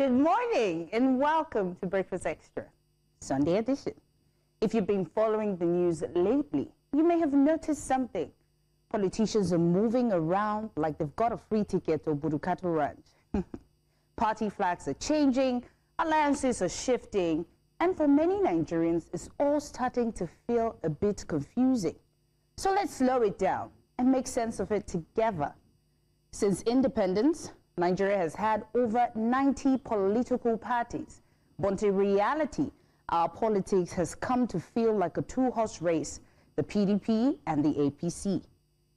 Good morning and welcome to Breakfast Extra, Sunday edition. If you've been following the news lately, you may have noticed something. Politicians are moving around like they've got a free ticket to Budukatu Ranch. Party flags are changing, alliances are shifting, and for many Nigerians, it's all starting to feel a bit confusing. So let's slow it down and make sense of it together. Since independence, Nigeria has had over 90 political parties, but in reality, our politics has come to feel like a two-horse race, the PDP and the APC.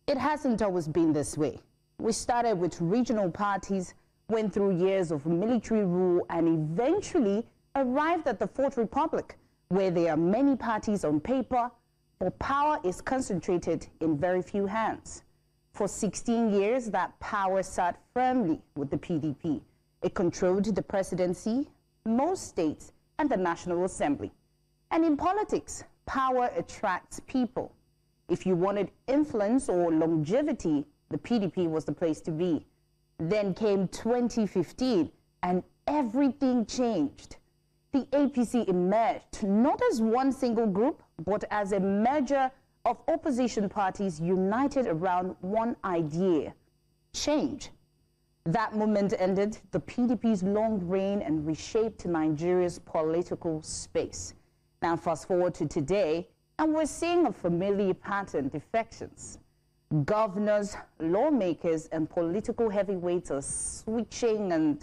It hasn't always been this way. We started with regional parties, went through years of military rule, and eventually arrived at the Fourth Republic, where there are many parties on paper, but power is concentrated in very few hands. For 16 years, that power sat firmly with the PDP. It controlled the presidency, most states, and the National Assembly. And in politics, power attracts people. If you wanted influence or longevity, the PDP was the place to be. Then came 2015, and everything changed. The APC emerged not as one single group, but as a merger of opposition parties united around one idea: change. That moment ended the PDP's long reign and reshaped Nigeria's political space. Now fast forward to today, and we're seeing a familiar pattern: defections. Governors, lawmakers, and political heavyweights are switching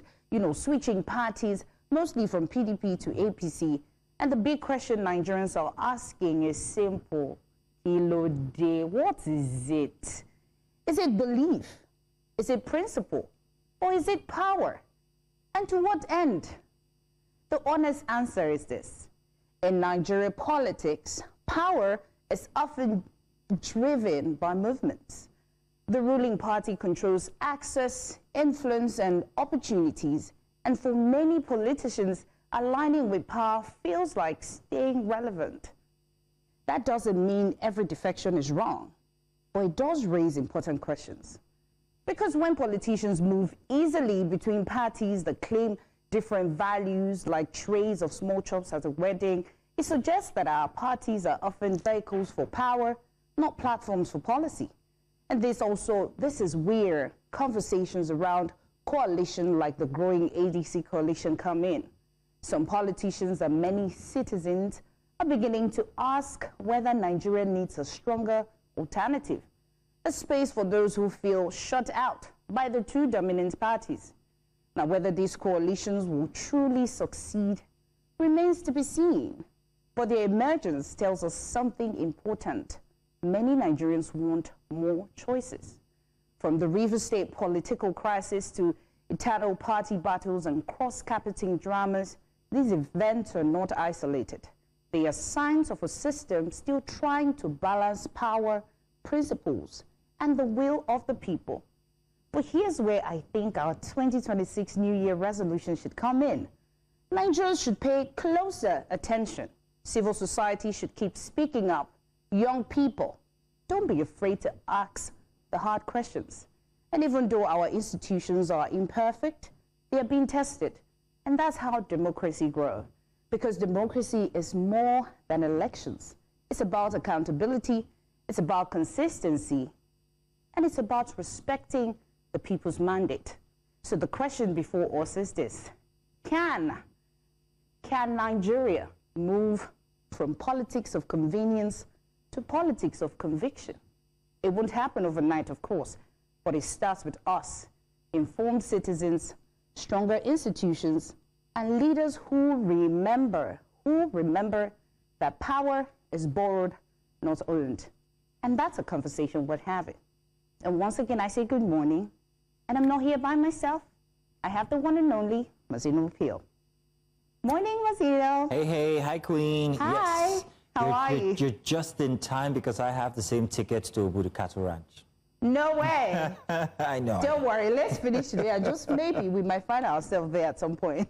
parties, mostly from PDP to APC. And the big question Nigerians are asking is simple. What is it? Is it belief? Is it principle? Or is it power? And to what end? The honest answer is this. In Nigeria politics, power is often driven by movements. The ruling party controls access, influence, and opportunities. And for many politicians, aligning with power feels like staying relevant. That doesn't mean every defection is wrong, but it does raise important questions. Because when politicians move easily between parties that claim different values, like trays of small chops at a wedding, it suggests that our parties are often vehicles for power, not platforms for policy. And this is where conversations around coalition like the growing ADC coalition come in. Some politicians and many citizens are beginning to ask whether Nigeria needs a stronger alternative, a space for those who feel shut out by the two dominant parties. Now, whether these coalitions will truly succeed remains to be seen, but their emergence tells us something important. Many Nigerians want more choices. From the River State political crisis to eternal party battles and cross-carpeting dramas, these events are not isolated. They are signs of a system still trying to balance power, principles, and the will of the people. But here's where I think our 2026 New Year resolution should come in. Nigerians should pay closer attention. Civil society should keep speaking up. Young people, don't be afraid to ask the hard questions. And even though our institutions are imperfect, they are being tested. And that's how democracy grows. Because democracy is more than elections. It's about accountability, it's about consistency, and it's about respecting the people's mandate. So the question before us is this: Can Nigeria move from politics of convenience to politics of conviction? It won't happen overnight, of course, but it starts with us, informed citizens, stronger institutions, and leaders who remember that power is borrowed, not owned. And that's a conversation worth having. And once again, I say good morning. And I'm not here by myself. I have the one and only Mazino Peel. Morning, Mazino. Hey, hi, Queen. Hi. Yes. How are you? You're just in time because I have the same ticket to Budukatu Ranch. No way. I know. Don't worry, let's finish there. Just maybe we might find ourselves there at some point.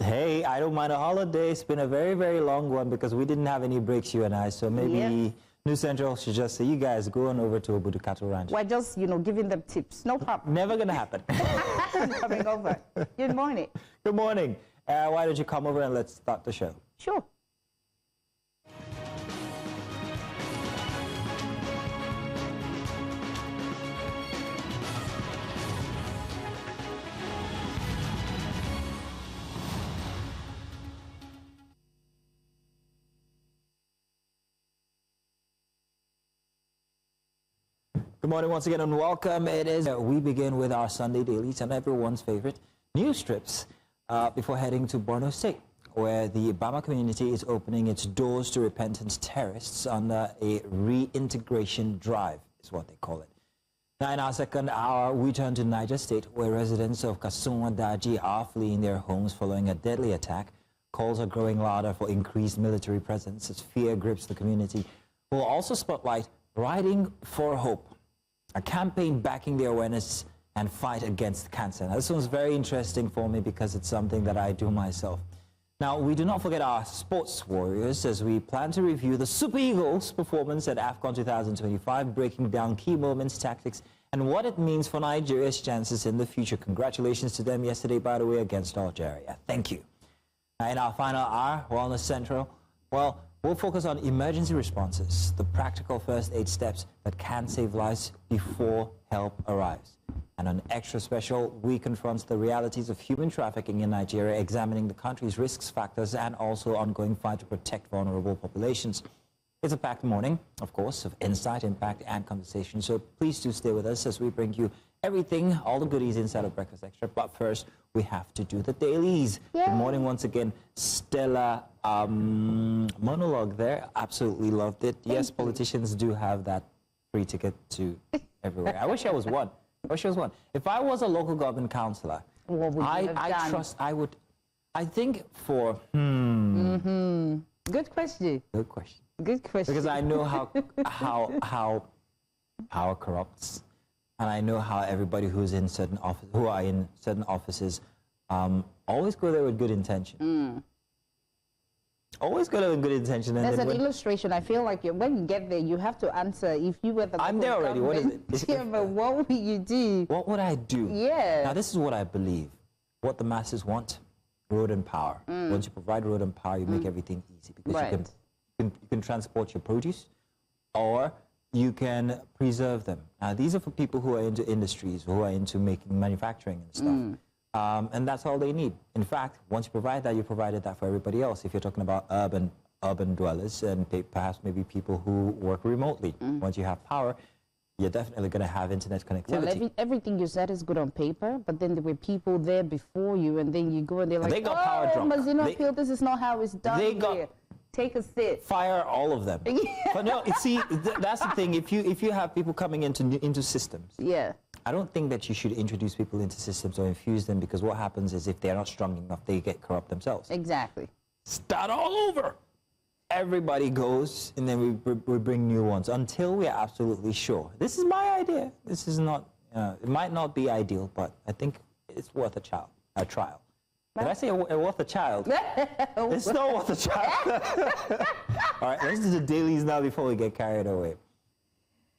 Hey, I don't mind a holiday. It's been a very, very long one because we didn't have any breaks, you and I. So maybe News Central should just say, you guys go on over to Obudu Cattle Ranch. We're just, giving them tips. No problem. Never going to happen. I'm coming over. Good morning. Good morning. Why don't you come over and let's start the show? Sure. Good morning once again and welcome. We begin with our Sunday dailies and everyone's favorite news strips before heading to Borno State, where the Bama community is opening its doors to repentant terrorists under a reintegration drive, is what they call it. Now in our second hour, we turn to Niger State, where residents of Kasuwan Daji are fleeing their homes following a deadly attack. Calls are growing louder for increased military presence as fear grips the community. We'll also spotlight Riding for Hope, a campaign backing the awareness and fight against cancer. Now, this one's very interesting for me because it's something that I do myself. Now, we do not forget our sports warriors as we plan to review the Super Eagles performance at AFCON 2025, breaking down key moments, tactics, and what it means for Nigeria's chances in the future. Congratulations to them yesterday, by the way, against Algeria. Thank you. Now, in our final hour, Wellness Central, well, we'll focus on emergency responses, the practical first aid steps that can save lives before help arrives. And on Extra Special, we confront the realities of human trafficking in Nigeria, examining the country's risks factors and also ongoing fight to protect vulnerable populations. It's a packed morning, of course, of insight, impact, and conversation. So please do stay with us as we bring you everything, all the goodies inside of Breakfast Extra. But first, we have to do the dailies. Yay. Good morning once again. Stellar monologue there. Absolutely loved it. Yes, politicians do have that free ticket to everywhere. I wish I was one. If I was a local government councillor, what would you have done? I think for... Good question. Because I know how power corrupts. And I know how everybody who's in certain offices always go there with good intention. Always go there with good intention. And there's an illustration. I feel like when you get there, you have to answer. If you were the I'm there already. What is it? Yeah, but what would you do? What would I do? Yeah. Now this is what I believe. What the masses want: road and power. Once you provide road and power, you make everything easy because you can transport your produce, or you can preserve them. These are for people who are into industries, who are into manufacturing and stuff. And that's all they need. In fact, once you provide that, you provided that for everybody else. If you're talking about urban dwellers and perhaps maybe people who work remotely, once you have power, you're definitely going to have internet connectivity. Well, everything you said is good on paper, but then there were people there before you, and then you go and they're like, they got power drunk. This is not how it's done here. Take a sit. Fire all of them. But no, see, that's the thing. If you have people coming into systems, I don't think that you should introduce people into systems or infuse them, because what happens is if they're not strong enough, they get corrupt themselves. Exactly. Start all over. Everybody goes, and then we bring new ones until we are absolutely sure. This is my idea. This is not. It might not be ideal, but I think it's worth a trial. Did I say worth a child? It's not worth a child. All right, let's do the dailies now before we get carried away.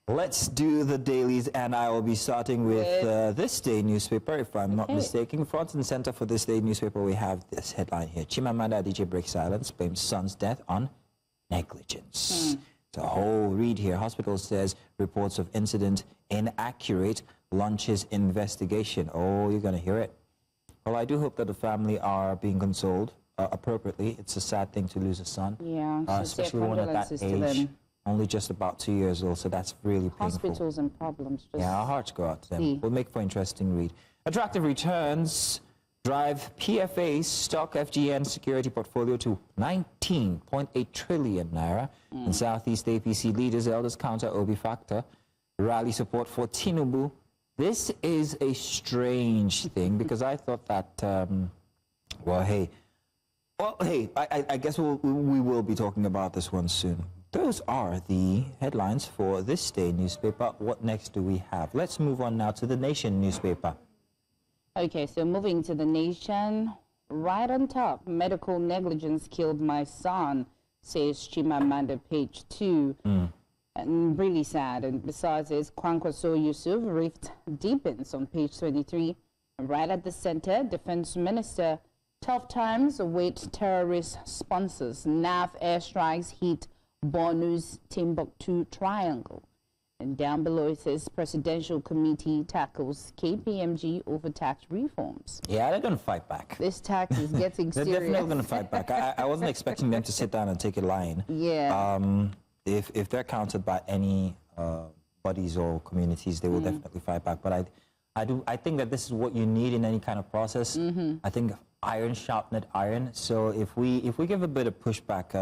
Let's do the dailies, and I will be starting with This Day newspaper, if I'm not mistaken. Front and center for This Day newspaper, we have this headline here. Chimamanda Adichie breaks silence, blames son's death on negligence. It's a whole read here. Hospital says reports of incident inaccurate, launches investigation. Oh, you're going to hear it. Well, I do hope that the family are being consoled appropriately. It's a sad thing to lose a son, especially one at that age, only just about 2 years old, so that's really painful. Hospitals and problems. Our hearts go out to them. Will make for interesting read. Attractive returns drive PFA's stock FGN security portfolio to 19.8 trillion naira. And Southeast APC leaders, elders counter Obi factor, rally support for Tinubu. This is a strange thing, because I thought that, I guess we will be talking about this one soon. Those are the headlines for This Day newspaper. What next do we have? Let's move on now to The Nation newspaper. Okay, so moving to The Nation, right on top, medical negligence killed my son, says Chimamanda, page 2. And really sad. And besides this, Kwankwaso Yusuf rift deepens on page 23. And right at the center, Defense Minister, tough times await terrorist sponsors. NAF airstrikes hit Borno's Timbuktu Triangle. And down below it says Presidential Committee tackles KPMG over tax reforms. Yeah, they're going to fight back. This tax is getting They're serious. definitely going to fight back. I wasn't expecting them to sit down and take a line. Yeah. If they're counted by any bodies or communities, they will definitely fight back. But I think that this is what you need in any kind of process. I think iron sharpened iron. So if we give a bit of pushback,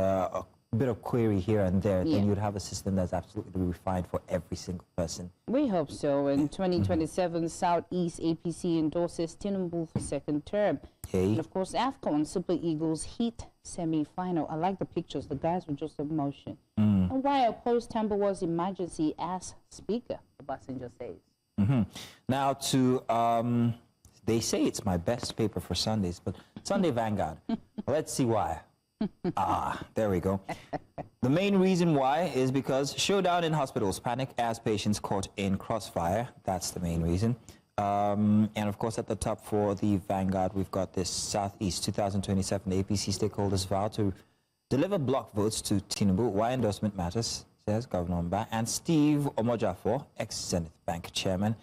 a bit of query here and there, then you'd have a system that's absolutely refined for every single person. We hope so. In 2027, Southeast APC endorses Tinubu for second term. Okay. And of course, AFCON Super Eagles Heat semi-final. I like the pictures. The guys were just in motion. And why oppose Tambawa's emergency as speaker, Obasanjo says. Now they say it's my best paper for Sundays, but Sunday Vanguard. Let's see why. There we go. The main reason why is because showdown in hospitals, panic as patients caught in crossfire. That's the main reason. And of course, at the top for the Vanguard, we've got this Southeast 2027 APC stakeholders vow to deliver block votes to Tinubu. Why endorsement matters, says Governor Mba. And Steve Omojafo, ex-Zenith Bank chairman,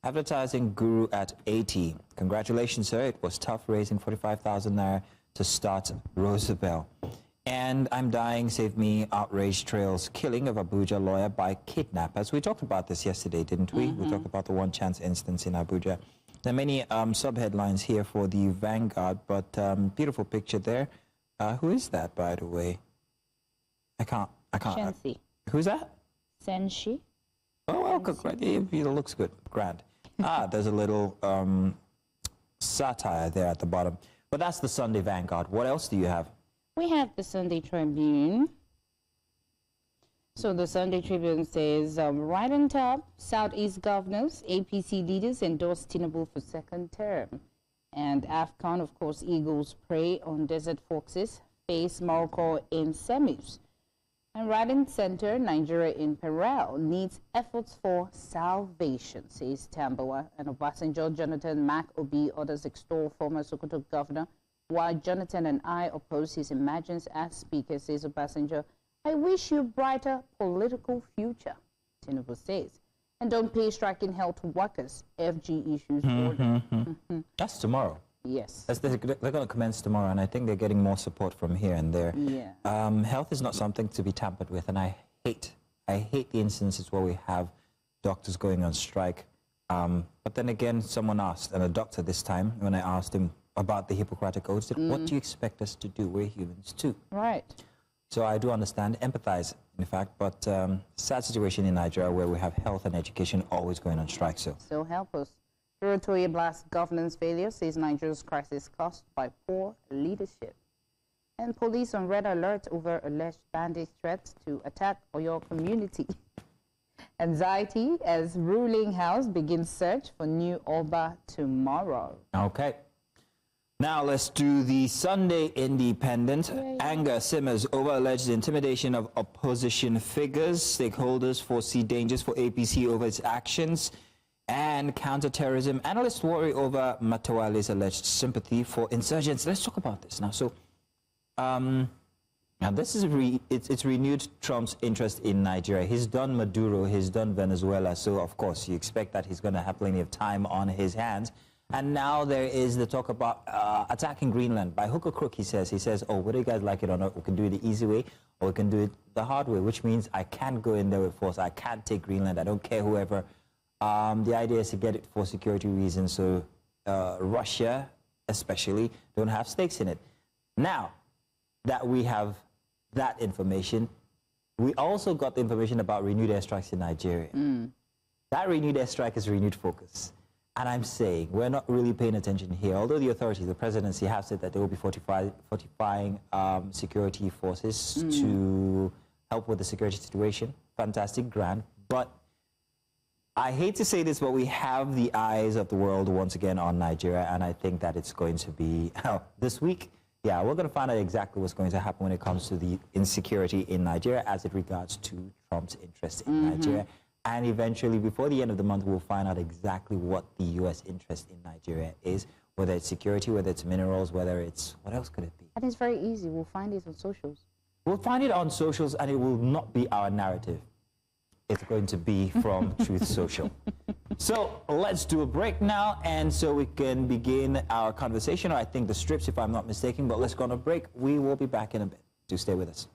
advertising guru at 80. Congratulations, sir. It was tough raising 45,000 naira to start Roosevelt. And I'm dying, save me, outrage trails killing of Abuja lawyer by kidnappers. We talked about this yesterday, didn't we? We talked about the one chance instance in Abuja. There are many sub-headlines here for the Vanguard, but beautiful picture there. Who is that, by the way? I can't. Shensi. Who's that? Senshi. Oh, well, great. It looks good. Grand. There's a little satire there at the bottom. But that's the Sunday Vanguard. What else do you have? We have the Sunday Tribune. So the Sunday Tribune says, right on top, Southeast governors, APC leaders endorse Tinubu for second term. And AFCON, of course, Eagles prey on desert foxes, face Morocco in semis. And right in center, Nigeria in peril needs efforts for salvation, says Tambawa. And Obasanjo, Jonathan Mac Obi, others extol former Sokoto governor, while Jonathan and I oppose his emergence as speaker, says Obasanjo. I wish you a brighter political future, Tinubu says. And don't pay striking health workers, FG issues order. That's tomorrow. Yes. They're going to commence tomorrow, and I think they're getting more support from here and there. Yeah. Health is not something to be tampered with, and I hate the instances where we have doctors going on strike. But then again, someone asked, and a doctor this time, when I asked him about the Hippocratic Oath, said, what do you expect us to do? We're humans too. Right. So I do understand, empathize, in fact, but sad situation in Nigeria where we have health and education always going on strike. So help us. Durumi blast governance failure, says Nigeria's crisis caused by poor leadership. And police on red alert over alleged bandit threats to attack Oyo community. Anxiety as ruling house begins search for new Oba tomorrow. Okay. Now let's do the Sunday Independent. Anger simmers over alleged intimidation of opposition figures. Stakeholders foresee dangers for APC over its actions. And counterterrorism. Analysts worry over Matawale's alleged sympathy for insurgents. Let's talk about this now. So, now this is it's renewed Trump's interest in Nigeria. He's done Maduro, he's done Venezuela. So, of course, you expect that he's going to have plenty of time on his hands. And now there is the talk about attacking Greenland. By hook or crook, he says, oh, whether you guys like it or not, we can do it the easy way or we can do it the hard way, which means I can't go in there with force. I can't take Greenland. I don't care whoever. The idea is to get it for security reasons, so Russia, especially, don't have stakes in it. Now that we have that information, we also got the information about renewed airstrikes in Nigeria. That renewed airstrike is renewed focus. And I'm saying we're not really paying attention here. Although the authorities, the presidency, have said that they will be fortifying security forces to help with the security situation. Fantastic, grand. But I hate to say this, but we have the eyes of the world once again on Nigeria, and I think that it's going to be, this week, Yeah, we're going to find out exactly what's going to happen when it comes to the insecurity in Nigeria as it regards to Trump's interest in Nigeria. And eventually, before the end of the month, we'll find out exactly what the U.S. interest in Nigeria is, whether it's security, whether it's minerals, whether it's... What else could it be? And it's very easy. We'll find it on socials. We'll find it on socials, and it will not be our narrative. It's going to be from Truth Social. So let's do a break now, and so we can begin our conversation. I think the strips, if I'm not mistaken, but let's go on a break. We will be back in a bit. Do stay with us.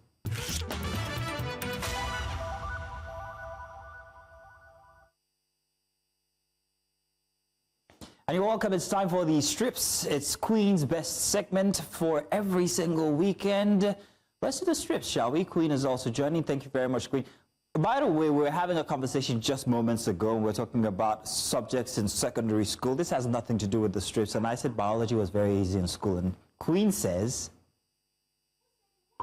And you're welcome. It's time for the strips. It's Queen's best segment for every single weekend. Let's do the strips, shall we? Queen is also joining. Thank you very much, Queen. By the way, we were having a conversation just moments ago, and we're talking about subjects in secondary school. This has nothing to do with the strips, and I said biology was very easy in school, and Queen says...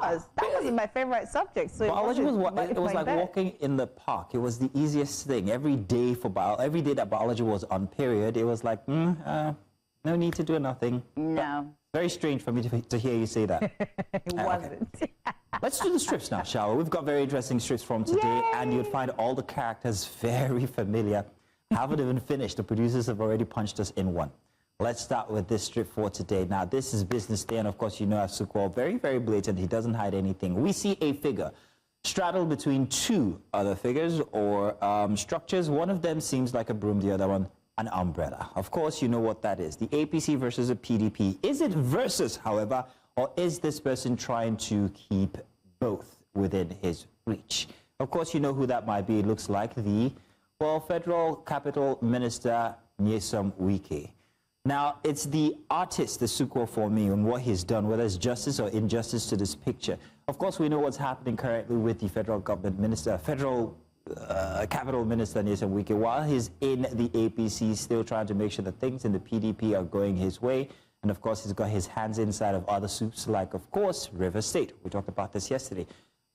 That was my favorite subject. So biology was like walking in the park. It was the easiest thing. Every day that biology was on period, it was like, no need to do nothing. No. Very strange for me to hear you say that. It wasn't. Okay. Let's do the strips now, shall we? We've got very interesting strips from today. Yay! And you'd find all the characters very familiar. Haven't even finished. The producers have already punched us in one. Let's start with this strip for today. Now, this is Business Day, and of course, you know Asukwo, very, very blatant. He doesn't hide anything. We see a figure straddled between two other figures or structures. One of them seems like a broom, the other one an umbrella. Of course, you know what that is. The APC versus the PDP. Is it versus, however, or is this person trying to keep both within his reach? Of course, you know who that might be. It looks like the, well, Federal Capital Minister Nyesom Wike. Now, it's the artist, the Sukwo for me, and what he's done, whether it's justice or injustice to this picture. Of course, we know what's happening currently with the federal government minister, Federal Capital Minister Nyesom Wike, while he's in the APC, still trying to make sure that things in the PDP are going his way. And of course, he's got his hands inside of other soups, like, of course, River State. We talked about this yesterday.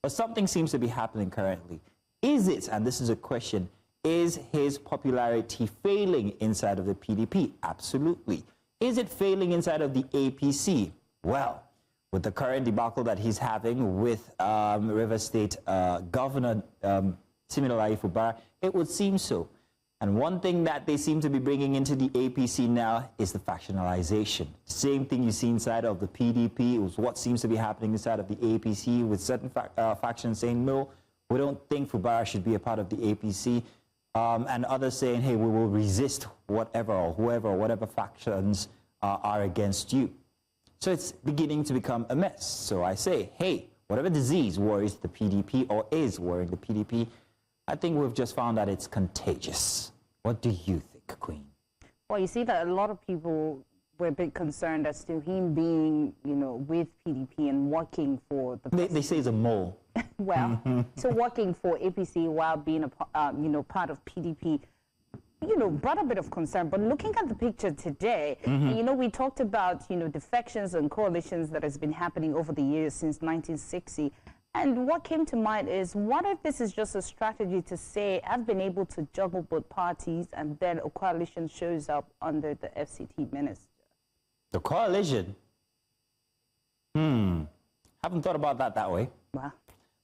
But something seems to be happening currently. Is it, and this is a question, is his popularity failing inside of the PDP? Absolutely. Is it failing inside of the APC? Well, with the current debacle that he's having with River State Governor Siminalayi Fubara, it would seem so. And one thing that they seem to be bringing into the APC now is the factionalization. Same thing you see inside of the PDP. It was what seems to be happening inside of the APC, with certain factions saying, no, we don't think Fubara should be a part of the APC. And others saying, hey, we will resist whatever or whoever or whatever factions are against you. So it's beginning to become a mess. So I say, hey, whatever disease worries the PDP or is worrying the PDP, I think we've just found that it's contagious. What do you think, Queen? Well, you see that a lot of people were a bit concerned as to him being, you know, with PDP and working for the... They say he's a mole. Well, so working for APC while being a, you know, part of PDP, you know, brought a bit of concern. But looking at the picture today, and, you know, we talked about, you know, defections and coalitions that has been happening over the years since 1960. And what came to mind is, what if this is just a strategy to say, I've been able to juggle both parties, and then a coalition shows up under the FCT minister? The coalition? Haven't thought about that way. Wow.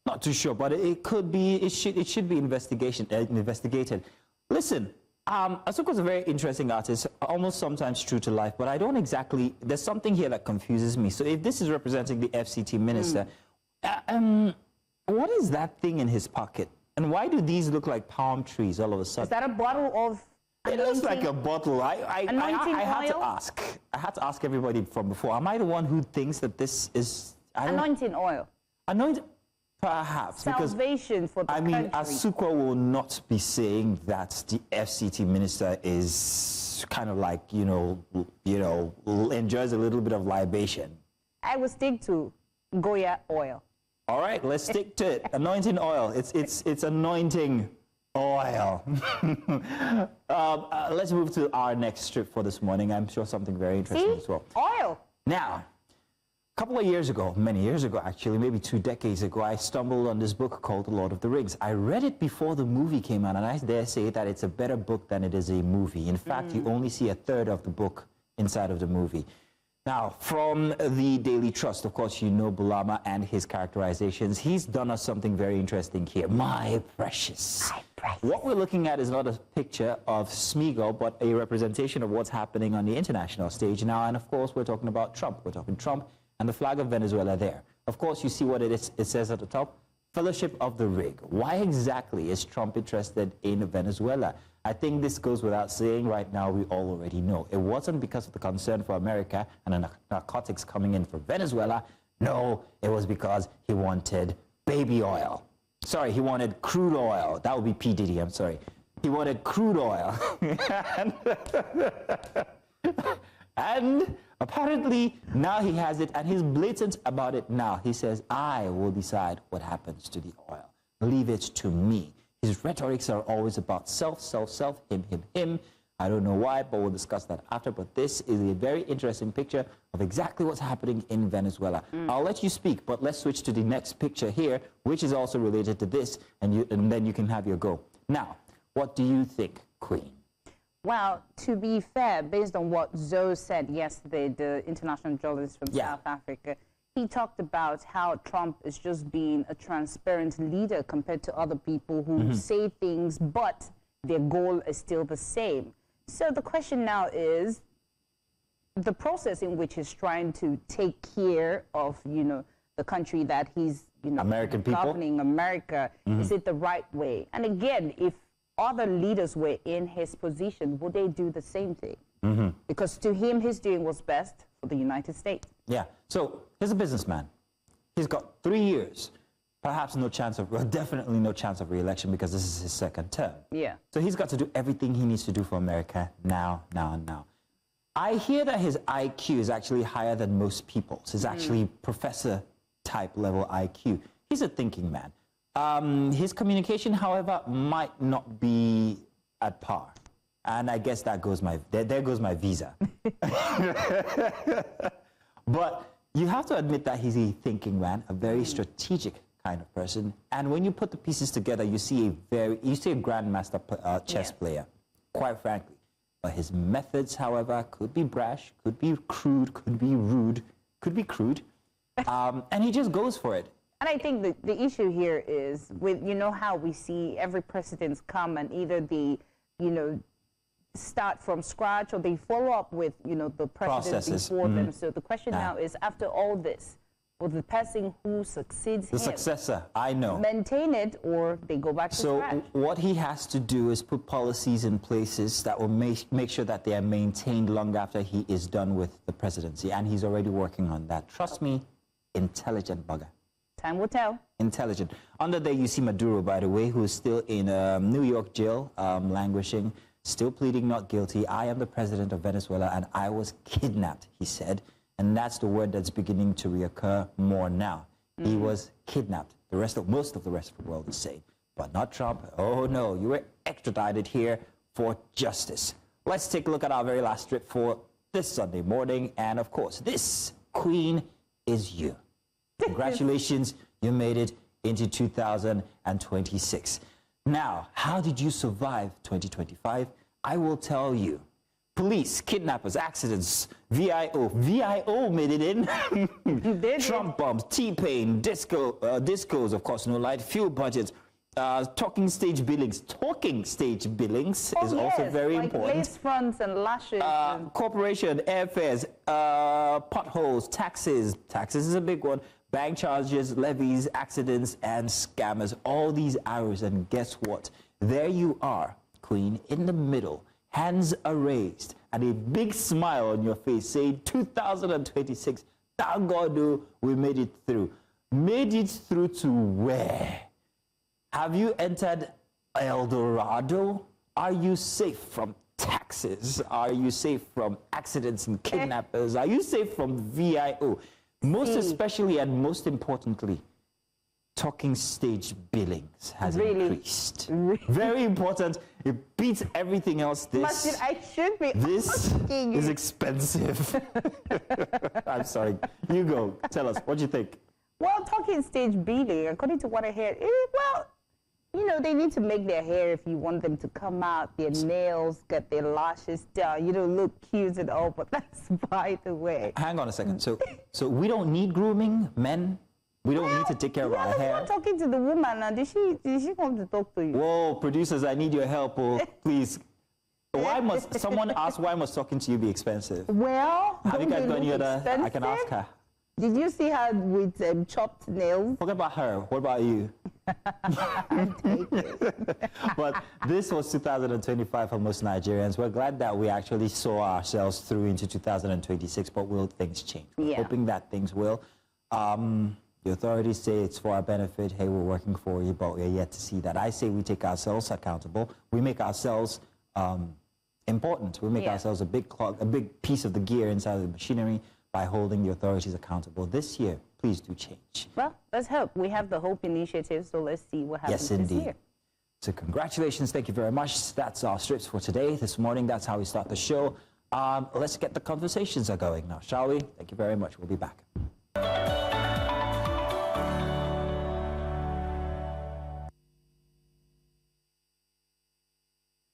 Not too sure, but it could be, it should be investigated. Listen, Asukwo's a very interesting artist, almost sometimes true to life, but I don't exactly, there's something here that confuses me. So if this is representing the FCT minister, what is that thing in his pocket? And why do these look like palm trees all of a sudden? Is that a bottle of... It looks like a bottle. I had to ask. I had to ask everybody from before. Am I the one who thinks that this is... Anointing oil. Anointing... Perhaps. Salvation for the country. I mean, Asukwo will not be saying that the FCT minister is kind of like, you know, enjoys a little bit of libation. I will stick to Goya oil. All right, let's stick to it. Anointing oil. It's anointing oil. Let's move to our next strip for this morning. I'm sure something very interesting as well. Oil. Now, a couple of years ago, many years ago actually, maybe 2 decades ago, I stumbled on this book called The Lord of the Rings. I read it before the movie came out, and I dare say that it's a better book than it is a movie. In fact, you only see 1/3 of the book inside of the movie. Now, from the Daily Trust, of course, you know Bulama and his characterizations. He's done us something very interesting here. My precious. My precious. What we're looking at is not a picture of Smeagol, but a representation of what's happening on the international stage now. And, of course, we're talking about Trump. We're talking Trump and the flag of Venezuela there. Of course, you see what it is. It says at the top, Fellowship of the Rig. Why exactly is Trump interested in Venezuela? I think this goes without saying. Right now, we all already know. It wasn't because of the concern for America and the narcotics coming in from Venezuela. No, it was because he wanted baby oil. Sorry, he wanted crude oil. That would be P. Diddy, I'm sorry. He wanted crude oil. And apparently, now he has it, and he's blatant about it now. He says, I will decide what happens to the oil. Leave it to me. His rhetorics are always about self, self, self, him, him, him. I don't know why, but we'll discuss that after. But this is a very interesting picture of exactly what's happening in Venezuela. I'll let you speak, but let's switch to the next picture here, which is also related to this, and then you can have your go. Now, what do you think, Queen? Well, to be fair, based on what Zoe said yesterday, the international journalist from South Africa, he talked about how Trump is just being a transparent leader compared to other people who say things, but their goal is still the same. So the question now is the process in which he's trying to take care of, the country that he's, American people? Governing America, is it the right way? And again, if other leaders were in his position, would they do the same thing? Because to him, he's doing what's best for the United States. Yeah. So he's a businessman. He's got 3 years, perhaps no chance of, well, definitely no chance of re-election because this is his second term. Yeah. So he's got to do everything he needs to do for America now, now, and now. I hear that his IQ is actually higher than most people's. It's actually professor type level IQ. He's a thinking man. His communication, however, might not be at par. And I guess that goes there goes my visa. But you have to admit that he's a thinking man, a very strategic kind of person. And when you put the pieces together, you see a grandmaster chess player, quite frankly. But his methods, however, could be brash, could be crude, could be rude, could be crude. And he just goes for it. And I think the issue here is with, how we see every president come and either they, start from scratch or they follow up with, the president before them. So the question now is, after all this, will the person who succeeds the successor, I know, maintain it or they go back to scratch? So what he has to do is put policies in places that will make sure that they are maintained long after he is done with the presidency. And he's already working on that. Trust me, intelligent bugger. Time will tell. Intelligent. Under there, you see Maduro, by the way, who is still in New York jail, languishing, still pleading not guilty. I am the president of Venezuela, and I was kidnapped, he said. And that's the word that's beginning to reoccur more now. He was kidnapped. Most of the rest of the world is saying, but not Trump. Oh, no, you were extradited here for justice. Let's take a look at our very last strip for this Sunday morning. And, of course, this, Queen, is you. Congratulations, you made it into 2026. Now, how did you survive 2025? I will tell you. Police, kidnappers, accidents, VIO made it in. You did. Trump bombs, T-Pain, discos, of course, no light, fuel budgets, talking stage billings. Talking stage billings is also very important. Lace fronts and lashes. Corporation, airfares, potholes, taxes. Taxes is a big one. Bank charges, levies, accidents, and scammers. All these hours, and guess what? There you are, Queen, in the middle. Hands are raised, and a big smile on your face saying, 2026, thank God, we made it through. Made it through to where? Have you entered El Dorado? Are you safe from taxes? Are you safe from accidents and kidnappers? Are you safe from VIO? Most especially and most importantly, talking stage billings has increased. Very important. It beats everything else. This is expensive. I'm sorry. You go. Tell us. What do you think? Well, talking stage billing, according to what I heard, know, they need to make their hair if you want them to come out, their nails, get their lashes down, you know, look cute and all, but that's by the way. Hang on a second. So we don't need grooming, men? We don't need to take care of our hair? I'm talking to the woman now. Did she come to talk to you? Whoa, producers, I need your help, please. Why must someone ask why must talking to you be expensive? Well, have you guys got any other? I can ask her. Did you see her with chopped nails? Forget about her. What about you? But this was 2025 for most Nigerians. We're glad that we actually saw ourselves through into 2026, but will things change? We're hoping that things will. The authorities say it's for our benefit. Hey, we're working for you, but we're yet to see that. I say we take ourselves accountable. We make ourselves important. We make ourselves a big piece of the gear inside of the machinery by holding the authorities accountable. This year, please do change. Well, let's hope. We have the Hope Initiative, so let's see what happens this year. So congratulations. Thank you very much. That's our strips for today. This morning, that's how we start the show. Let's get the conversations going now, shall we? Thank you very much. We'll be back.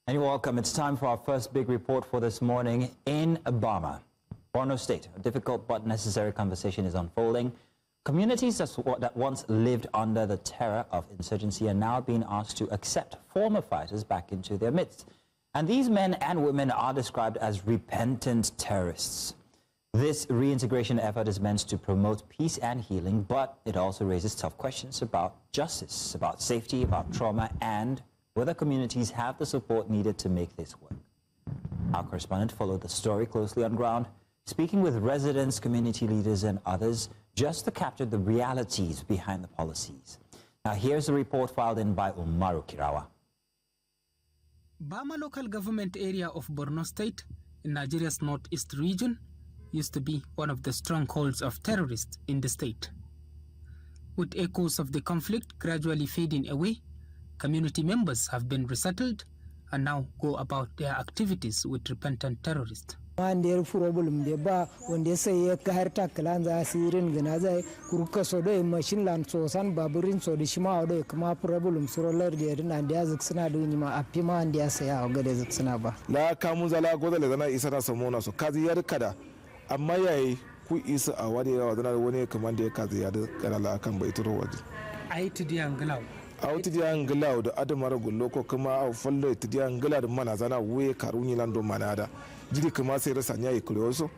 And you're welcome. It's time for our first big report for this morning in Bama, Borno State. A difficult but necessary conversation is unfolding. Communities that once lived under the terror of insurgency are now being asked to accept former fighters back into their midst. And these men and women are described as repentant terrorists. This reintegration effort is meant to promote peace and healing, but it also raises tough questions about justice, about safety, about trauma, and whether communities have the support needed to make this work. Our correspondent followed the story closely on ground, speaking with residents, community leaders, and others just to capture the realities behind the policies. Now here's a report filed in by Umaru Kirawa. Bama local government area of Borno State in Nigeria's northeast region used to be one of the strongholds of terrorists in the state. With echoes of the conflict gradually fading away, community members have been resettled and now go about their activities with repentant terrorists. There problem de ba wanda sai ya kahar taklan za asirin gana zai kuruka so do machine land so san baburin so da shima do kuma problem surolar da na da zik suna da ni ma afi ma da sai ya ga da zik suna ba la kamun zala goda le zana isa na samona so kazi yar kada amma yayi ku isa a wani yawa zana wani kaman da ya kazi ya da kana la kan bai turo waje ai tudi anglaw auti di anglaw da adamar gullo ko kuma a fallo tudi anglaw da mana zana we karuni lando manada jiri kuma sai rasa nya ikroso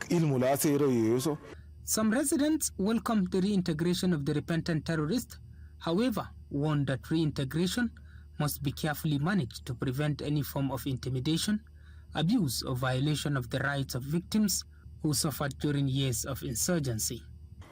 ilmu la sai royeso. Some residents welcome the reintegration of the repentant terrorists, however warn that reintegration must be carefully managed to prevent any form of intimidation, abuse or violation of the rights of victims who suffered during years of insurgency.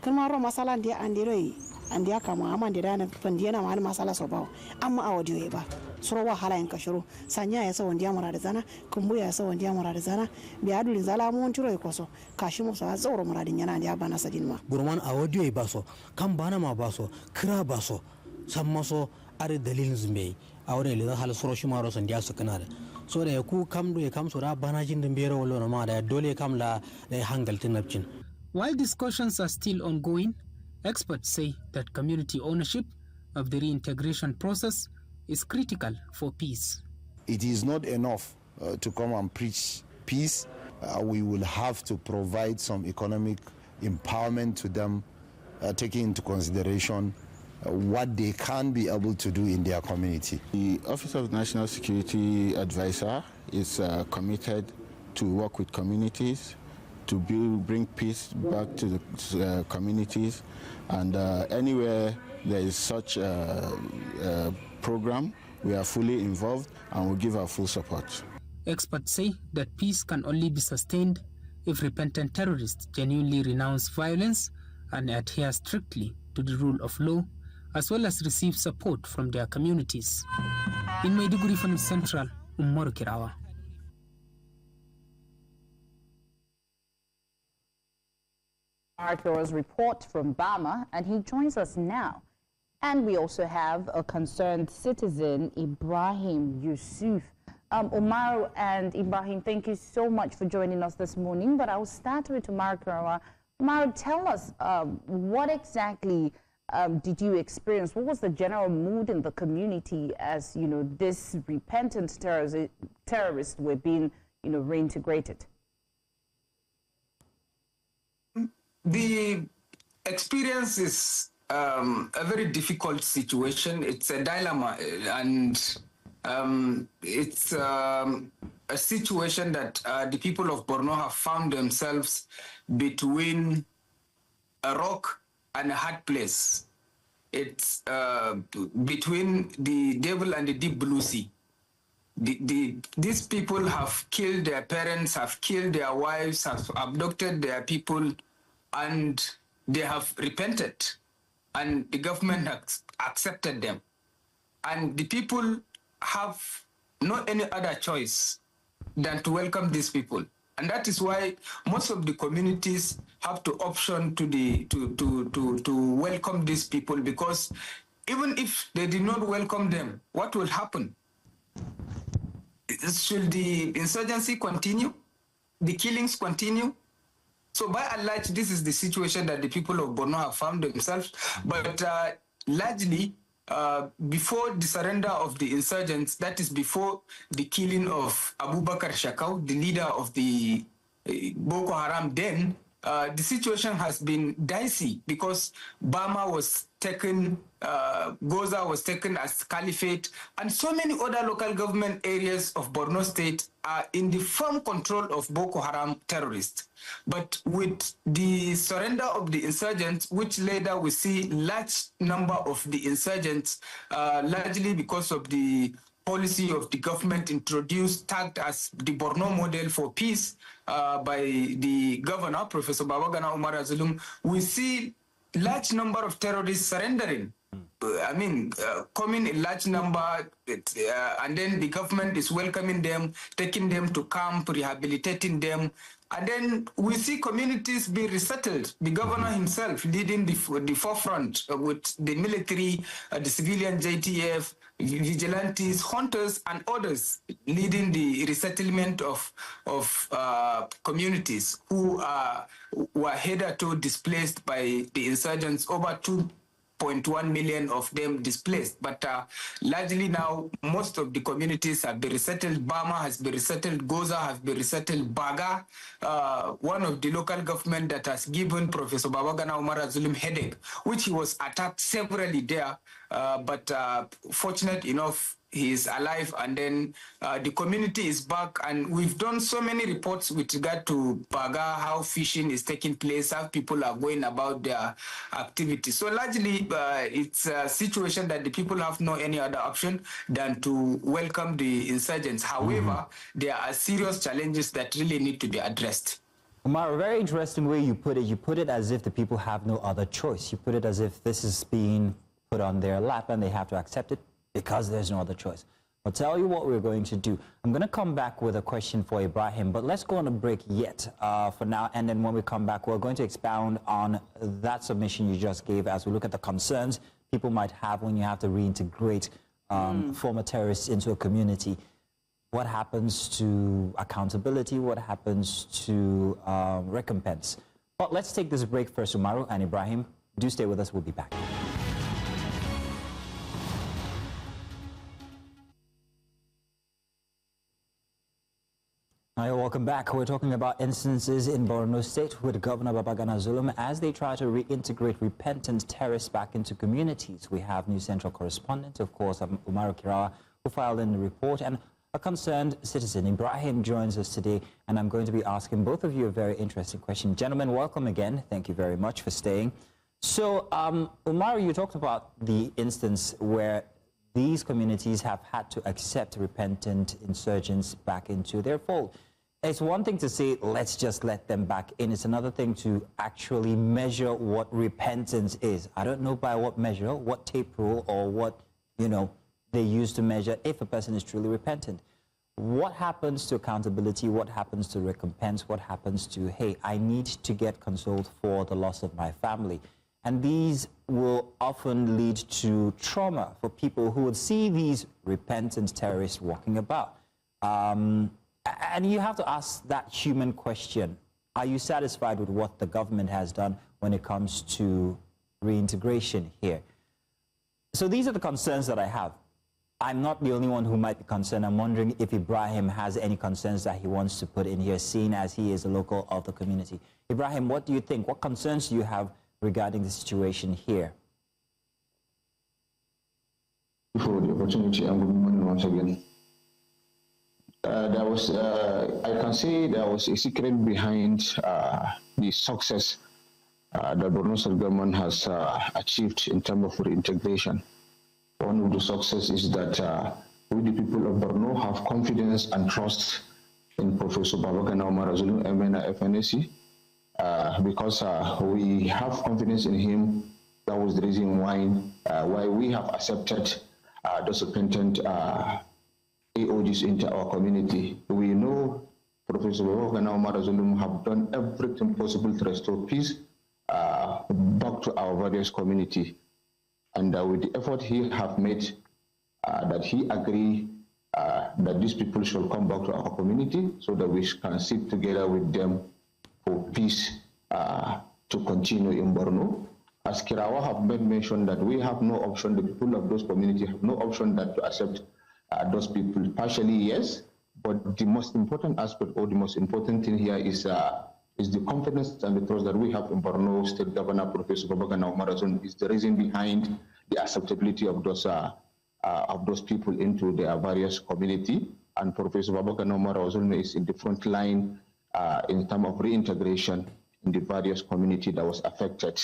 Kamaro masala ndia andiroi andia kama ama ndirana pandiana mahali masala sobao ama audio eba soro wahala enkashuru sanya ya so ndia murarizana kumbu ya so ndia murarizana biadu linzala mu ntiro ikoso kashimu so azoro muradinyana ndia bana sadinma gurman audio eba so kan bana ma baso kira baso sammaso are dalilin zumbe awre le hal soro shimaro so ndia so kanada so da ku kam do kam so da bana jin dembere wala ma da dole kam la hangal tinapcin. While discussions are still ongoing, experts say that community ownership of the reintegration process is critical for peace. It is not enough to come and preach peace. We will have to provide some economic empowerment to them, taking into consideration what they can be able to do in their community. The Office of National Security Advisor is committed to work with communities to bring peace back to the communities, and anywhere there is such a program, we are fully involved and will give our full support. Experts say that peace can only be sustained if repentant terrorists genuinely renounce violence and adhere strictly to the rule of law, as well as receive support from their communities. In Maiduguri from Central, Umaru Kirawa. Marco's report from Bama, and he joins us now. And we also have a concerned citizen, Ibrahim Yusuf. Omar and Ibrahim, thank you so much for joining us this morning. But I'll start with Omar Karawa. Omar, tell us what exactly did you experience? What was the general mood in the community as, you know, this repentant terrorists were being, you know, reintegrated? The experience is a very difficult situation. It's a dilemma, and it's a situation that the people of Borno have found themselves between a rock and a hard place. It's between the devil and the deep blue sea. These people have killed their parents, have killed their wives, have abducted their people, and they have repented, and the government has accepted them. And the people have no any other choice than to welcome these people. And that is why most of the communities have to option to welcome these people, because even if they did not welcome them, what will happen? Should the insurgency continue? The killings continue? So by and large, this is the situation that the people of Borno have found themselves. But largely, before the surrender of the insurgents, that is before the killing of Abubakar Shakau, the leader of the Boko Haram then, the situation has been dicey because Bama was taken, Goza was taken as caliphate, and so many other local government areas of Borno State are in the firm control of Boko Haram terrorists. But with the surrender of the insurgents, which later we see large number of the insurgents, largely because of the policy of the government introduced, tagged as the Borno model for peace by the governor, Professor Babagana Umar Azulum, we see large number of terrorists surrendering. I mean, coming in large number, and then the government is welcoming them, taking them to camp, rehabilitating them. And then we see communities be resettled. The governor himself leading the forefront with the military, the civilian JTF, vigilantes, hunters, and others leading the resettlement of communities who were hitherto displaced by the insurgents, over 2.1 million of them displaced. But largely now, most of the communities have been resettled. Bama has been resettled. Goza has been resettled. Baga, one of the local government that has given Professor Babagana Umar Azulum headache, which he was attacked severally there. But fortunate enough, he is alive, and then the community is back, and we've done so many reports with regard to Baga, how fishing is taking place, how people are going about their activities. So largely, it's a situation that the people have no any other option than to welcome the insurgents. However, there are serious challenges that really need to be addressed. Umar, a very interesting way you put it. You put it as if the people have no other choice. You put it as if this is being put on their lap and they have to accept it because there's no other choice. I'll tell you what we're going to do. I'm going to come back with a question for Ibrahim, but let's go on a break yet for now. And then when we come back, we're going to expound on that submission you just gave as we look at the concerns people might have when you have to reintegrate former terrorists into a community. What happens to accountability? What happens to recompense? But let's take this break first, Umaru and Ibrahim. Do stay with us. We'll be back. Hi, welcome back. We're talking about instances in Borno State with Governor Babagana Zulum as they try to reintegrate repentant terrorists back into communities. We have News Central correspondent, of course, Umaru Kirawa, who filed in the report, and a concerned citizen. Ibrahim joins us today, and I'm going to be asking both of you a very interesting question. Gentlemen, welcome again. Thank you very much for staying. So, Umaru, you talked about the instance where these communities have had to accept repentant insurgents back into their fold. It's one thing to say, let's just let them back in. It's another thing to actually measure what repentance is. I don't know by what measure, what tape rule, or what, you know, they use to measure if a person is truly repentant. What happens to accountability? What happens to recompense? What happens to, hey, I need to get consoled for the loss of my family? And these will often lead to trauma for people who would see these repentant terrorists walking about. And you have to ask that human question. Are you satisfied with what the government has done when it comes to reintegration here. So these are the concerns that I have. I'm not the only one who might be concerned. I'm wondering if Ibrahim has any concerns that he wants to put in here, seeing as he is a local of the community. Ibrahim, what do you think? What concerns do you have regarding the situation here? For the opportunity, and good morning once again. I can say there was a secret behind the success that the Borno State government has achieved in terms of reintegration. One of the success is that we, the people of Borno, have confidence and trust in Professor Babagana Marazulu, MNA FNAC, because we have confidence in him. That was the reason why we have accepted those repentant AOGs into our community. We know Professor Babagana Marazulu have done everything possible to restore peace back to our various community. And with the effort he have made, that he agree that these people should come back to our community so that we can sit together with them for peace to continue in Borno. As Kirawa have made mention that we have no option, the people of those communities have no option that to accept those people. Partially, yes, but the most important aspect or the most important thing here is the confidence and the trust that we have in Borno State Governor Professor Babagana Marazun is the reason behind the acceptability of those people into their various community. And Professor Babagana Marazun is in the front line in terms of reintegration in the various community that was affected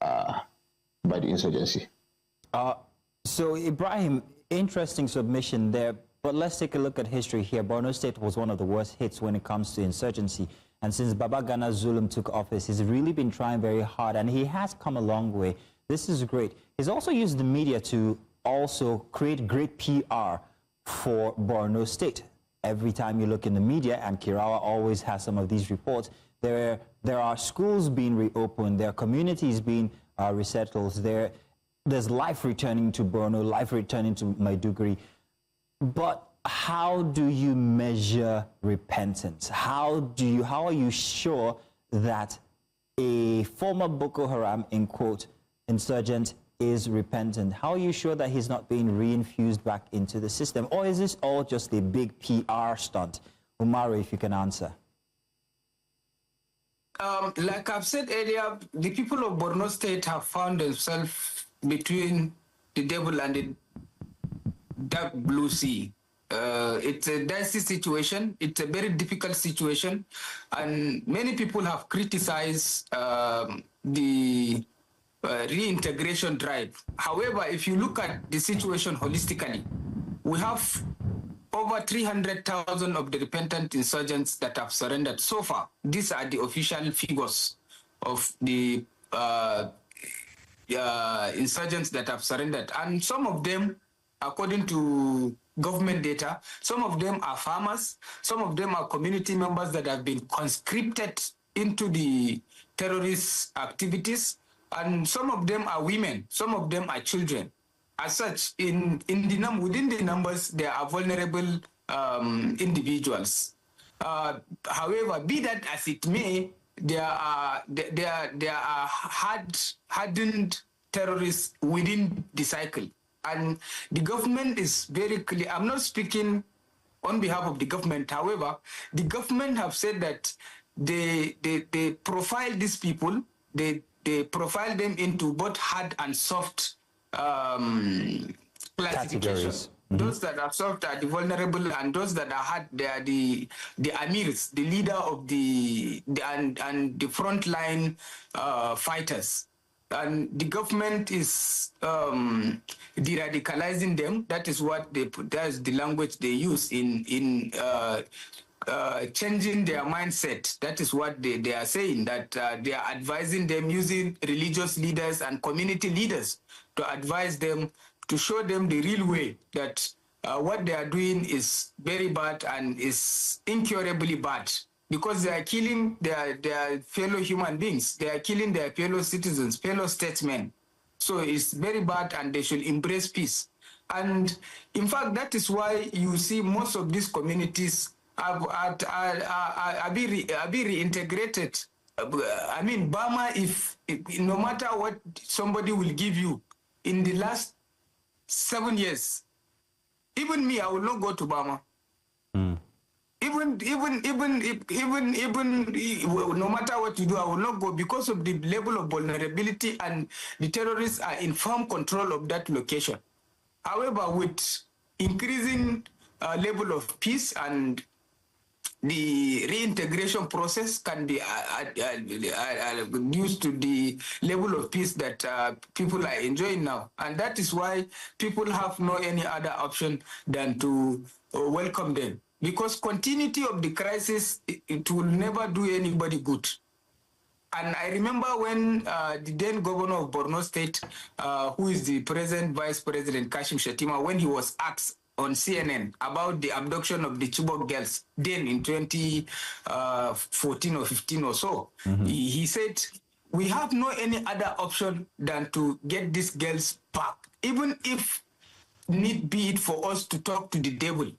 by the insurgency. So Ibrahim, interesting submission there, but let's take a look at history here. Borno State was one of the worst hits when it comes to insurgency. And since Babagana Zulum took office, he's really been trying very hard, and he has come a long way. This is great. He's also used the media to also create great PR for Borno State. Every time you look in the media, and Kirawa always has some of these reports, there are schools being reopened, there are communities being resettled, there's life returning to Borno, life returning to Maiduguri. But how do you measure repentance? How are you sure that a former Boko Haram, in quote, insurgent is repentant? How are you sure that he's not being reinfused back into the system? Or is this all just a big PR stunt? Umaru, if you can answer. Like I've said earlier, the people of Borno State have found themselves between the devil and the dark blue sea. It's a dicey situation. It's a very difficult situation, and many people have criticized the reintegration drive. However, if you look at the situation holistically, we have over 300,000 of the repentant insurgents that have surrendered so far. These are the official figures of the insurgents that have surrendered, and some of them, according to government data, some of them are farmers, some of them are community members that have been conscripted into the terrorist activities, and some of them are women, some of them are children. As such, within the numbers, there are vulnerable individuals. However, be that as it may, there are hardened terrorists within the cycle. And the government is very clear. I'm not speaking on behalf of the government. However, the government have said that they profile these people, they profile them into both hard and soft classifications. Those that are soft are the vulnerable, and those that are hard, they are the amirs, the leader of the frontline fighters. And the government is de-radicalizing them. That is what that's the language they use in changing their mindset. That is what they are saying, that they are advising them using religious leaders and community leaders to advise them, to show them the real way, that what they are doing is very bad and is incurably bad, because they are killing their fellow human beings. They are killing their fellow citizens, fellow statesmen. So it's very bad, and they should embrace peace. And in fact, that is why you see most of these communities are being reintegrated I mean, Bama, if no matter what somebody will give you in the last 7 years, even me, I will not go to Bama. Even, no matter what you do, I will not go because of the level of vulnerability, and the terrorists are in firm control of that location. However, with increasing level of peace, and the reintegration process can be used to the level of peace that people are enjoying now. And that is why people have no any other option than to welcome them. Because continuity of the crisis, it will never do anybody good. And I remember when the then governor of Borno State, who is the present Vice President Kashim Shettima, when he was asked on CNN about the abduction of the Chibok girls, then in 2014 or 15 or so, he said, we have no any other option than to get these girls back. Even if need be it for us to talk to the devil,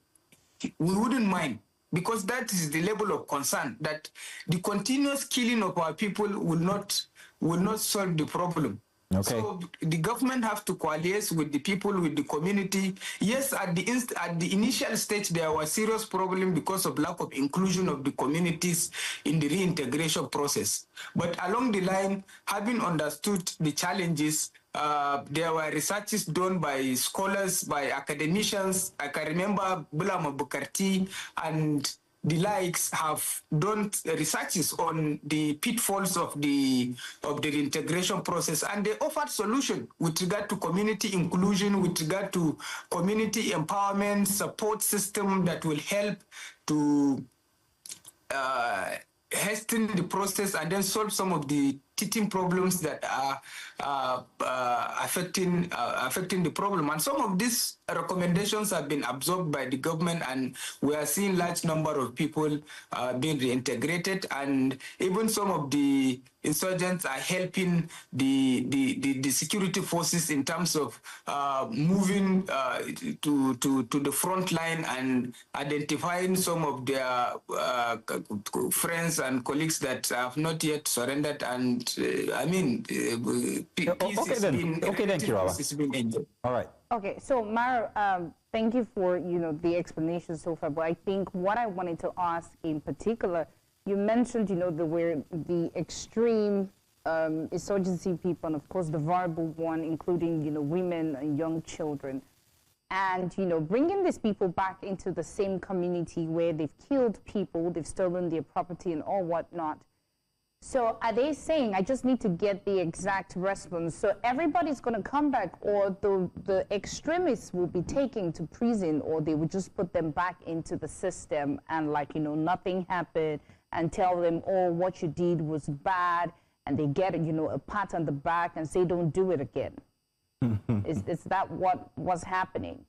we wouldn't mind, because that is the level of concern that the continuous killing of our people will not solve the problem. Okay. So the government have to coalesce with the people, with the community. Yes, at the initial stage, there was serious problem because of lack of inclusion of the communities in the reintegration process. But along the line, having understood the challenges, there were researches done by scholars, by academicians. I can remember Bama Bukarti and the likes have done researches on the pitfalls of the reintegration process, and they offered solution with regard to community inclusion, with regard to community empowerment, support system that will help to hasten the process and then solve some of the teething problems that are affecting the problem. And some of these recommendations have been absorbed by the government, and we are seeing large number of people being reintegrated, and even some of the insurgents are helping the security forces in terms of moving to the front line and identifying some of their friends and colleagues that have not yet surrendered. And I mean, peace okay then, Kirawa. All right. Okay, so Mara, thank you for the explanation so far. But I think what I wanted to ask in particular, you mentioned the extreme insurgency people, and of course the vulnerable one, including women and young children, and bringing these people back into the same community where they've killed people, they've stolen their property and all whatnot. So are they saying, I just need to get the exact response, so everybody's going to come back, or the extremists will be taken to prison, or they would just put them back into the system and nothing happened, and tell them, oh, what you did was bad, and they get a pat on the back and say, don't do it again? Is that what was happening?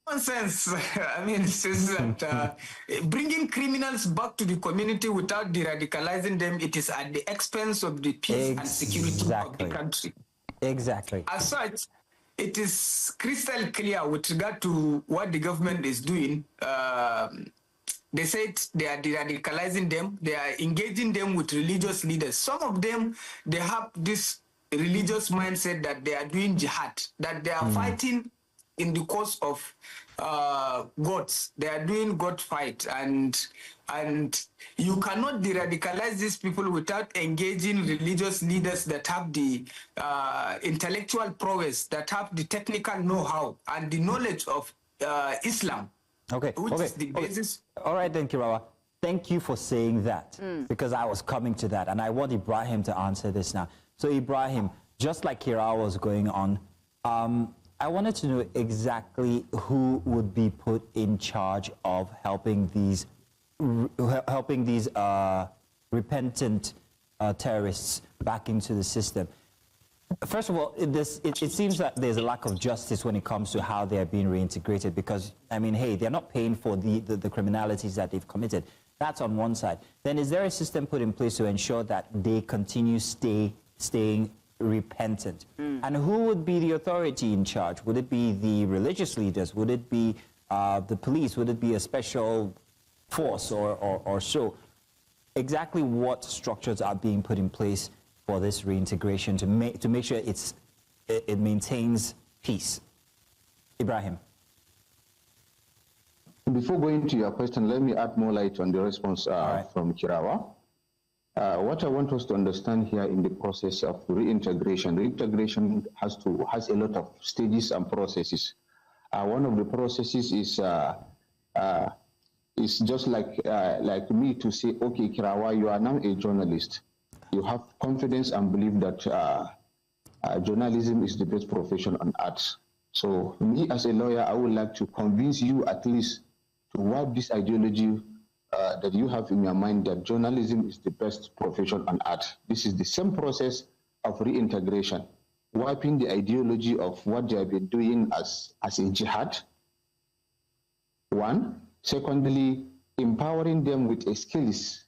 Nonsense. I mean, it's that bringing criminals back to the community without de-radicalizing them, it is at the expense of the peace and security of the country. Exactly. As such, it is crystal clear with regard to what the government is doing. They said they are de-radicalizing them. They are engaging them with religious leaders. Some of them, they have this religious mindset that they are doing jihad, that they are fighting in the cause of gods. They are doing God fight, and you cannot de-radicalize these people without engaging religious leaders that have the intellectual prowess, that have the technical know-how and the knowledge of Islam. Okay. Which is the basis. All right then, Kirawa. Thank you for saying that, because I was coming to that, and I want Ibrahim to answer this now. So Ibrahim, just like Kirawa was going on, I wanted to know exactly who would be put in charge of helping these repentant terrorists back into the system. First of all, it seems that there's a lack of justice when it comes to how they're being reintegrated, because, I mean, hey, they're not paying for the criminalities that they've committed. That's on one side. Then is there a system put in place to ensure that they continue staying repentant? And who would be the authority in charge? Would it be the religious leaders? Would it be the police? Would it be a special force or so? exactly what structures are being put in place for this reintegration to make sure it maintains peace? Ibrahim. Before going to your question, let me add more light on the response from Kirawa. What I want us to understand here in the process of reintegration has a lot of stages and processes. One of the processes is just like me to say, okay, Kirawa, you are now a journalist. You have confidence and believe that journalism is the best profession on earth. So me as a lawyer, I would like to convince you at least to wipe this ideology that you have in your mind that journalism is the best profession on earth. This is the same process of reintegration, wiping the ideology of what they have been doing as a jihad. One. Secondly, empowering them with skills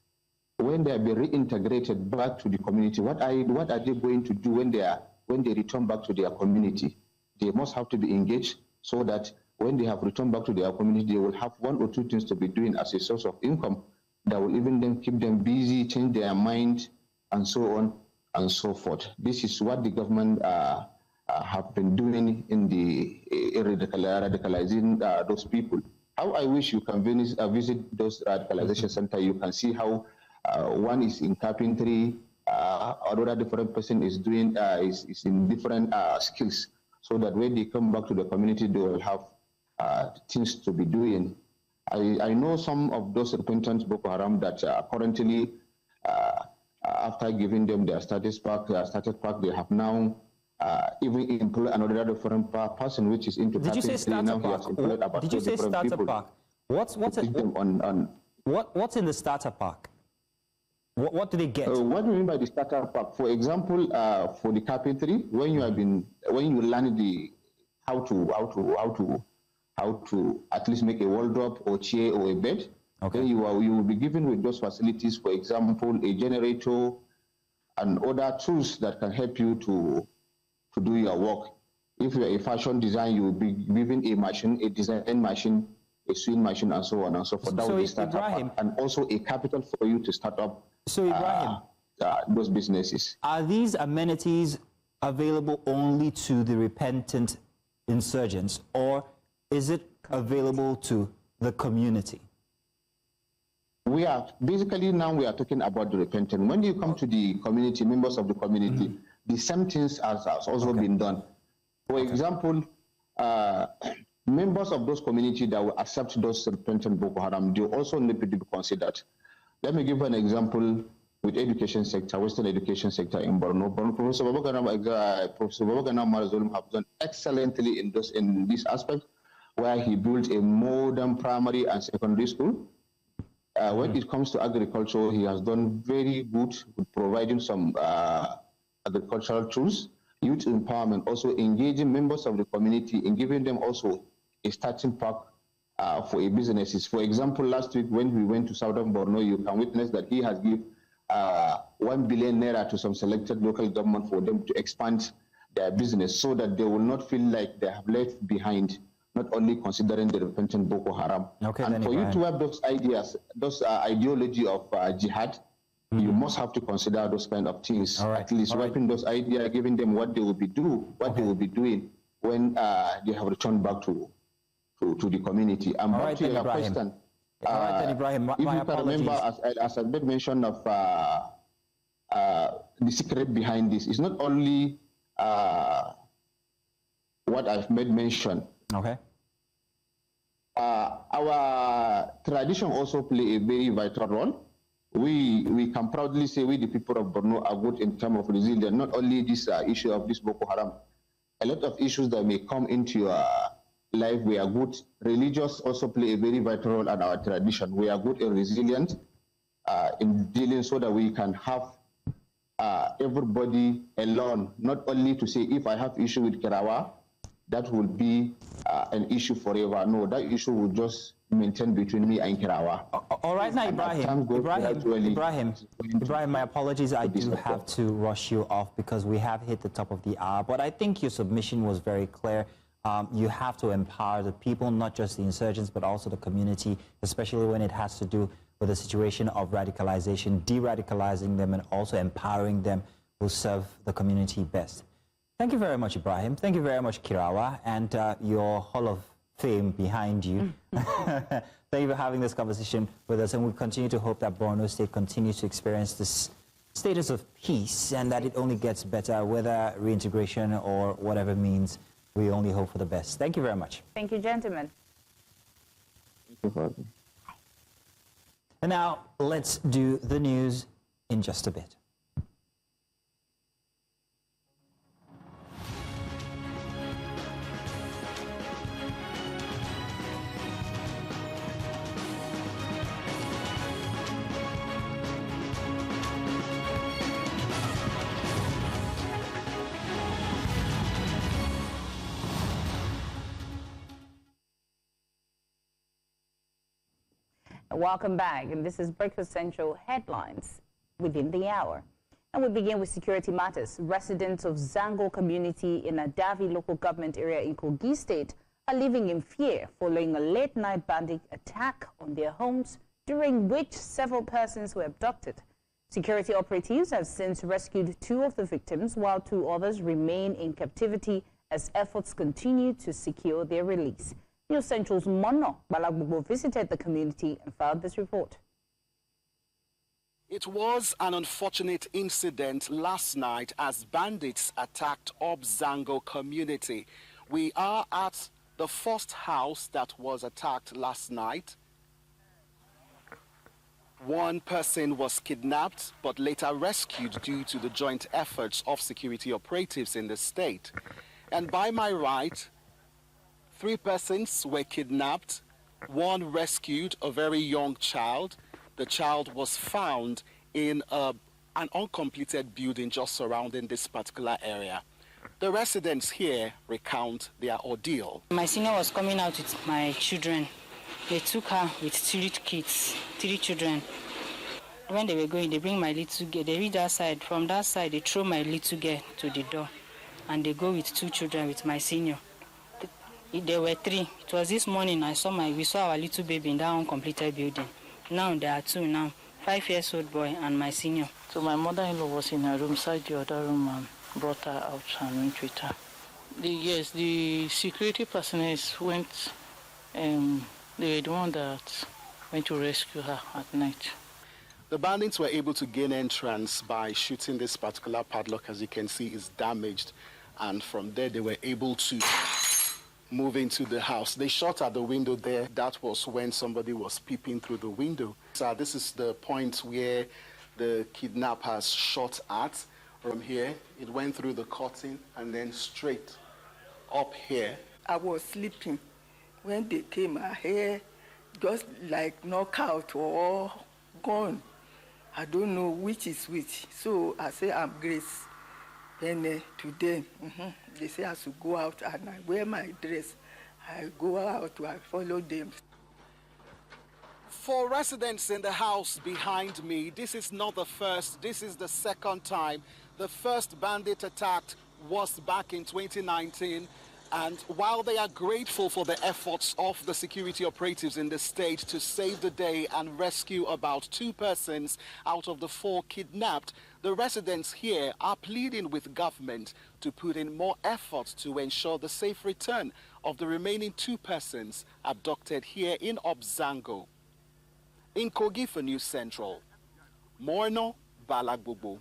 when they have been reintegrated back to the community. What are they going to do when they return back to their community? They must have to be engaged so that when they have returned back to their community, they will have one or two things to be doing as a source of income that will even then keep them busy, change their mind, and so on and so forth. This is what the government have been doing in the radicalizing those people. How I wish you can visit those radicalization centers. You can see how one is in carpentry, another different person is doing is in different skills, so that when they come back to the community, they will have things to be doing. I know some of those repentant Boko Haram that currently, after giving them their status pack, they have now even employed another different person which is into. Did you say starter pack? Did you say starter pack? What's in the starter pack? What do they get? What do you mean by the starter pack? For example, for the carpentry, when you learn how to at least make a wardrobe or chair or a bed, okay, then you will be given with those facilities. For example, a generator and other tools that can help you to do your work. If you're a fashion design, you will be given a machine, a design machine, a sewing machine, and so on and so forth. That will be startup, Ibrahim, and also a capital for you to start up. So Ibrahim, those businesses. Are these amenities available only to the repentant insurgents, or is it available to the community? We are basically now we are talking about the repentant. When you come to the community, members of the community, the same things has also been done. For example, members of those communities that will accept those repentant Boko Haram, they also need to be considered. Let me give an example with education sector, Western education sector in Borno. Professor Babagana Marazolum have done excellently in this aspect, where he built a modern primary and secondary school. When it comes to agriculture, he has done very good with providing some agricultural tools, youth empowerment, also engaging members of the community and giving them also a starting pack for a businesses. For example, last week when we went to Southern Borno, you can witness that he has given 1 billion naira to some selected local government for them to expand their business so that they will not feel like they have left behind, not only considering the repentant Boko Haram. Okay, and for you to have those ideas, those ideology of jihad, you must have to consider those kind of things. At least wiping those ideas, giving them what they will be they will be doing when they have returned back to the community. And back to your question. Ibrahim, if you can remember, as I made mention of the secret behind this, it's not only what I've made mention. Okay. Our tradition also play a very vital role. We can proudly say we, the people of Borno, are good in terms of resilience. Not only this issue of this Boko Haram, a lot of issues that may come into your life, we are good. Religious also play a very vital role in our tradition. We are good and resilient in dealing so that we can have everybody alone, not only to say if I have issue with Kerawa, that will be an issue forever. No, that issue will just maintain between me and Kerawa. All right, now Ibrahim, my apologies. I do have to rush you off because we have hit the top of the hour. But I think your submission was very clear. You have to empower the people, not just the insurgents, but also the community, especially when it has to do with the situation of radicalization, de-radicalizing them, and also empowering them will serve the community best. Thank you very much, Ibrahim. Thank you very much, Kirawa, and your Hall of Fame behind you. Thank you for having this conversation with us, and we continue to hope that Borno State continues to experience this status of peace and that it only gets better, whether reintegration or whatever means. We only hope for the best. Thank you very much. Thank you, gentlemen. Thank you, Father. And now, let's do the news in just a bit. Welcome back, and this is Breakfast Central headlines within the hour. And we begin with security matters. Residents of Zango community in Adavi local government area in Kogi State are living in fear following a late-night bandit attack on their homes, during which several persons were abducted. Security operatives have since rescued 2 of the victims, while 2 others remain in captivity as efforts continue to secure their release. News Central's Mono Balagbubo visited the community and filed this report. It was an unfortunate incident last night as bandits attacked Zango community. We are at the first house that was attacked last night. 1 person was kidnapped but later rescued due to the joint efforts of security operatives in the state. And by my right, 3 persons were kidnapped, 1 rescued, a very young child. The child was found in an uncompleted building just surrounding this particular area. The residents here recount their ordeal. My senior was coming out with my children. They took her with 3 kids, 3 children. When they were going, they bring my little girl. They reach that side. From that side, they throw my little girl to the door. And they go with 2 children with my senior. There were 3. It was this morning we saw our little baby in that uncompleted building. Now there are 2 now, 5-year-old boy and my senior. So my mother-in-law was in her room, side the other room, and brought her out and went with her. The security personnel went, they were the one that went to rescue her at night. The bandits were able to gain entrance by shooting this particular padlock, as you can see, is damaged. And from there, they were able to move into the house. They shot at the window there. That was when somebody was peeping through the window. So this is the point where the kidnappers shot at. From here, it went through the curtain and then straight up here. I was sleeping. When they came, my hair just like knockout or gone. I don't know which is which. So I say I'm Grace. Then to them, they say I should go out and I wear my dress. I go out, I follow them. For residents in the house behind me, this is not the first, this is the second time. The first bandit attack was back in 2019. And while they are grateful for the efforts of the security operatives in the state to save the day and rescue about 2 persons out of the 4 kidnapped, the residents here are pleading with government to put in more efforts to ensure the safe return of the remaining 2 persons abducted here in Zango. In Kogi for News Central, Morno Balagbubu.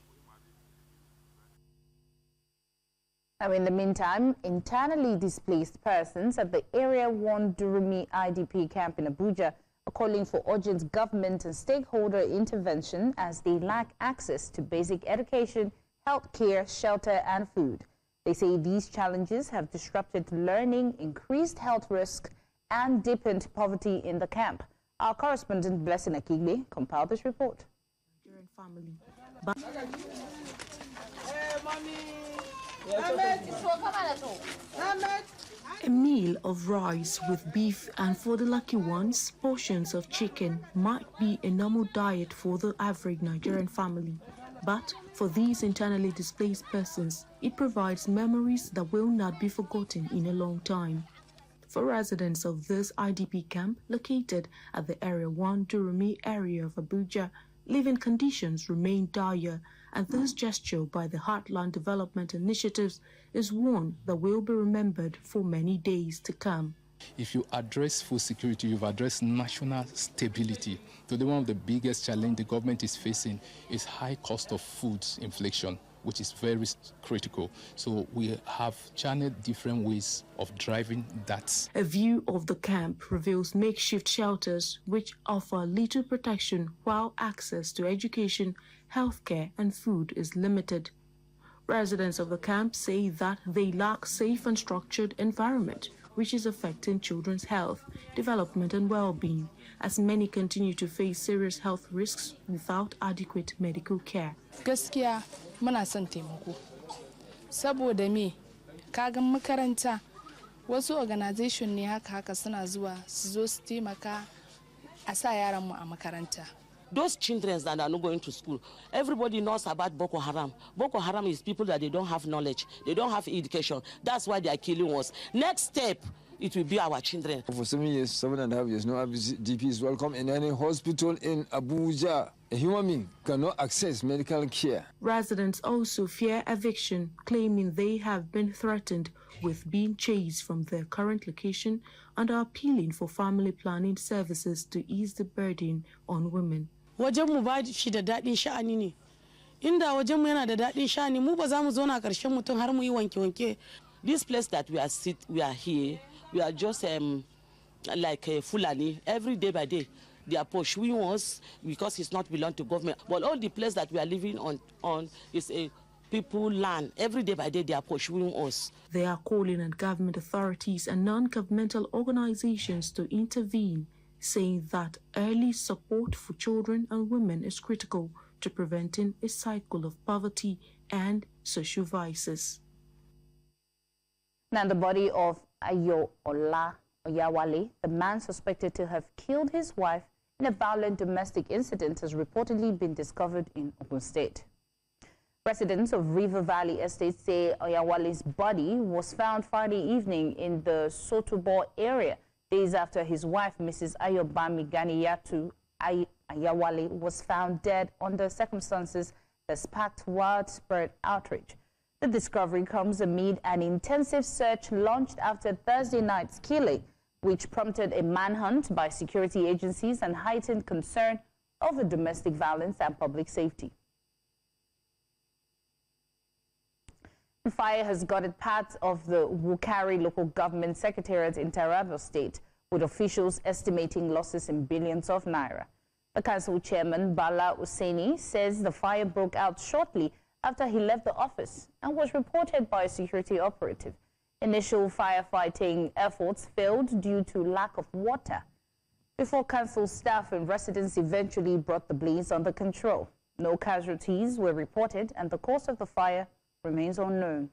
Now, in the meantime, internally displaced persons at the Area 1 Durumi IDP camp in Abuja are calling for urgent government and stakeholder intervention as they lack access to basic education, health care, shelter, and food. They say these challenges have disrupted learning, increased health risk, and deepened poverty in the camp. Our correspondent Blessing Akigbe compiled this report. A meal of rice with beef and, for the lucky ones, portions of chicken might be a normal diet for the average Nigerian family. But for these internally displaced persons, it provides memories that will not be forgotten in a long time. for residents of this IDP camp located at the Area 1 Durumi area of Abuja. Living conditions remain dire, and this gesture by the Heartland Development Initiatives is one that will be remembered for many days to come. If you address food security, you've addressed national stability. Today, one of the biggest challenges the government is facing is high cost of food inflation, which is very critical. So we have channeled different ways of driving that. A view of the camp reveals makeshift shelters which offer little protection while access to education, healthcare and food is limited. Residents of the camp say that they lack safe and structured environment, which is affecting children's health, development and well-being, as many continue to face serious health risks without adequate medical care. Gaskiya muna son taimako. Saboda me kagan makaranta wasu organization ne haka suna zuwa su zo su taimaka a sa yaran mu a makaranta. Those children that are not going to school, everybody knows about Boko Haram. Boko Haram is people that they don't have knowledge, they don't have education. That's why they are killing us. Next step, it will be our children. For 7 years, 7.5 years, no IDP is welcome in any hospital in Abuja. A human being cannot access medical care. Residents also fear eviction, claiming they have been threatened with being chased from their current location and are appealing for family planning services to ease the burden on women. Wajen mu ba shi da daɗin sha'ani ne. Inda wajen mu yana da daɗin sha'ani mu ba za mu zo na ƙarshen mutum har mu yi wanke-wanke. This place that we are here, we are just like a Fulani every day by day. They are pursuing us because it's not belong to government. But all the place that we are living on is a people land. Every day by day they are pursuing us. They are calling on government authorities and non-governmental organizations to intervene, saying that early support for children and women is critical to preventing a cycle of poverty and social vices. Now, the body of Ayola Oyawale, the man suspected to have killed his wife in a violent domestic incident, has reportedly been discovered in Ogun State. Residents of River Valley Estate say Oyawale's body was found Friday evening in the Sotobo area, days after his wife, Mrs. Ayobami Ganiyatu Ayawale, was found dead under circumstances that sparked widespread outrage. The discovery comes amid an intensive search launched after Thursday night's killing, which prompted a manhunt by security agencies and heightened concern over domestic violence and public safety. The fire has gutted parts of the Wukari local government secretariat in Taraba State, with officials estimating losses in billions of naira. The council chairman, Bala Usaini, says the fire broke out shortly after he left the office and was reported by a security operative. Initial firefighting efforts failed due to lack of water before council staff and residents eventually brought the blaze under control. No casualties were reported and the cause of the fire remains unknown.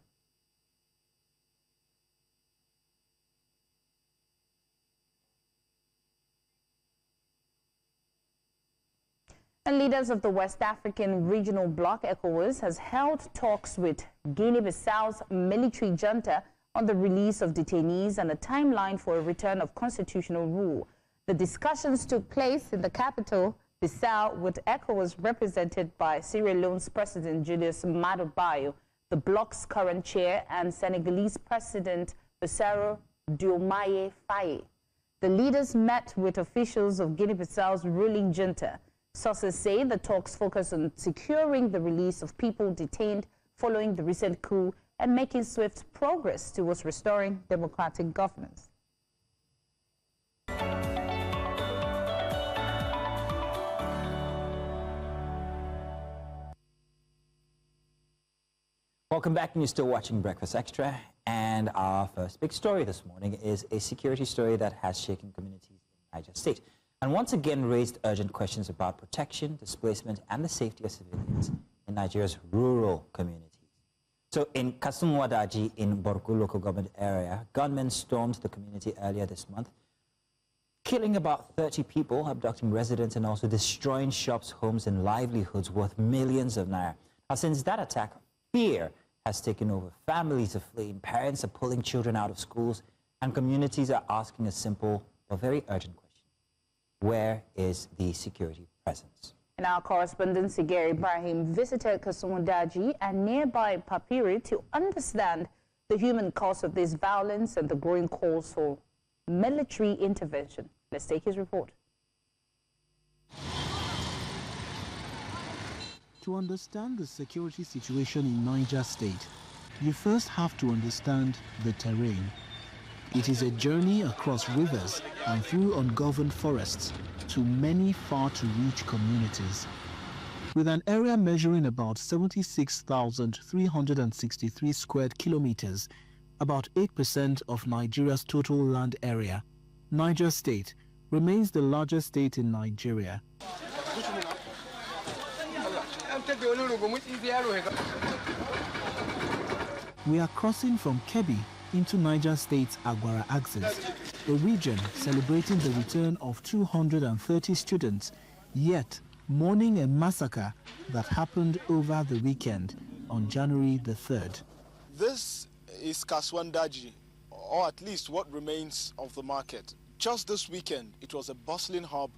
And leaders of the West African Regional Bloc, ECOWAS, has held talks with Guinea-Bissau's military junta on the release of detainees and a timeline for a return of constitutional rule. The discussions took place in the capital, Bissau, with ECOWAS represented by Sierra Leone's President Julius Maada Bio, the bloc's current chair, and Senegalese President Bassirou Diomaye Faye. The leaders met with officials of Guinea-Bissau's ruling junta. Sources say the talks focus on securing the release of people detained following the recent coup and making swift progress towards restoring democratic governance. Welcome back, and you're still watching Breakfast Extra. And our first big story this morning is a security story that has shaken communities in Niger State, and once again raised urgent questions about protection, displacement, and the safety of civilians in Nigeria's rural communities. So in Kasuwan Daji in Borno local government area, gunmen stormed the community earlier this month, killing about 30 people, abducting residents, and also destroying shops, homes, and livelihoods worth millions of naira. Now, since that attack, fear has taken over. Families are fleeing, parents are pulling children out of schools, And communities are asking a simple but very urgent question. Where is the security presence? And our correspondent Sigeri Ibrahim visited Kasuwan Daji and nearby Papiri to understand the human cost of this violence and the growing calls for military intervention. Let's take his report. To understand the security situation in Niger State, you first have to understand the terrain. It is a journey across rivers and through ungoverned forests to many far-to-reach communities. With an area measuring about 76,363 square kilometers, about 8% of Nigeria's total land area, Niger State remains the largest state in Nigeria. We are crossing from Kebbi into Niger State's Agwara axis, a region celebrating the return of 230 students, yet mourning a massacre that happened over the weekend on January the 3rd. This is Kasuwan Daji, or at least what remains of the market. Just this weekend, it was a bustling hub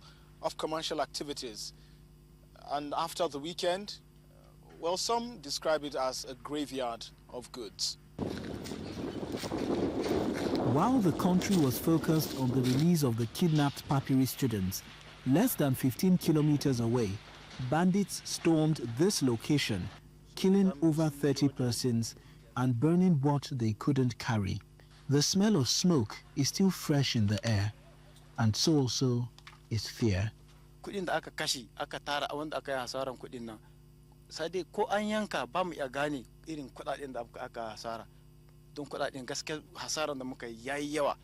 of commercial activities. And after the weekend, well, some describe it as a graveyard of goods. While the country was focused on the release of the kidnapped Papiri students, less than 15 kilometers away, bandits stormed this location, killing over 30 persons and burning what they couldn't carry. The smell of smoke is still fresh in the air, and so also is fear. Kudin da aka kashi aka tara wanda aka yi hasaran kudin nan sai dai ko an yanka ba mu iya gane irin kudaden da aka hasara don kudaden gaskiya hasaran da muka yi yayi yawa.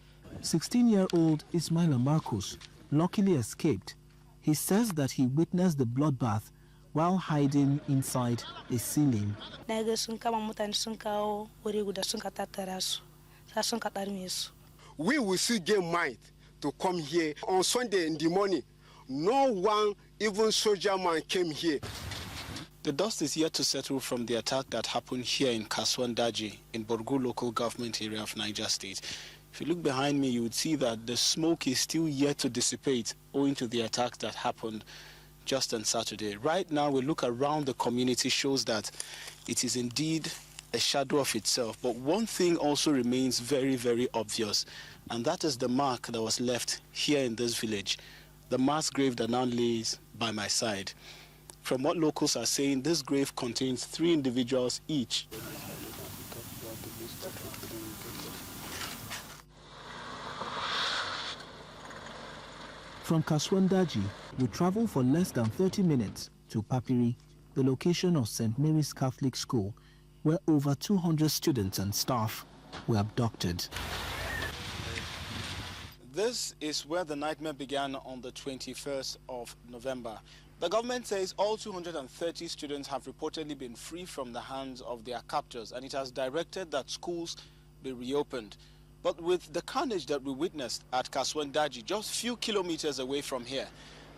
16-year-old Ismail Marcos luckily escaped. He says that he witnessed the bloodbath while hiding inside a ceiling. We will still get mind to come here on Sunday in the morning. No one, even soldier man, came here. The dust is yet to settle from the attack that happened here in Kasuwan Daji, in Borno local government area of Niger State. If you look behind me, you would see that the smoke is still yet to dissipate owing to the attack that happened just on Saturday. Right now, we look around the community, shows that it is indeed a shadow of itself. But one thing also remains very, very obvious, and that is the mark that was left here in this village, the mass grave that now lays by my side. From what locals are saying, this grave contains 3 individuals each. From Kasuwan Daji, we travel for less than 30 minutes to Papiri, the location of St. Mary's Catholic School, where over 200 students and staff were abducted. This is where the nightmare began on the 21st of November. The government says all 230 students have reportedly been free from the hands of their captors, and it has directed that schools be reopened. But with the carnage that we witnessed at Kasuwan Daji, just few kilometers away from here,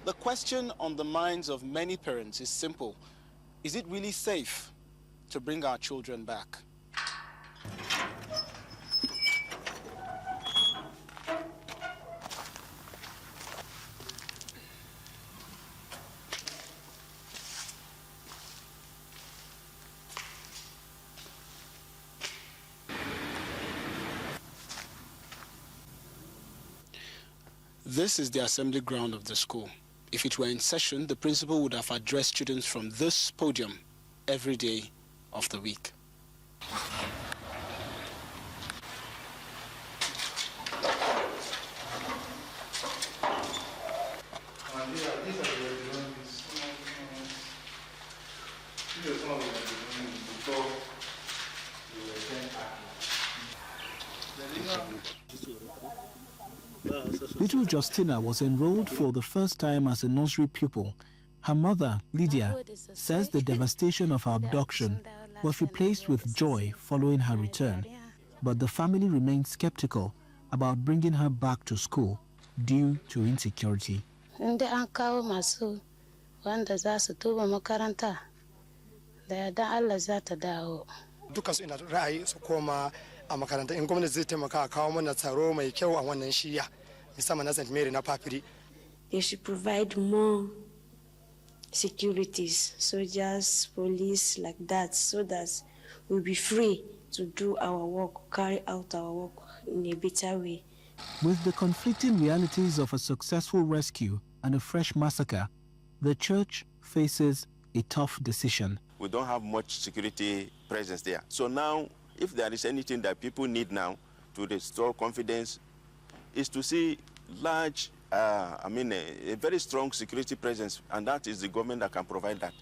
the question on the minds of many parents is simple. Is it really safe to bring our children back? This is the assembly ground of the school. If it were in session, the principal would have addressed students from this podium every day of the week. Little Justina was enrolled for the first time as a nursery pupil. Her mother, Lydia, says the devastation of her abduction was replaced with joy following her return. But the family remained skeptical about bringing her back to school due to insecurity. Dukansu ina ra'ayi su koma a makaranta in gwamnati zai taimaka a kawo mana tsaro mai kyau a wannan shiya musamman na St. Mary na Papiri. They should provide more securities, soldiers, police, like that, so that we'll be free to do our work, carry out our work in a better way. With the conflicting realities of a successful rescue and a fresh massacre, the church faces a tough decision. We don't have much security presence there. So now, if there is anything that people need now to restore confidence, is to see large, a very strong security presence, and that is the government that can provide that.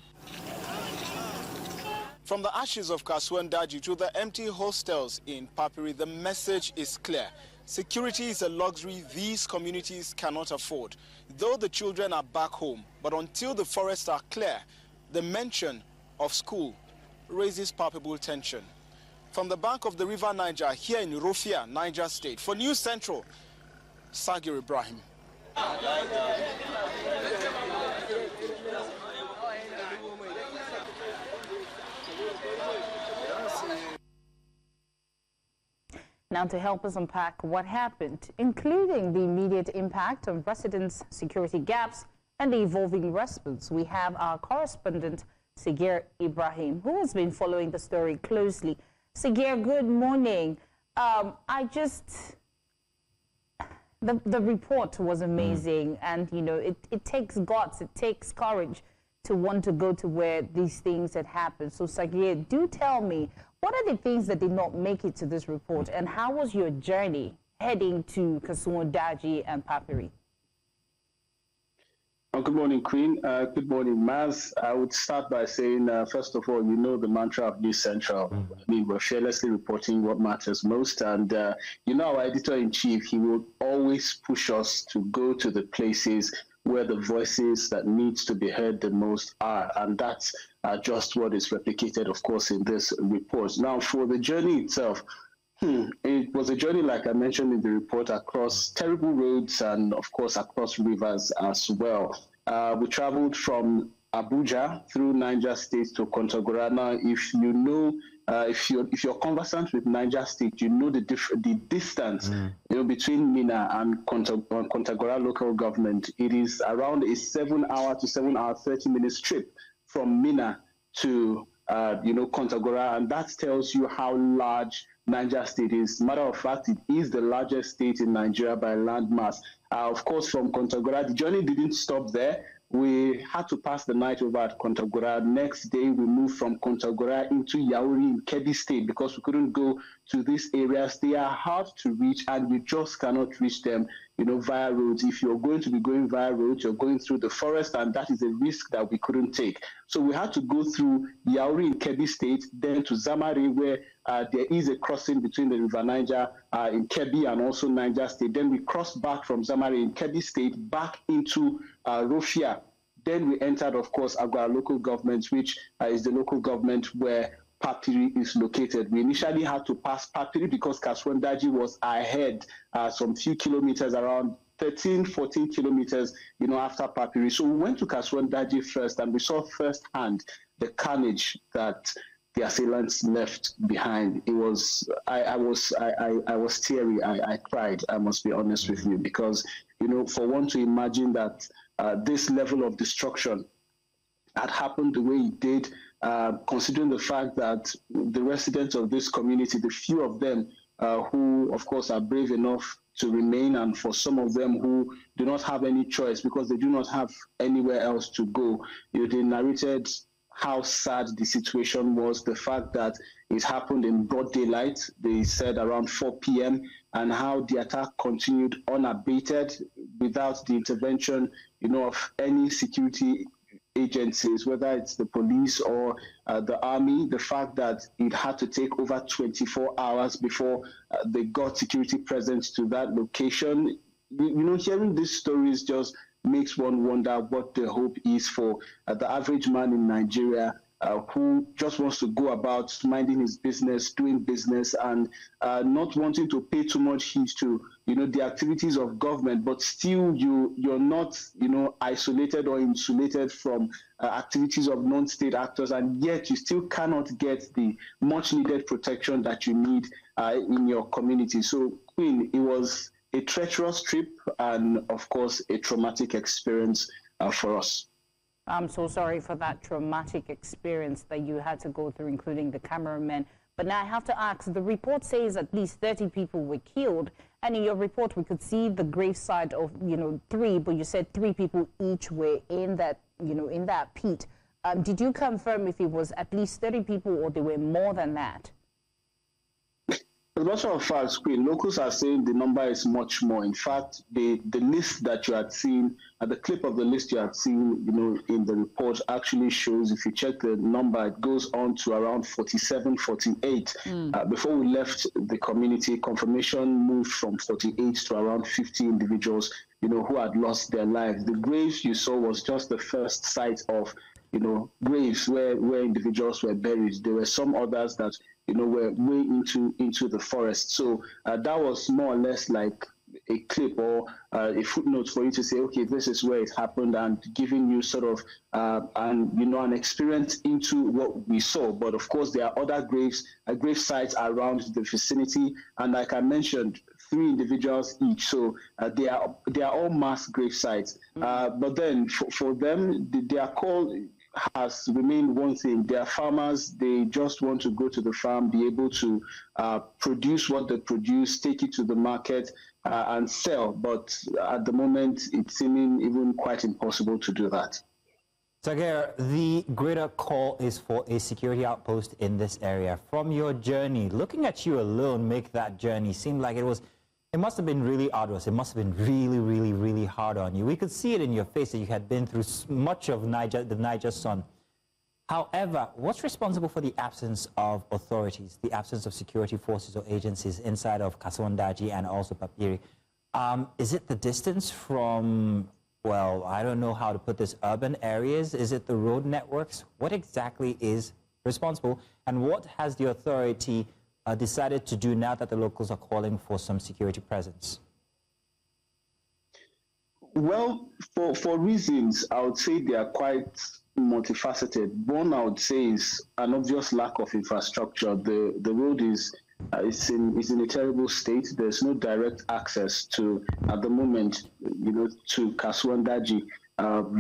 From the ashes of Kasuwan Daji to the empty hostels in Papiri, the message is clear. Security is a luxury these communities cannot afford. Though the children are back home, but until the forests are clear, the mention of school raises palpable tension. From the bank of the River Niger here in Rufia, Niger State, for News Central, Sagir Ibrahim. Now to help us unpack what happened, including the immediate impact on residents' security gaps and the evolving response, we have our correspondent, Sagir Ibrahim, who has been following the story closely. Sagir, good morning. The report was amazing, and you know it takes guts, it takes courage to want to go to where these things had happened. So Sagir, do tell me, what are the things that did not make it to this report, and how was your journey heading to Kasuwan Daji and Papiri? Good morning, Queen. Good morning, Maz. I would start by saying, first of all, you know the mantra of News Central. I mean, we're fearlessly reporting what matters most. And, you know, our editor-in-chief, he will always push us to go to the places where the voices that needs to be heard the most are. And that's just what is replicated, of course, in this report. Now, for the journey itself, it was a journey, like I mentioned in the report, across terrible roads and, of course, across rivers as well. We traveled from Abuja through Niger State to Kontagora. Now, if you know, if you're conversant with Niger State, you know the distance, you know, between Mina and Kontagora local government. It is around a 7-hour to 7-hour 30-minute trip from Mina to Kontagora, and that tells you how large Niger State is. Matter of fact, it is the largest state in Nigeria by land mass. Of course, from Kontagora, the journey didn't stop there. We had to pass the night over at Kontagora. Next day, we moved from Kontagora into Yauri in Kebbi State because we couldn't go to these areas. They are hard to reach, and you just cannot reach them, you know, via roads. If you're going to be going via roads, you're going through the forest, and that is a risk that we couldn't take. So we had to go through Yauri in Kebbi State, then to Zamari, where there is a crossing between the River Niger in Kebbi and also Niger State. Then we crossed back from Zamari in Kebbi State back into Rufia. Then we entered, of course, Agwara local government, which is the local government where Papiri is located. We initially had to pass Papiri because Kasuwan Daji was ahead some few kilometers, around 13, 14 kilometers, you know, after Papiri. So we went to Kasuwan Daji first, and we saw firsthand the carnage that the assailants left behind. It was, I was teary. I cried. I must be honest with you, because, you know, for one to imagine that this level of destruction had happened the way it did, considering the fact that the residents of this community, the few of them who, of course, are brave enough to remain, and for some of them who do not have any choice because they do not have anywhere else to go, you know, they narrated how sad the situation was, the fact that it happened in broad daylight, they said around 4 p.m., and how the attack continued unabated without the intervention, you know, of any security agencies, whether it's the police or the army. The fact that it had to take over 24 hours before they got security presence to that location. You know, hearing these stories just makes one wonder what the hope is for the average man in Nigeria who just wants to go about minding his business, doing business, and not wanting to pay too much heed to, the activities of government, but still you're not, isolated or insulated from activities of non-state actors, and yet you still cannot get the much needed protection that you need in your community. So, Queen, it was a treacherous trip and, of course, a traumatic experience for us. I'm so sorry for that traumatic experience that you had to go through, including the cameraman. But now I have to ask, the report says at least 30 people were killed. And in your report, we could see the graveside of, 3, but you said 3 people each were in that, in that pit. Did you confirm if it was at least 30 people or there were more than that? As a matter of fact, Queen, locals are saying the number is much more. In fact, the list that you had seen, the clip of the list you had seen, in the report actually shows, if you check the number, it goes on to around 47, 48. Before we left the community, confirmation moved from 48 to around 50 individuals, who had lost their lives. The graves you saw was just the first site of, graves where individuals were buried. There were some others that, were way into the forest. So that was more or less like a clip or a footnote for you to say, okay, this is where it happened, and giving you sort of an experience into what we saw. But of course, there are other grave sites around the vicinity, and like I mentioned, 3 individuals each. So they are all mass grave sites. But then for them, their call has remained one thing. They are farmers. They just want to go to the farm, be able to produce what they produce, take it to the market, and sell. But at the moment, it's seeming even quite impossible to do that. Sager, the greater call is for a security outpost in this area. From your journey, looking at you alone make that journey seem like it must have been really arduous. It must have been really, really, really hard on you. We could see it in your face that you had been through much of the Niger sun. However, what's responsible for the absence of authorities, the absence of security forces or agencies inside of Kasuwan Daji and also Papiri? Is it the distance from, well, I don't know how to put this, urban areas? Is it the road networks? What exactly is responsible, and what has the authority decided to do now that the locals are calling for some security presence? Well, for reasons, I would say they are quite multifaceted. One, I would say, is an obvious lack of infrastructure. The road is in a terrible state. There's no direct access to, at the moment, to Kasuwan Daji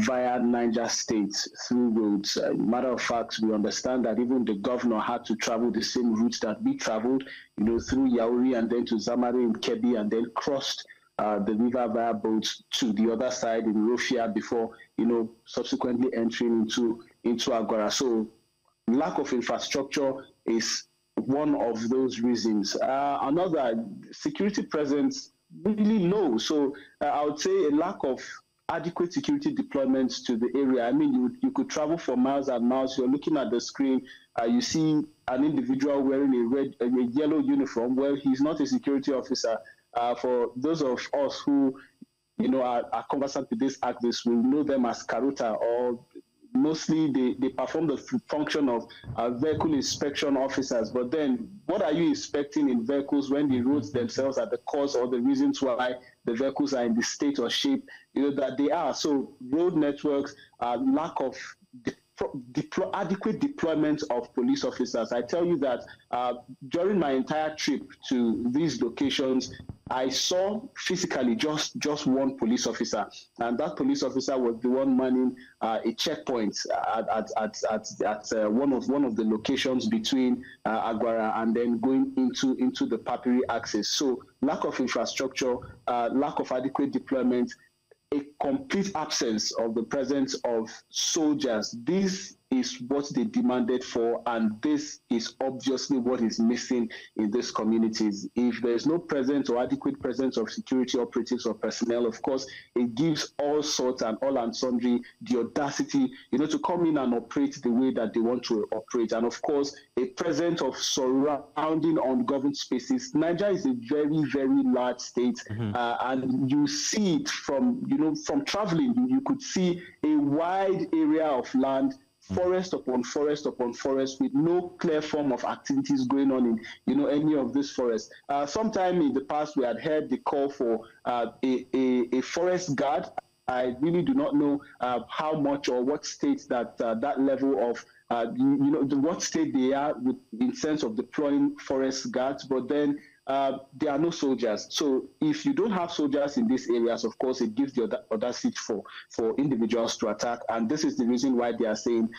via Niger State through roads. Matter of fact, we understand that even the governor had to travel the same route that we traveled, through Yauri and then to Zamari in Kebbi, and then crossed the river via boats to the other side in Rofia before, subsequently entering into Agora. So lack of infrastructure is one of those reasons. Another, security presence really low. So I would say a lack of adequate security deployments to the area. I mean, you could travel for miles and miles. You're looking at the screen, you see an individual wearing a yellow uniform. Well, he's not a security officer. For those of us who, are conversant with this actors, we know them as Karuta, or mostly they perform the function of vehicle inspection officers. But then what are you inspecting in vehicles when the roads themselves are the cause or the reasons why the vehicles are in the state or shape that they are? So road networks, lack of adequate deployment of police officers. I tell you that during my entire trip to these locations, I saw physically just one police officer, and that police officer was the one manning a checkpoint at one of the locations between Agwara and then going into the Papiri axis. So lack of infrastructure, lack of adequate deployment, a complete absence of the presence of soldiers. This is what they demanded for, and this is obviously what is missing in these communities. If there is no presence or adequate presence of security operatives or personnel, of course, it gives all sorts and all and sundry the audacity, to come in and operate the way that they want to operate. And of course, a presence of surrounding ungoverned spaces. Niger is a very, very large state, and you see it from traveling. You could see a wide area of land forest upon forest upon forest with no clear form of activities going on in any of these forests. Sometime in the past we had heard the call for a forest guard. I really do not know how much or what state that level of what state they are in sense of deploying forest guards, but then there are no soldiers. So if you don't have soldiers in these areas, of course, it gives the audacity for individuals to attack. And this is the reason why they are saying,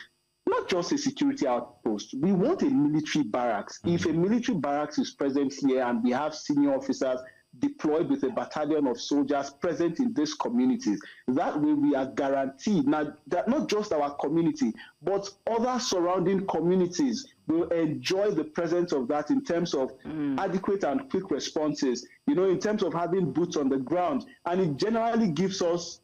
not just a security outpost, we want a military barracks. If a military barracks is present here and we have senior officers deployed with a battalion of soldiers present in these communities, that way we are guaranteed now that not just our community, but other surrounding communities will enjoy the presence of that in terms of adequate and quick responses, in terms of having boots on the ground. And it generally gives us,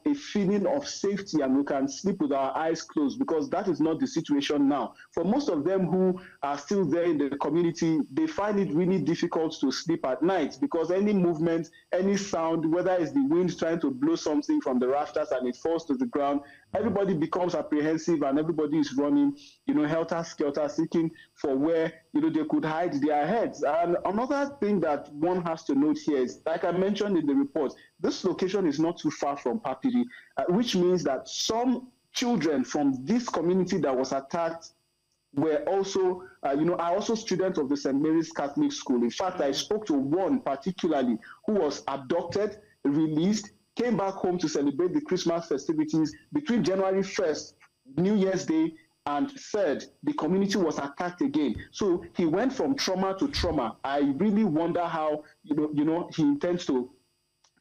a feeling of safety, and we can sleep with our eyes closed, because that is not the situation now. For most of them who are still there in the community, they find it really difficult to sleep at night, because any movement, any sound, whether it's the wind trying to blow something from the rafters and it falls to the ground, everybody becomes apprehensive and everybody is running, helter-skelter, seeking for where, they could hide their heads. And another thing that one has to note here is, like I mentioned in the report, this location is not too far from Papiri, which means that some children from this community that was attacked were also, are also students of the St. Mary's Catholic School. In fact, I spoke to one particularly who was abducted, released, came back home to celebrate the Christmas festivities. Between January 1st, New Year's Day, and 3rd, the community was attacked again. So he went from trauma to trauma. I really wonder how he intends to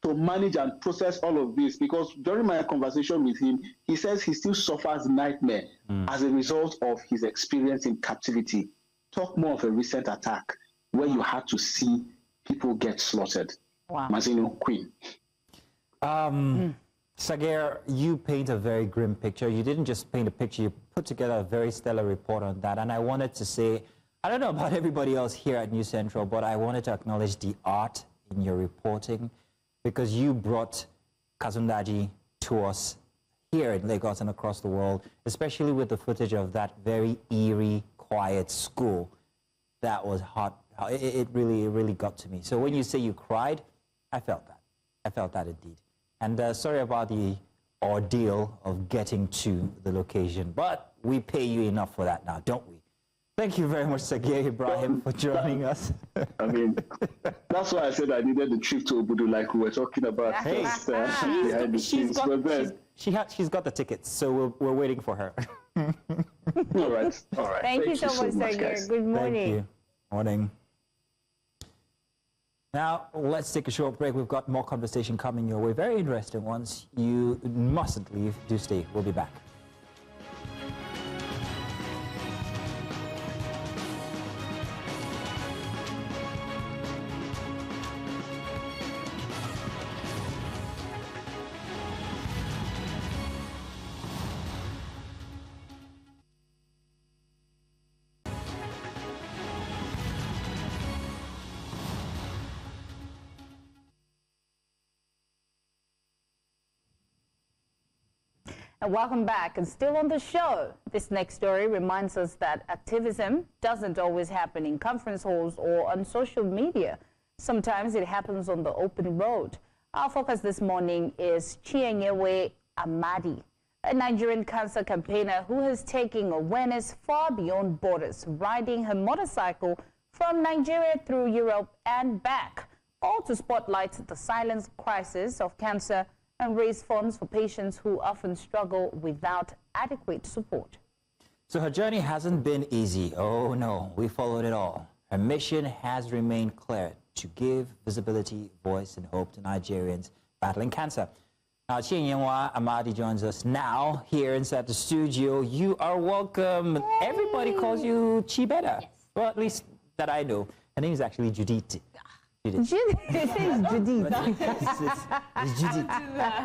manage and process all of this, because during my conversation with him, he says he still suffers nightmare as a result of his experience in captivity. Talk more of a recent attack where you had to see people get slaughtered. Wow. Mazino, Queen. Sagir, you paint a very grim picture. You didn't just paint a picture, you put together a very stellar report on that. And I wanted to say, I don't know about everybody else here at News Central, but I wanted to acknowledge the art in your reporting, because you brought Kasuwan Daji to us here in Lagos and across the world, especially with the footage of that very eerie, quiet school. That was hot. It really got to me. So when you say you cried, I felt that. I felt that indeed. And sorry about the ordeal of getting to the location, but we pay you enough for that now, don't we? Thank you very much, Sagir Ibrahim, for joining us. I mean, that's why I said I needed the trip to Obudu, like we were talking about. Hey, she's got the tickets, so we're waiting for her. All right. Thank you so much, Sagir. Good morning. Thank you. Morning. Now, let's take a short break. We've got more conversation coming your way. Very interesting ones. You mustn't leave. Do stay. We'll be back. And welcome back. And still on the show, this next story reminds us that activism doesn't always happen in conference halls or on social media. Sometimes it happens on the open road. Our focus this morning is Chienyewe Amadi, a Nigerian cancer campaigner who has taken awareness far beyond borders, riding her motorcycle from Nigeria through Europe and back, all to spotlight the silent crisis of cancer and raise funds for patients who often struggle without adequate support. So her journey hasn't been easy. Oh no, we followed it all. Her mission has remained clear: to give visibility, voice, and hope to Nigerians battling cancer. Now, Chienyewe Amadi joins us now here inside the studio. You are welcome. Yay. Everybody calls you Chibeta. Yes. Well, at least that I know. Her name is actually Judith. Judith. It's Judith. It's Judith.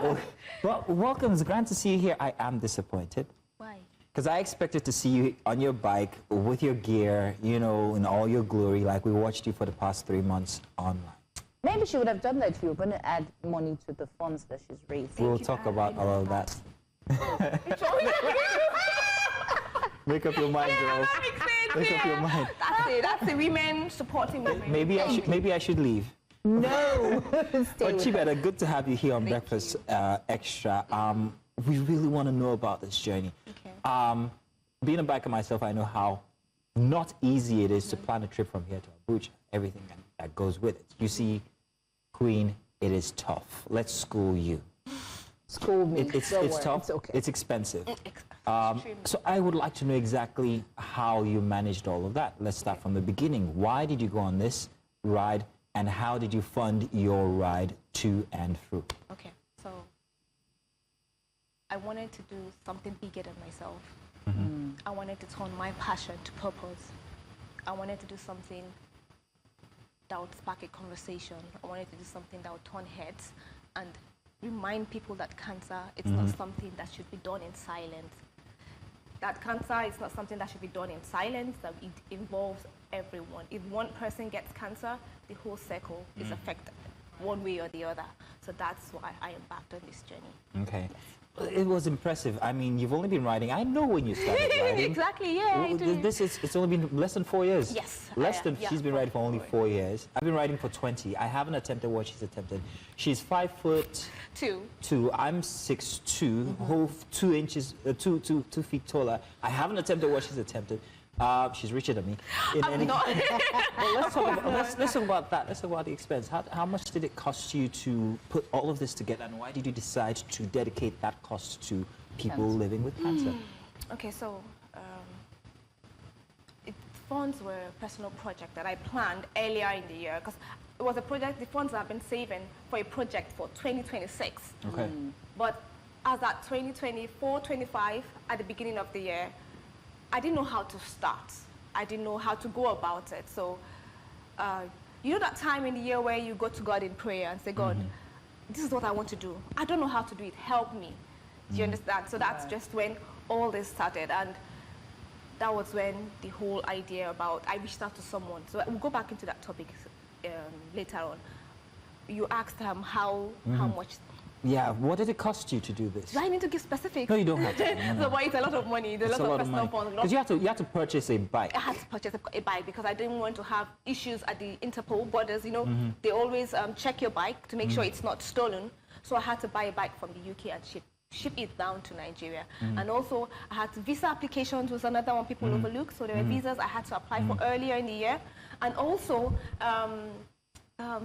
Oh, well, welcome. It's grand to see you here. I am disappointed. Why? Because I expected to see you on your bike with your gear, you know, in all your glory, like we watched you for the past 3 months online. Maybe she would have done that if you were going to add money to the funds that she's raised. We'll talk about all of that. Make up your mind, girls. Make up your mind. That's it. That's the women supporting women. Maybe I should leave. No. But Chibeda, good to have you here on Breakfast Extra. We really want to know about this journey. Okay. Being a biker myself, I know how not easy it is to plan a trip from here to Abuja. Everything that goes with it. You see, Queen, it is tough. Let's school you. School me. It's tough. It's okay. It's expensive. So I would like to know exactly how you managed all of that. Let's start from the beginning. Why did you go on this ride, and how did you fund your ride to and through? Okay, so I wanted to do something bigger than myself. I wanted to turn my passion to purpose. I wanted to do something that would spark a conversation. I wanted to do something that would turn heads and remind people that cancer is not something that should be done in silence. That cancer is not something that should be done in silence, that it involves everyone. If one person gets cancer, the whole circle is affected one way or the other. So that's why I embarked on this journey. Okay. Yes. It was impressive. I mean, you've only been riding. I know when you started riding. Exactly, yeah. It's only been less than 4 years. Yes. She's been riding for only 4 years. I've been riding for 20. I haven't attempted what she's attempted. She's 5'2". I'm 6'2", whole 2 inches, 2 feet taller. I haven't attempted what she's attempted. She's richer than me. I'm not. Well, let's talk about that. Let's talk about the expense. How much did it cost you to put all of this together, and why did you decide to dedicate that cost to people living with cancer? Okay, so funds were a personal project that I planned earlier in the year, because it was a project, the funds I've been saving for a project for 2026. Okay. But as at 2024, 25, at the beginning of the year, I didn't know how to start. I didn't know how to go about it. So, you know that time in the year where you go to God in prayer and say, God, this is what I want to do. I don't know how to do it. Help me. Do you understand? So that's just when all this started. And that was when the whole idea about, I reached out to someone. So we'll go back into that topic later on. You asked how much. Yeah, what did it cost you to do this? Do I need to give specifics? No, you don't have to. No. So, but it's a lot of money. There's a lot of personal funds. Because you had to purchase a bike. I had to purchase a bike because I didn't want to have issues at the Interpol borders. You know, they always check your bike to make sure it's not stolen. So I had to buy a bike from the UK and ship it down to Nigeria. And also, I had visa applications was another one people overlook. So there were visas I had to apply for earlier in the year. And also,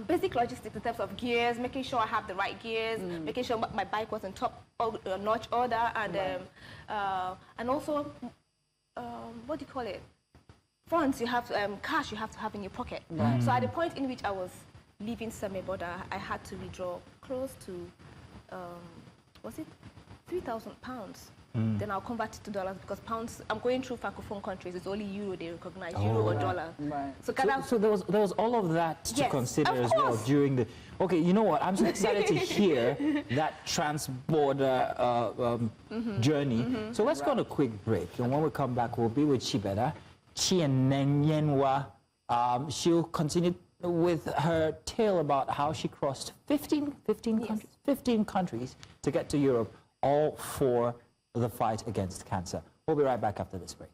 basic logistics in terms of gears, making sure I have the right gears, making sure my bike was in top notch order, and also, what do you call it? Funds you have, cash you have to have in your pocket. So at the point in which I was leaving semi-border, I had to withdraw close to, was it £3,000? Then I'll convert it to dollars because pounds, I'm going through Francophone countries, it's only euro they recognize, euro or dollar. So there was all of that to consider as well during the... Okay, you know what, I'm so excited to hear that trans-border journey. So let's go on a quick break, and when we come back, we'll be with Chibeda. She'll continue with her tale about how she crossed 15 countries to get to Europe, all for the fight against cancer. We'll be right back after this break.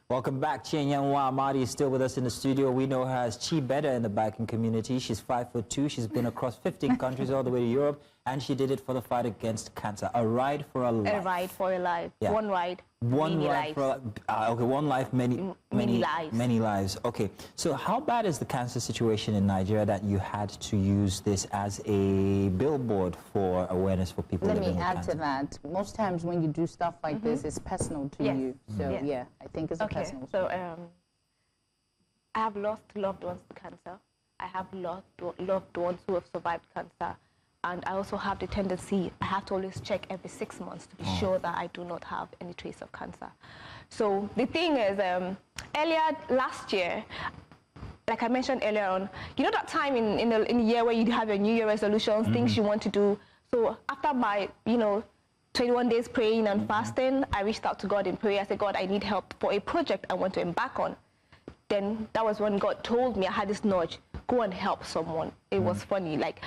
Welcome back. Chienyanwa Amadi is still with us in the studio. We know her as Chibeda in the biking community. She's 5'2". She's been across 15 countries all the way to Europe, and she did it for the fight against cancer. A ride for a life. A ride for a life. Yeah. One ride. One many life. lives. Okay, one life, many lives. Many lives. Okay. So how bad is the cancer situation in Nigeria that you had to use this as a billboard for awareness for people living with cancer? Let me add to that. Most times when you do stuff like this, it's personal to you. So yeah, I think it's a personal. So I have lost loved ones to cancer. I have lost loved ones who have survived cancer. And I also have the tendency, I have to always check every 6 months to be sure that I do not have any trace of cancer. So the thing is, earlier last year, like I mentioned earlier on, you know that time in the year where you have your New Year resolutions, things you want to do. So after my, 21 days praying and fasting, I reached out to God in prayer. I said, God, I need help for a project I want to embark on. Then that was when God told me, I had this nudge, go and help someone. It was funny, like,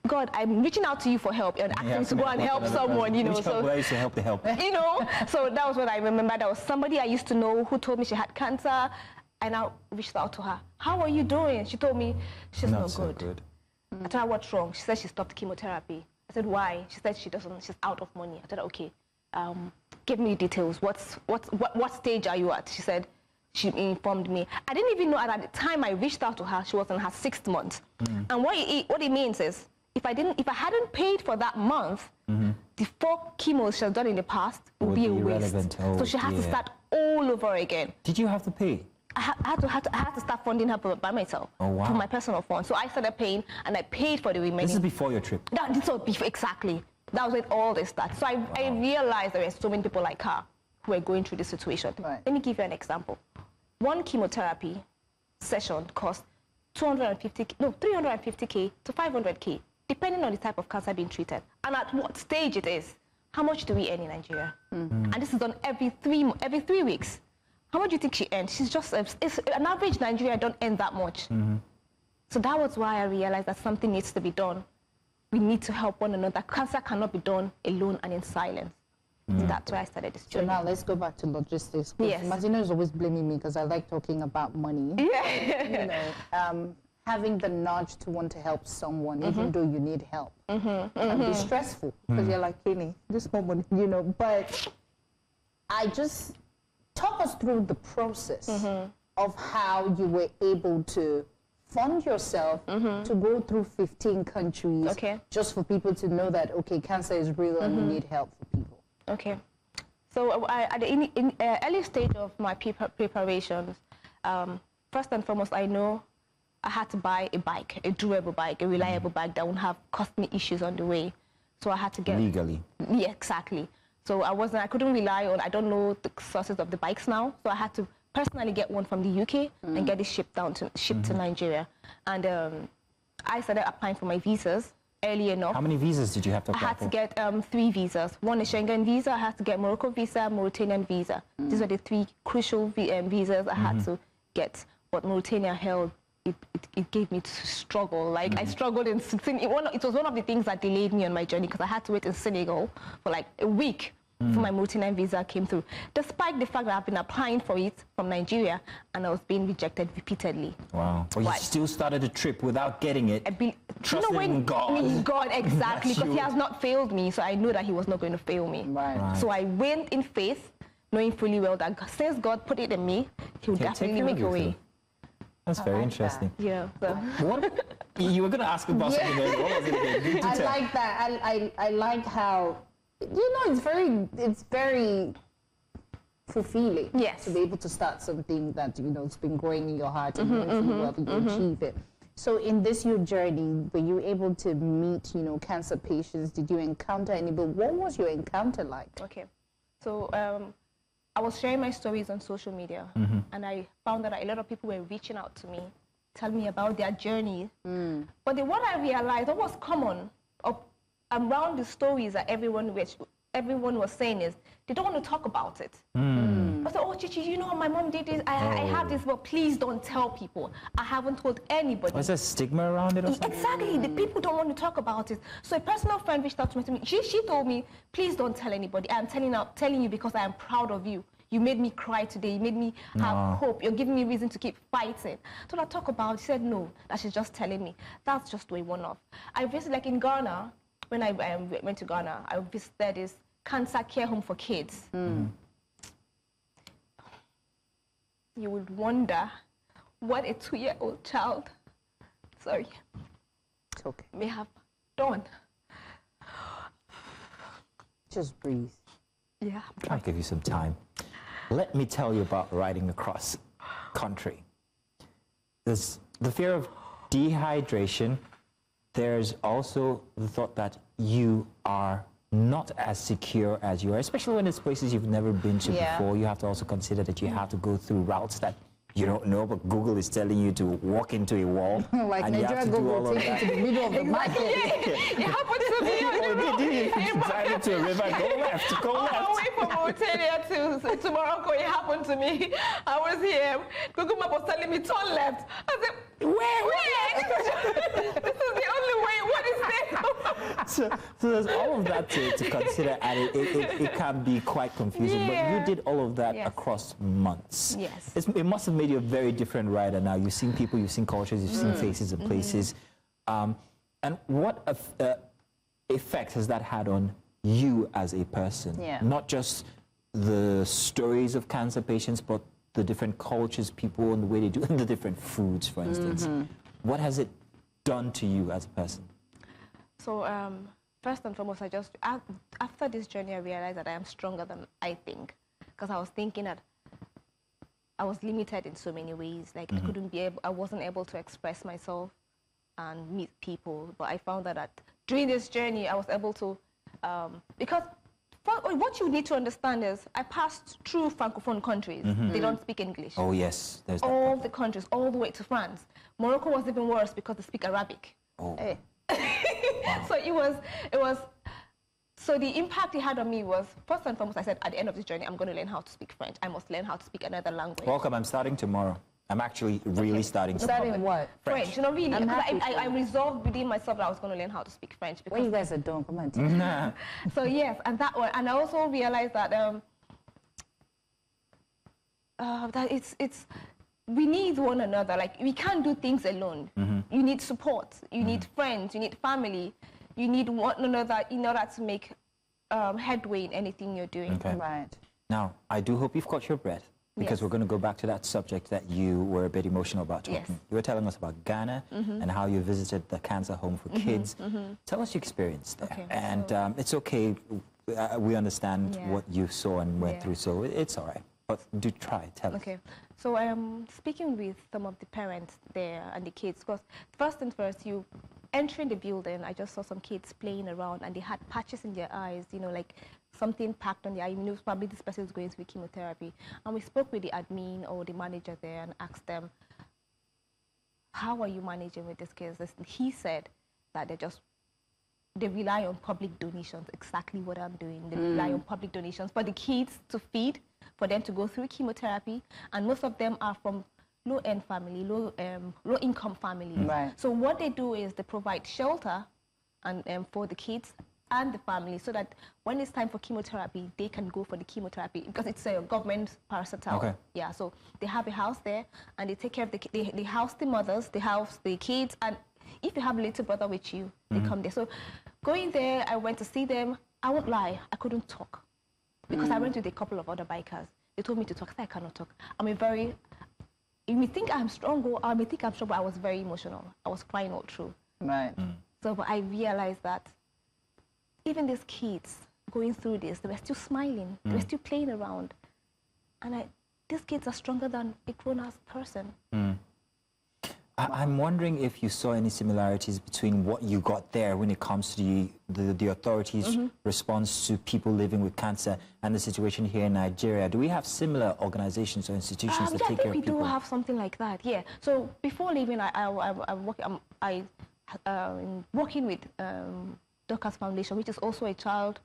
God, I'm reaching out to you for help and asking me to go and help someone, you know. So I used to help the help. You know, so that was what I remember. There was somebody I used to know who told me she had cancer, and I reached out to her. How are you doing? She told me she's not so good. I told her what's wrong. She said she stopped chemotherapy. I said why? She said she's out of money. I said okay. Give me details. What stage are you at? She said. She informed me. I didn't even know at the time I reached out to her, she was in her 6th month. And what it means is, if I hadn't paid for that month, the 4 chemos she has done in the past would be a waste. So she has to start all over again. Did you have to pay? I had to start funding her by myself, for my personal fund. So I started paying, and I paid for the remaining. This is before your trip? This was before, exactly. That was when all this started. So I realized there were so many people like her who were going through this situation. Let me give you an example. One chemotherapy session costs 350K to 500K, depending on the type of cancer being treated and at what stage it is. How much do we earn in Nigeria? And this is done every 3 weeks. How much do you think she earns? She's just, an average Nigeria don't earn that much. So that was why I realized that something needs to be done. We need to help one another. Cancer cannot be done alone and in silence. That's why I started this journey. So now let's go back to logistics. Yes. Martina is always blaming me because I like talking about money. You know, having the nudge to want to help someone, even though you need help, can be stressful because you're like, Kenny, this moment, you know. But I just talk us through the process of how you were able to fund yourself to go through 15 countries, just for people to know that cancer is real and we need help for people. Okay, so at the early stage of my preparations, first and foremost, I know I had to buy a bike, a durable bike, a reliable bike that won't have cost me issues on the way. So I had to get legally. Yeah, exactly. So I couldn't rely on. I don't know the sources of the bikes now, so I had to personally get one from the UK and get it shipped to Nigeria. And I started applying for my visas early enough. How many visas did you have to apply for? I had to get 3 visas. One is Schengen visa, I had to get Morocco visa, Mauritanian visa. These are the 3 crucial visas I had to get. But Mauritania held, it gave me to struggle. Like I struggled in it was one of the things that delayed me on my journey because I had to wait in Senegal for like a week for my Mauritanian visa came through. Despite the fact that I've been applying for it from Nigeria and I was being rejected repeatedly. Wow. But you still started the trip without getting it. Trusting in God. God, exactly, because he has not failed me, so I knew that he was not going to fail me. Right. So I went in faith, knowing fully well that since God put it in me, he will definitely make a way. That's very interesting. That. Yeah. So. What? You were going to ask about something else. What was it again? I like that. I like how, you know, it's very fulfilling to be able to start something that, you know, it's been growing in your heart and knowing fully well that you achieve it. So in this your journey, were you able to meet, you know, cancer patients? Did you encounter anybody? What was your encounter like? Okay. So I was sharing my stories on social media and I found that a lot of people were reaching out to me, telling me about their journey. But what I realized, what was common around the stories that everyone was saying is, they don't want to talk about it. I said, oh, Chichi, you know, my mom did this, I have this, but please don't tell people. I haven't told anybody. Was there stigma around it or something? Exactly, the people don't want to talk about it. So a personal friend reached out to me. She told me, please don't tell anybody. I'm telling you because I am proud of you. You made me cry today. You made me have hope. You're giving me reason to keep fighting. So I talk about it. She said, no, that she's just telling me. That's just a one-off. I visited, like in Ghana, when I went to Ghana, I visited this cancer care home for kids. You would wonder what a 2-year-old child, may have done. Just breathe. Yeah. I'll give you some time. Let me tell you about riding across country. There's the fear of dehydration. There's also the thought that you are not as secure as you are, especially when it's places you've never been to before. You have to also consider that you have to go through routes that you don't know, but Google is telling you to walk into a wall. Like and Nigeria Google takes you to the middle of the market. It happened to me. didn't drive into a river. Go left. Go left. On the way from Mauritania to Morocco, it happened to me. I was here. Google Map was telling me turn left. I said, where? This is the only way. What is this? so there's all of that to consider, and it can be quite confusing. But you did all of that across months. Yes. It must have made you a very different rider now. You've seen people, you've seen cultures, you've seen faces and places. And what effect has that had on you as a person? Not just the stories of cancer patients, but the different cultures, people, and the way they do, and the different foods, for instance. What has it done to you as a person? So, first and foremost, after this journey, I realized that I am stronger than I think. Because I was thinking that I was limited in so many ways. Like, I wasn't able to express myself and meet people. But I found that during this journey, I was able to, because what you need to understand is I passed through Francophone countries. They don't speak English. Oh, yes. There's all the countries, all the way to France. Morocco was even worse because they speak Arabic. Oh. Wow. So the impact it had on me was, first and foremost, I said, at the end of this journey, I'm going to learn how to speak French. I must learn how to speak another language. Welcome. I'm starting tomorrow. I'm actually really starting. Starting what? French. You know, really. I resolved within myself that I was going to learn how to speak French. Well, you guys are done. Come on. Nah. So yes, and that one. And I also realized that we need one another. Like, we can't do things alone. You need support. You need friends. You need family. You need one another in order to make headway in anything you're doing. Okay. Right. Now, I do hope you've caught your breath, because we're going to go back to that subject that you were a bit emotional about talking. Yes. You were telling us about Ghana and how you visited the cancer home for kids. Tell us your experience there. Okay, and it's okay. We understand what you saw and went through, so it's all right. But do try. Tell us. Okay. So I am speaking with some of the parents there and the kids, because first and first, you entering the building, I just saw some kids playing around and they had patches in their eyes, you know, like something packed on the eye. You know, probably this person is going through chemotherapy. And we spoke with the admin or the manager there and asked them, how are you managing with this case? He said that they rely on public donations, exactly what I'm doing. They rely on public donations for the kids to feed, for them to go through chemotherapy, and most of them are from low-end family, low-income families. Right. So what they do is they provide shelter and for the kids and the family, so that when it's time for chemotherapy, they can go for the chemotherapy, because it's a government parastatal. Okay. Yeah, so they have a house there, and they take care of they house the mothers, they house the kids, and if you have a little brother with you, they come there. So going there, I went to see them. I won't lie, I couldn't talk, because I went with a couple of other bikers. They told me to talk. I said, I cannot talk. You may think I'm strong, or I may think I'm strong, but I was very emotional. I was crying all through. Right. So, but I realized that even these kids going through this, they were still smiling. They were still playing around. And these kids are stronger than a grown-ass person. I'm wondering if you saw any similarities between what you got there when it comes to the authorities' response to people living with cancer and the situation here in Nigeria. Do we have similar organizations or institutions that take care of people? I think we do have something like that, yeah. So before leaving, I'm working with Doctors Foundation, which is also a childhood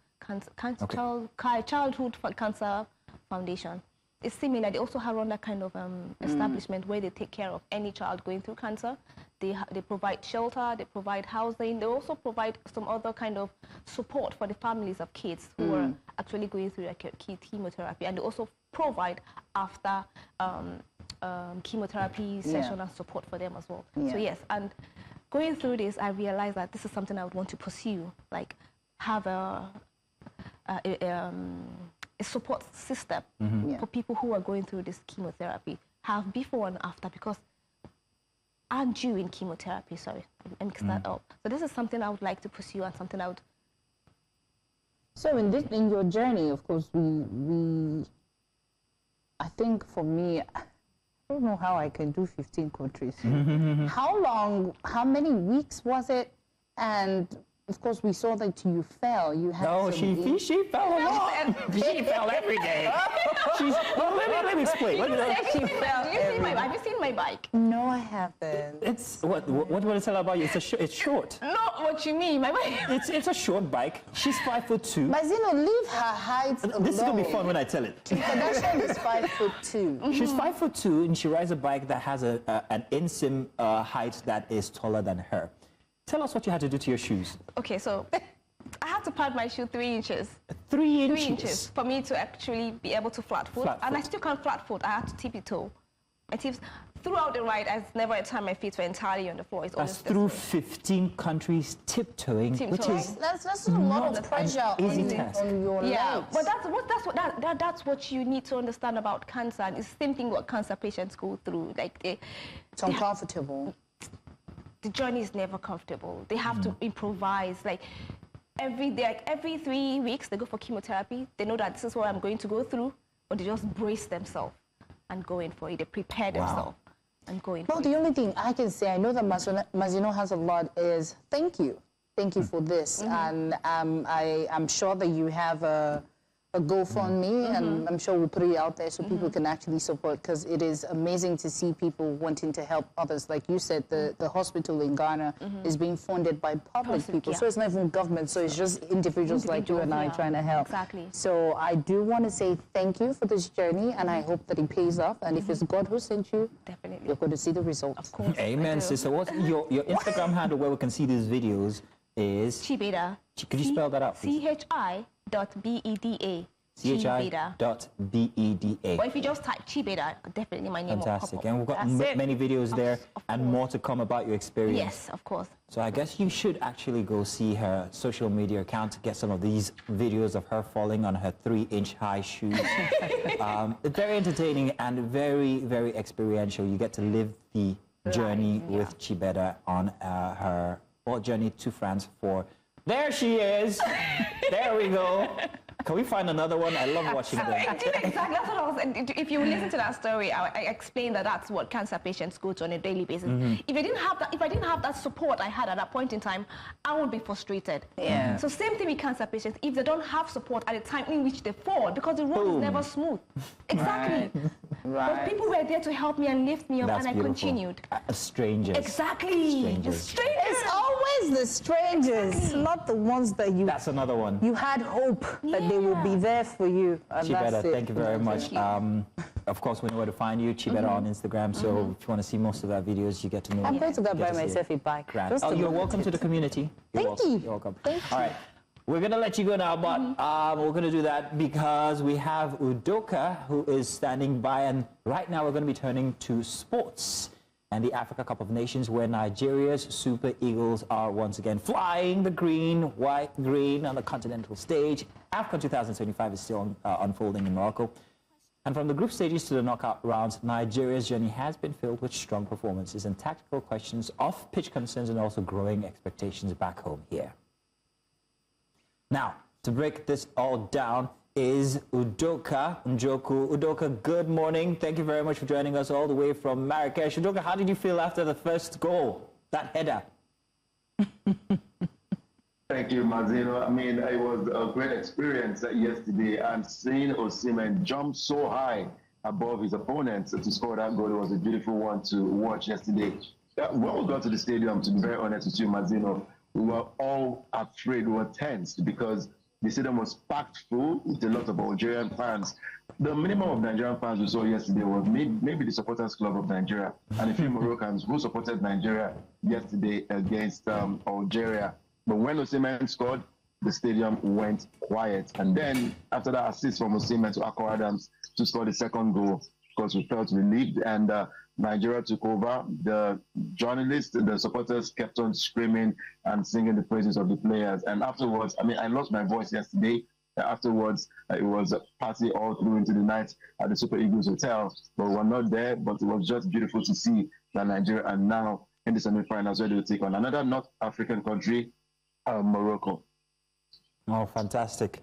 cancer foundation. It's similar. They also have run that kind of establishment where they take care of any child going through cancer. They provide shelter, they provide housing, they also provide some other kind of support for the families of kids who are actually going through a chemotherapy, and they also provide after chemotherapy session and support for them as well. So yes, and going through this, I realized that this is something I would want to pursue, like have a support system for people who are going through this chemotherapy, have before and after, because I'm due in chemotherapy, sorry, I mixed that up. So this is something I would like to pursue, and something I would... So in your journey, of course, I think for me, I don't know how I can do 15 countries. How many weeks was it? And of course, we saw that you fell. You had No, she fell a lot. She fell every day. Let me explain. Have you seen my bike? No, I haven't. It's what do you want to tell about you? It's short. No, what you mean? My bike. It's a short bike. She's 5'2". Mazino, leave her height alone. This is gonna be fun when I tell it. Kardashian is 5'2". She's 5'2", and she rides a bike that has an insim height that is taller than her. Tell us what you had to do to your shoes. Okay, so I had to pad my shoe 3 inches. 3 inches? 3 inches for me to actually be able to flat foot. And I still can't flat foot. I had to tippy toe. My tips throughout the ride, I've never a time my feet were entirely on the floor. It's That's through 15 countries tiptoeing, which is that's a lot of pressure on your legs. But that's what you need to understand about cancer. And it's the same thing what cancer patients go through. Like it's uncomfortable. The journey is never comfortable. They have to improvise. Like every day, like every 3 weeks, they go for chemotherapy. They know that this is what I'm going to go through, but they just brace themselves and go in for it. They prepare themselves and go in for it. Well, the only thing I can say, I know that Mazino has a lot, is thank you. Thank you for this. And I'm sure that you have a GoFundMe, and I'm sure we'll put it out there so people can actually support, because it is amazing to see people wanting to help others. Like you said, the hospital in Ghana is being funded by public people, so it's not even government, so it's just individuals like you and I trying to help. Exactly. So I do want to say thank you for this journey, and I hope that it pays off, and if it's God who sent you, definitely you're going to see the results. Of course. Amen, sister. What's your Instagram handle where we can see these videos is? Chibeda. Could you spell that out, please? CHI.BEDA. CHI.BEDA. Or if you just type Chibeda, definitely my name will pop up. And we've got many videos there and more to come about your experience. Yes, of course. So I guess you should actually go see her social media account to get some of these videos of her falling on her 3-inch high shoes. Very entertaining and very, very experiential. You get to live the journey with Chibeda on her journey to France for... There she is! There we go. Can we find another one? I love watching them. Exactly, that's what I was. If you listen to that story, I explained that that's what cancer patients go to on a daily basis. If I didn't have that support I had at that point in time, I would be frustrated. Yeah. So same thing with cancer patients. If they don't have support at the time in which they fall, because the road is never smooth. Exactly. Right. But people were there to help me and lift me up, That's and beautiful. I continued. Strangers. Exactly. Strangers. The strangers. It's always the strangers, not the ones that you... That's another one. You had hope that they will be there for you. And Chibeda, that's it. thank you very much. Of course, we know where to find you, Chibeda on Instagram. So if you want to see most of our videos, you get to know. I'm going to go buy myself a bike. Oh, you're welcome to the community. Thank you. You're welcome. Thank you. All right. We're going to let you go now, but we're going to do that because we have Udoka who is standing by. And right now we're going to be turning to sports and the Africa Cup of Nations, where Nigeria's Super Eagles are once again flying the green, white, green on the continental stage. AFCON 2025 is still unfolding in Morocco. And from the group stages to the knockout rounds, Nigeria's journey has been filled with strong performances and tactical questions, off-pitch concerns, and also growing expectations back home here. Now, to break this all down is Udoka Njoku. Udoka, good morning. Thank you very much for joining us all the way from Marrakesh. Udoka, how did you feel after the first goal, that header? Thank you, Mazino. I mean, it was a great experience yesterday, and seeing Osimhen jump so high above his opponents to score that goal, it was a beautiful one to watch yesterday. When we got to the stadium, to be very honest with you, Mazino, we were all afraid, we were tense because the stadium was packed full with a lot of Algerian fans. The minimum of Nigerian fans we saw yesterday was maybe the Supporters Club of Nigeria and a few Moroccans who supported Nigeria yesterday against Algeria. But when Osimhen scored, the stadium went quiet. And then after that assist from Osimhen to Akko Adams to score the second goal, of course, we felt relieved, and Nigeria took over. The journalists, the supporters kept on screaming and singing the praises of the players. And afterwards, I mean, I lost my voice yesterday. Afterwards, it was a party all through into the night at the Super Eagles Hotel. But we were not there, but it was just beautiful to see that Nigeria are now in the semi-finals ready to take on another North African country, Morocco. Oh, fantastic.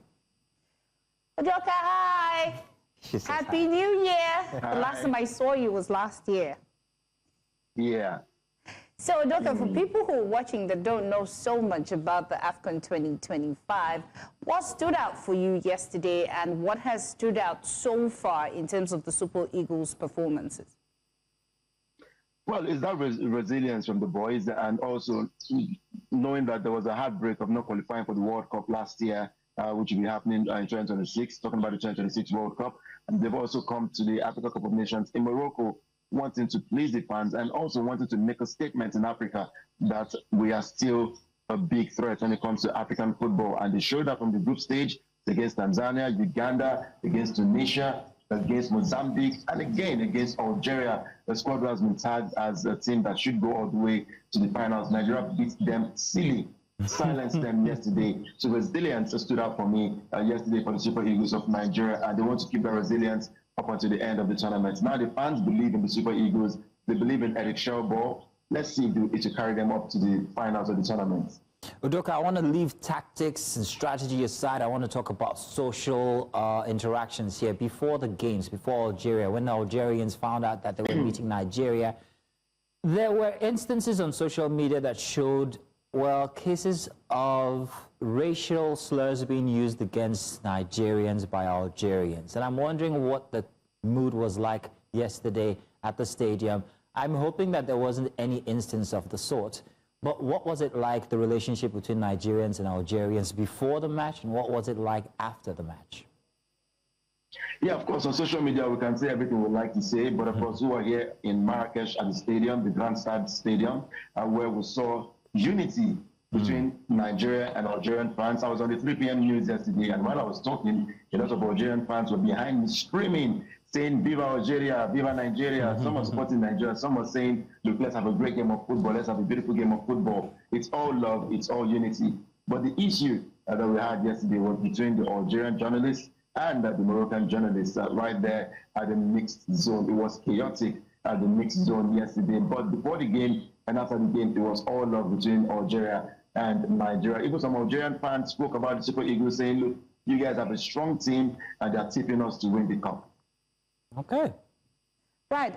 Udoka, hi. Happy New Year. Hi. The last time I saw you was last year. Yeah. So, Doctor, for people who are watching that don't know so much about the AFCON 2025, what stood out for you yesterday and what has stood out so far in terms of the Super Eagles' performances? Well, it's that resilience from the boys, and also knowing that there was a heartbreak of not qualifying for the World Cup last year, which will be happening in 2026, talking about the 2026 World Cup. And they've also come to the Africa Cup of Nations in Morocco, wanting to please the fans and also wanting to make a statement in Africa that we are still a big threat when it comes to African football. And they showed that from the group stage against Tanzania, Uganda, against Tunisia, against Mozambique, and again against Algeria. The squad has been tagged as a team that should go all the way to the finals. Nigeria beat them silly, silenced them yesterday. So resilience stood out for me yesterday for the Super Eagles of Nigeria, and they want to keep that resilience up until the end of the tournament. Now the fans believe in the Super Eagles. They believe in Eric Shelbo. Let's see if it will carry them up to the finals of the tournament. Udoka, I want to leave tactics and strategy aside. I want to talk about social interactions here. Before the games, before Algeria, when the Algerians found out that they were beating Nigeria, there were instances on social media that showed, well, cases of racial slurs being used against Nigerians by Algerians. And I'm wondering what the mood was like yesterday at the stadium. I'm hoping that there wasn't any instance of the sort. But what was it like, the relationship between Nigerians and Algerians before the match, and what was it like after the match? Yeah, of course, on social media, we can say everything we like to say, but of course, we were here in Marrakesh at the stadium, the Grand Stade Stadium, where we saw unity between Nigeria and Algerian fans. I was on the 3 p.m. news yesterday, and while I was talking, a lot of Algerian fans were behind me screaming, saying, Viva Algeria, Viva Nigeria. Some were supporting Nigeria. Some were saying, look, let's have a great game of football. Let's have a beautiful game of football. It's all love. It's all unity. But the issue that we had yesterday was between the Algerian journalists and the Moroccan journalists right there at the mixed zone. It was chaotic at the mixed zone yesterday. But before the game and after the game, it was all love between Algeria and Nigeria. Even some Algerian fans spoke about the Super Eagles, saying, look, you guys have a strong team and they're tipping us to win the cup. Okay. Right.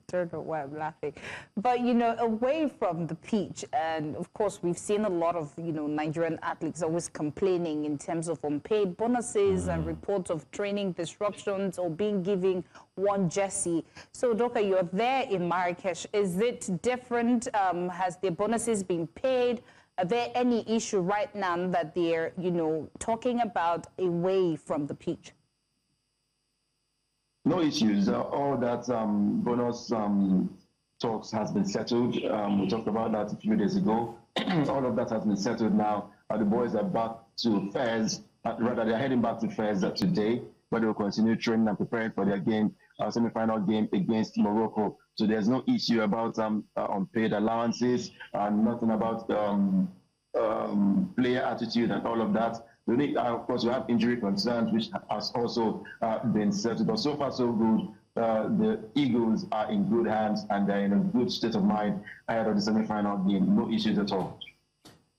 Don't know why I'm laughing. But, you know, away from the pitch, and of course, we've seen a lot of, you know, Nigerian athletes always complaining in terms of unpaid bonuses and reports of training disruptions or being given one jersey. So, Doka, you're there in Marrakesh. Is it different? Has their bonuses been paid? Are there any issue right now that they're, you know, talking about away from the pitch? No issues. All that bonus talks has been settled. We talked about that a few days ago. All of that has been settled now. The boys are back to Fez. Rather, they're heading back to Fez today, but they will continue training and preparing for their game, semi-final game against Morocco. So there's no issue about unpaid allowances, nothing about player attitude and all of that. Of course, we have injury concerns, which has also been settled. But so far, so good. The Eagles are in good hands, and they're in a good state of mind ahead of the semi-final game. No issues at all.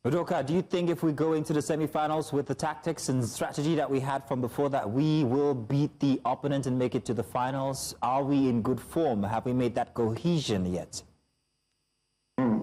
Udoka, do you think if we go into the semi-finals with the tactics and strategy that we had from before, that we will beat the opponent and make it to the finals? Are we in good form? Have we made that cohesion yet?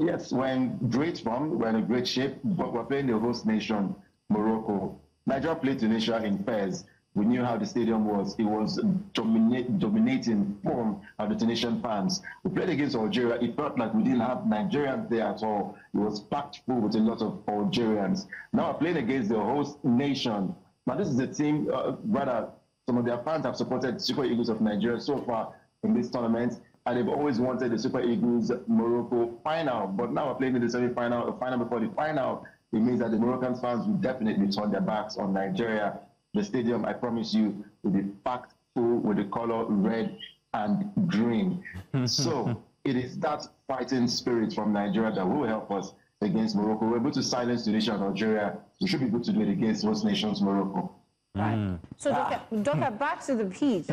Yes, we're in great form. We're in a great shape, but we're playing the host nation, Morocco. Nigeria played Tunisia in Fez. We knew how the stadium was. It was dominating form of the Tunisian fans. We played against Algeria. It felt like we didn't have Nigerians there at all. It was packed full with a lot of Algerians. Now we're playing against the host nation. Now this is a team, rather, some of their fans have supported Super Eagles of Nigeria so far in this tournament, and they've always wanted the Super Eagles Morocco final. But now we're playing in the semi-final, the final before the final. It means that the Moroccan fans will definitely turn their backs on Nigeria. The stadium, I promise you, will be packed full with the color red and green. So it is that fighting spirit from Nigeria that will help us against Morocco. We're able to silence Tunisia and Algeria. We should be able to do it against host nations Morocco. Right. So, Doctor, back to the pitch.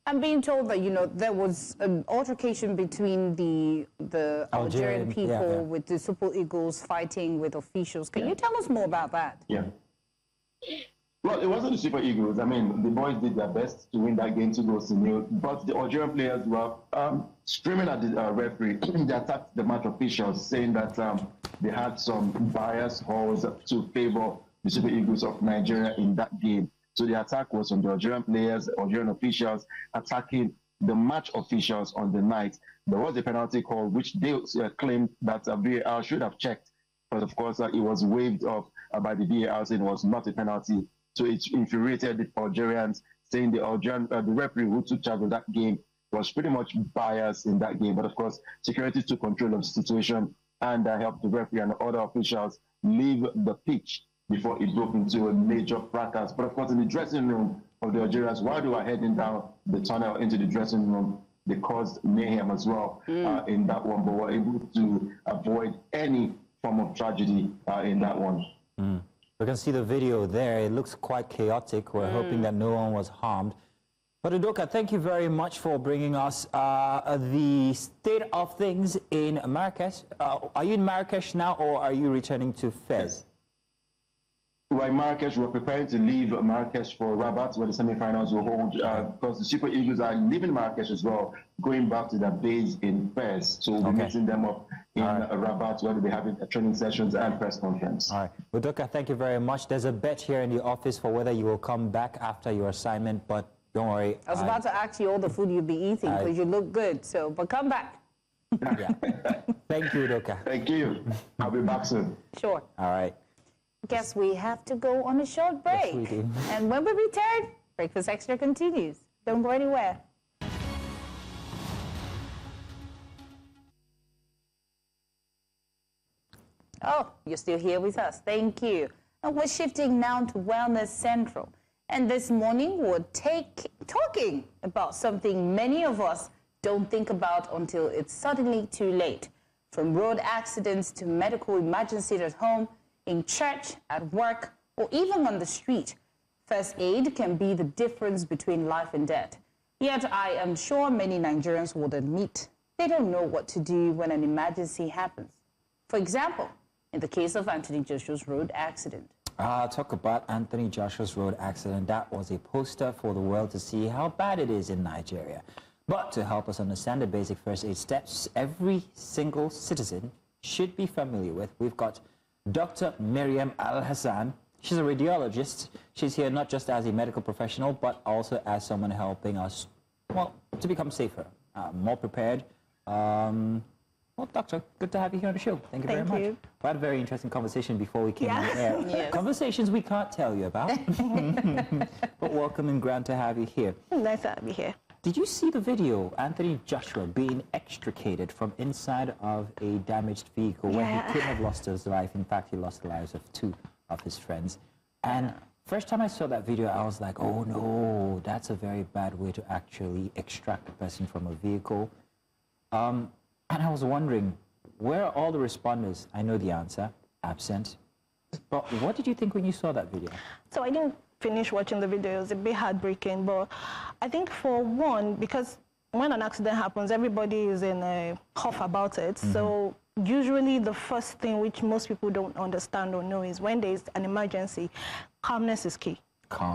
I'm being told that, you know, there was an altercation between the Algerian people with the Super Eagles fighting with officials. Can you tell us more about that? Well, it wasn't the Super Eagles. I mean, the boys did their best to win that game 2-0, but the Algerian players were screaming at the referee. They attacked the match officials, saying that they had some bias calls to favor the Super Eagles of Nigeria in that game. So the attack was on the Algerian players, Algerian officials, attacking the match officials on the night. There was a penalty call, which they claimed that VAR should have checked. But of course, it was waived off by the VAR, saying it was not a penalty. So it infuriated the Algerians, saying the referee who took charge of that game was pretty much biased in that game. But of course, security took control of the situation and helped the referee and other officials leave the pitch before it broke into a major fracas. But of course, in the dressing room of the Algerians, while they were heading down the tunnel into the dressing room, they caused mayhem as well in that one, but were able to avoid any form of tragedy in that one. We can see the video there. It looks quite chaotic. We're hoping that no one was harmed. But Udoka, thank you very much for bringing us the state of things in Marrakesh. Are you in Marrakesh now, or are you returning to Fez? We're in Marrakesh. We're preparing to leave Marrakesh for Rabat, where the semi-finals will hold, because the Super Eagles are leaving Marrakesh as well, going back to their base in Fez. So we'll be meeting them up in Rabat, where they'll be having training sessions and press conference. All right. Udoka, thank you very much. There's a bet here in the office for whether you will come back after your assignment, but don't worry. I was about to ask you all the food you'll be eating, because you look good, so, but come back. Yeah. Thank you, Udoka. Thank you. I'll be back soon. Sure. All right. Guess we have to go on a short break. Yes, we do. And when we return, Breakfast Extra continues. Don't go anywhere. Oh, you're still here with us. Thank you. And we're shifting now to Wellness Central. And this morning, we're talking about something many of us don't think about until it's suddenly too late. From road accidents to medical emergencies at home, in church, at work, or even on the street, first aid can be the difference between life and death. Yet I am sure many Nigerians would admit they don't know what to do when an emergency happens. For example, in the case of Anthony Joshua's road accident. Talk about Anthony Joshua's road accident. That was a poster for the world to see how bad it is in Nigeria. But to help us understand the basic first aid steps every single citizen should be familiar with, we've got Dr. Miriam Al-Hassan. She's a radiologist. She's here not just as a medical professional, but also as someone helping us, well, to become safer, more prepared. Well, Doctor, good to have you here on the show. Thank you very much. We had a very interesting conversation before we came on the air. Yes. Conversations we can't tell you about. But welcome and grand to have you here. Nice to have you here. Did you see the video, Anthony Joshua being extricated from inside of a damaged vehicle where he could have lost his life? In fact, he lost the lives of 2 of his friends. And first time I saw that video, I was like, oh no, that's a very bad way to actually extract a person from a vehicle. And I was wondering, where are all the responders? I know the answer, absent. But what did you think when you saw that video? So I didn't finish watching the video. It was a bit heartbreaking, but I think for one, because when an accident happens, everybody is in a huff about it. So usually the first thing which most people don't understand or know is when there's an emergency, calmness is key.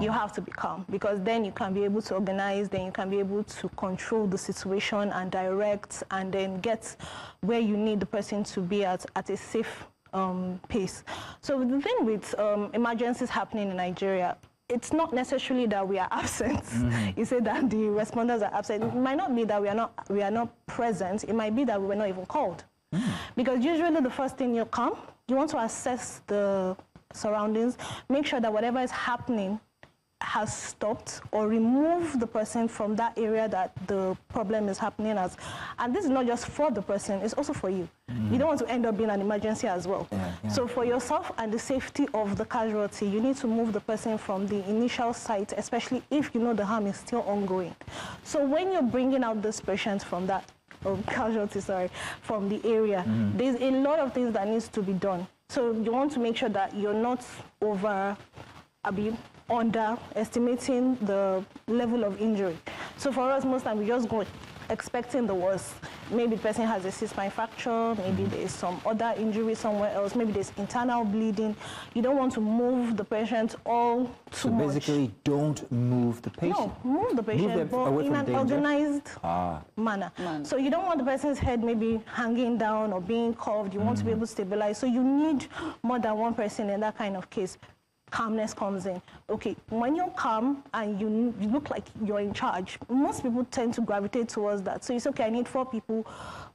You have to be calm, because then you can be able to organize, then you can be able to control the situation and direct, and then get where you need the person to be at a safe pace. So the thing with emergencies happening in Nigeria, it's not necessarily that we are absent. You say that the responders are absent. It might not be that we are not present. It might be that we were not even called. Because usually the first thing you come, you want to assess the surroundings, make sure that whatever is happening has stopped, or remove the person from that area that the problem is happening as. And this is not just for the person, it's also for you. You don't want to end up being an emergency as well. So for yourself and the safety of the casualty, you need to move the person from the initial site, especially if you know the harm is still ongoing. So when you're bringing out this patient from that casualty, from the area, there's a lot of things that needs to be done. So you want to make sure that you're not underestimating the level of injury. So for us, most times we just go expecting the worst. maybe the person has a C-spine fracture, maybe there's some other injury somewhere else, maybe there's internal bleeding. You don't want to move the patient all too much. So basically, don't move the patient. No, move the patient, but in an organized manner. So you don't want the person's head maybe hanging down or being curved. You want to be able to stabilize. So you need more than one person in that kind of case. Calmness comes in. Okay, when you're calm and you look like you're in charge, most people tend to gravitate towards that. So it's okay, I need 4 people,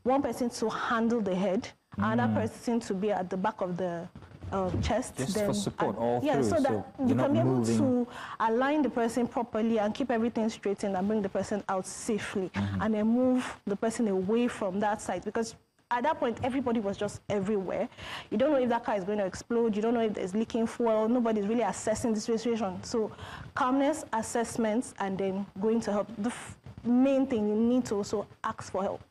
one person to handle the head, another person to be at the back of the chest. Just for support all through, so that you can be able to align the person properly and keep everything straight and bring the person out safely, and then move the person away from that side, because at that point, everybody was just everywhere. You don't know if that car is going to explode. You don't know if there's leaking fuel. Nobody's really assessing the situation. So calmness, assessments, and then going to help. The main thing, you need to also ask for help.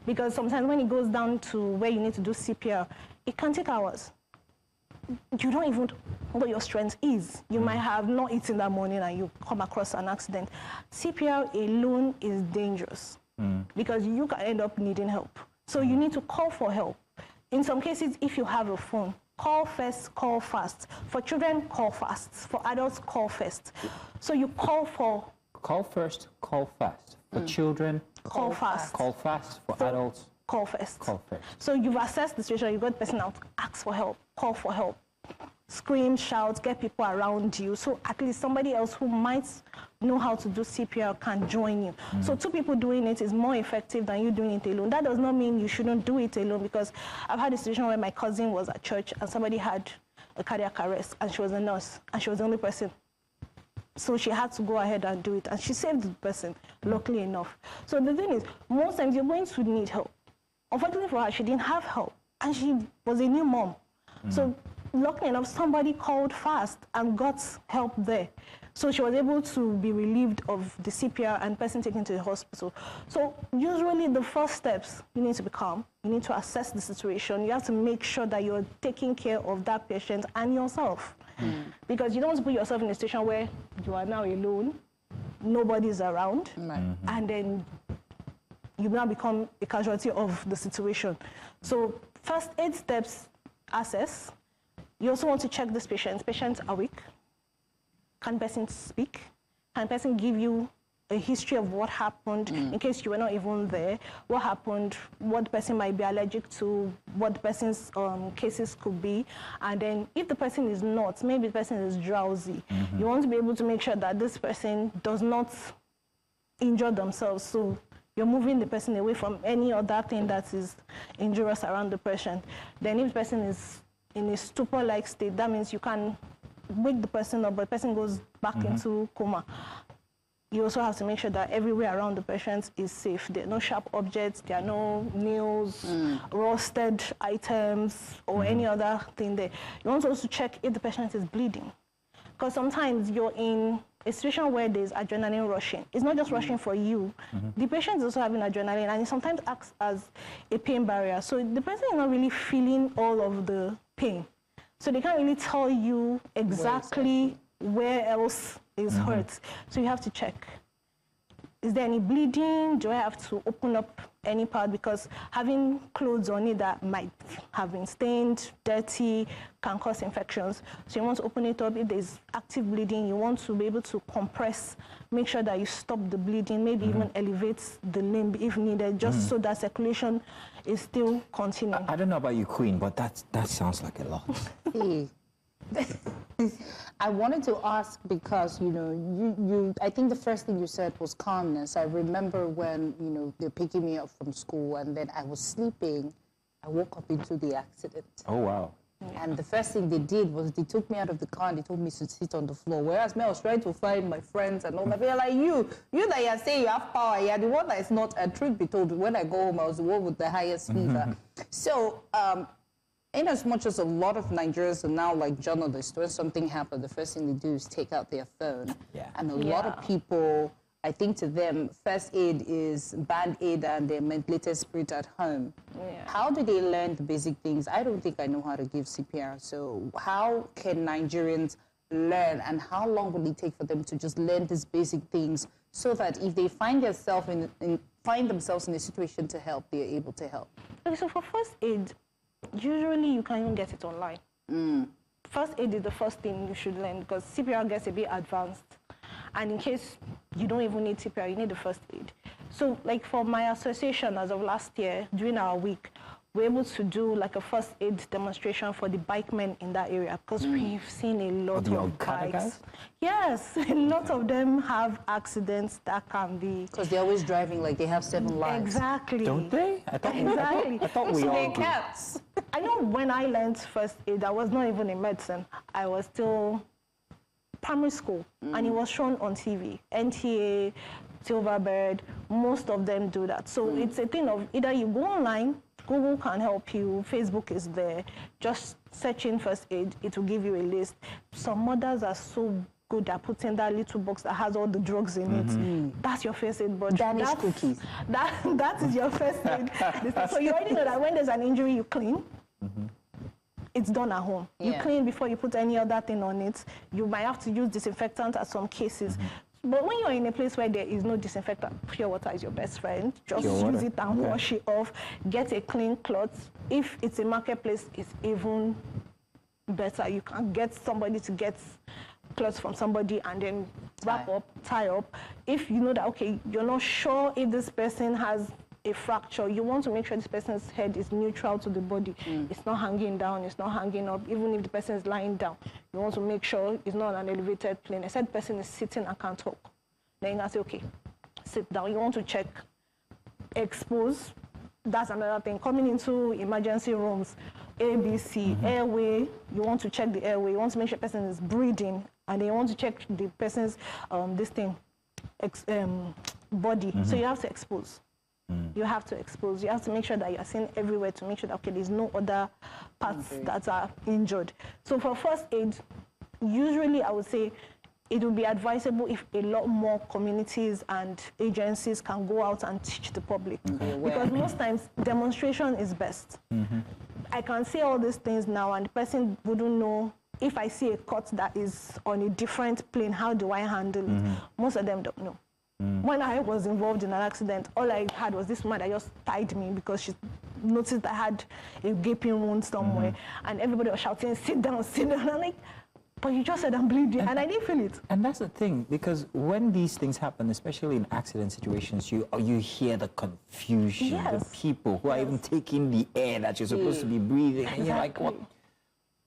Because sometimes when it goes down to where you need to do CPR, it can take hours. You don't even know what your strength is. You might have not eaten that morning and you come across an accident. CPR alone is dangerous because you can end up needing help. So you need to call for help. In some cases, if you have a phone, call first, call fast. For children, call fast. For adults, call first. So you call for... Call first, call fast. For children, call fast. Call fast. For adults, call first. Call first. So you've assessed the situation, you've got the person out, ask for help, call for help. Scream, shout, get people around you. So at least somebody else who might know how to do CPR can join you. So 2 people doing it is more effective than you doing it alone. That does not mean you shouldn't do it alone, because I've had a situation where my cousin was at church and somebody had a cardiac arrest and she was a nurse and she was the only person. So she had to go ahead and do it, and she saved the person, luckily enough. So the thing is, most times you're going to need help. Unfortunately for her, she didn't have help, and she was a new mom. So luckily enough, somebody called fast and got help there. So she was able to be relieved of the CPR and person taken to the hospital. So usually the first steps, you need to be calm. You need to assess the situation. You have to make sure that you're taking care of that patient and yourself. Because you don't want to put yourself in a situation where you are now alone, nobody's around, and then you now become a casualty of the situation. So first 8 steps, assess. You also want to check this patient. Patients are weak. Can person speak? Can person give you a history of what happened in case you were not even there? What happened? What the person might be allergic to? What the person's cases could be? And then if the person is not, maybe the person is drowsy, you want to be able to make sure that this person does not injure themselves. So you're moving the person away from any other thing that is injurious around the patient. Then if the person is in a stupor-like state, that means you can wake the person up, but the person goes back into coma. You also have to make sure that everywhere around the patient is safe. There are no sharp objects, there are no nails, roasted items, or any other thing there. You want to also check if the patient is bleeding. Because sometimes you're in a situation where there's adrenaline rushing. It's not just rushing for you. The patient is also having adrenaline, and it sometimes acts as a pain barrier. So the person is not really feeling all of the pain. So they can't really tell you exactly where else is hurt. So you have to check. Is there any bleeding? Do I have to open up any part? Because having clothes on it that might have been stained, dirty, can cause infections. So you want to open it up. If there's active bleeding, you want to be able to compress, make sure that you stop the bleeding, maybe even elevate the limb if needed, just so that circulation is still continuing. I don't know about you, Queen, but that sounds like a lot. I wanted to ask because, I think the first thing you said was calmness. I remember when, they're picking me up from school and then I was sleeping. I woke up into the accident. Oh, wow. And the first thing they did was they took me out of the car and they told me to sit on the floor. Whereas me, I was trying to find my friends and all that. They're like, you that you're saying you have power, you're the one that is not. And truth be told, when I go home, I was the one with the highest fever. So, in as much as a lot of Nigerians are now like journalists, when something happens, the first thing they do is take out their phone. And a lot of people, I think to them, first aid is band-aid and their mental spirit at home. How do they learn the basic things? I don't think I know how to give CPR. So how can Nigerians learn, and how long will it take for them to just learn these basic things so that if they find themselves in find themselves in a situation to help, they're able to help? Okay, so for first aid, usually you can't even get it online. First aid is the first thing you should learn because CPR gets a bit advanced. And in case you don't even need CPR, you need the first aid. So like for my association as of last year, during our week, we're able to do like a first aid demonstration for the bikemen in that area because we've seen a lot of bikes. Guys? Yes, a lot of them have accidents that can be... Because they're always driving like they have 7 lives. Exactly. Don't they? I thought, exactly. I thought we all do. I know when I learned first aid, I was not even in medicine. I was still primary school, and it was shown on TV. NTA, Silverbird, most of them do that. So it's a thing of either you go online, Google can help you, Facebook is there. Just search in first aid, it will give you a list. Some mothers are so good at putting that little box that has all the drugs in it. That's your first aid, but Danish cookies. That is your first aid. So you already know that when there's an injury, you clean. It's done at home. You clean before you put any other thing on it. You might have to use disinfectant at some cases. But when you're in a place where there is no disinfectant, pure water is your best friend. Just use it and wash it off. Get a clean cloth. If it's a marketplace, it's even better. You can get somebody to get clothes from somebody and then wrap up, tie up. If you know that, okay, you're not sure if this person has a fracture, you want to make sure this person's head is neutral to the body. It's not hanging down, it's not hanging up. Even if the person is lying down, you want to make sure it's not on an elevated plane. Except the person is sitting and can't talk. Then you can say, okay, sit down. You want to check, expose. That's another thing. Coming into emergency rooms, ABC, airway, you want to check the airway. You want to make sure the person is breathing. And then you want to check the person's, body. So you have to expose. You have to expose. You have to make sure that you are seeing everywhere to make sure that, okay, there's no other parts that are injured. So for first aid, usually I would say it would be advisable if a lot more communities and agencies can go out and teach the public. Because most times, demonstration is best. I can say all these things now and the person wouldn't know. If I see a cut that is on a different plane, how do I handle it? Most of them don't know. When I was involved in an accident, all I had was this woman that just tied me because she noticed I had a gaping wound somewhere. And everybody was shouting, sit down, sit down. And I'm like, but you just said I'm bleeding, and I didn't feel it. And that's the thing, because when these things happen, especially in accident situations, you hear the confusion, the people who are even taking the air that you're supposed to be breathing. And you're like, what?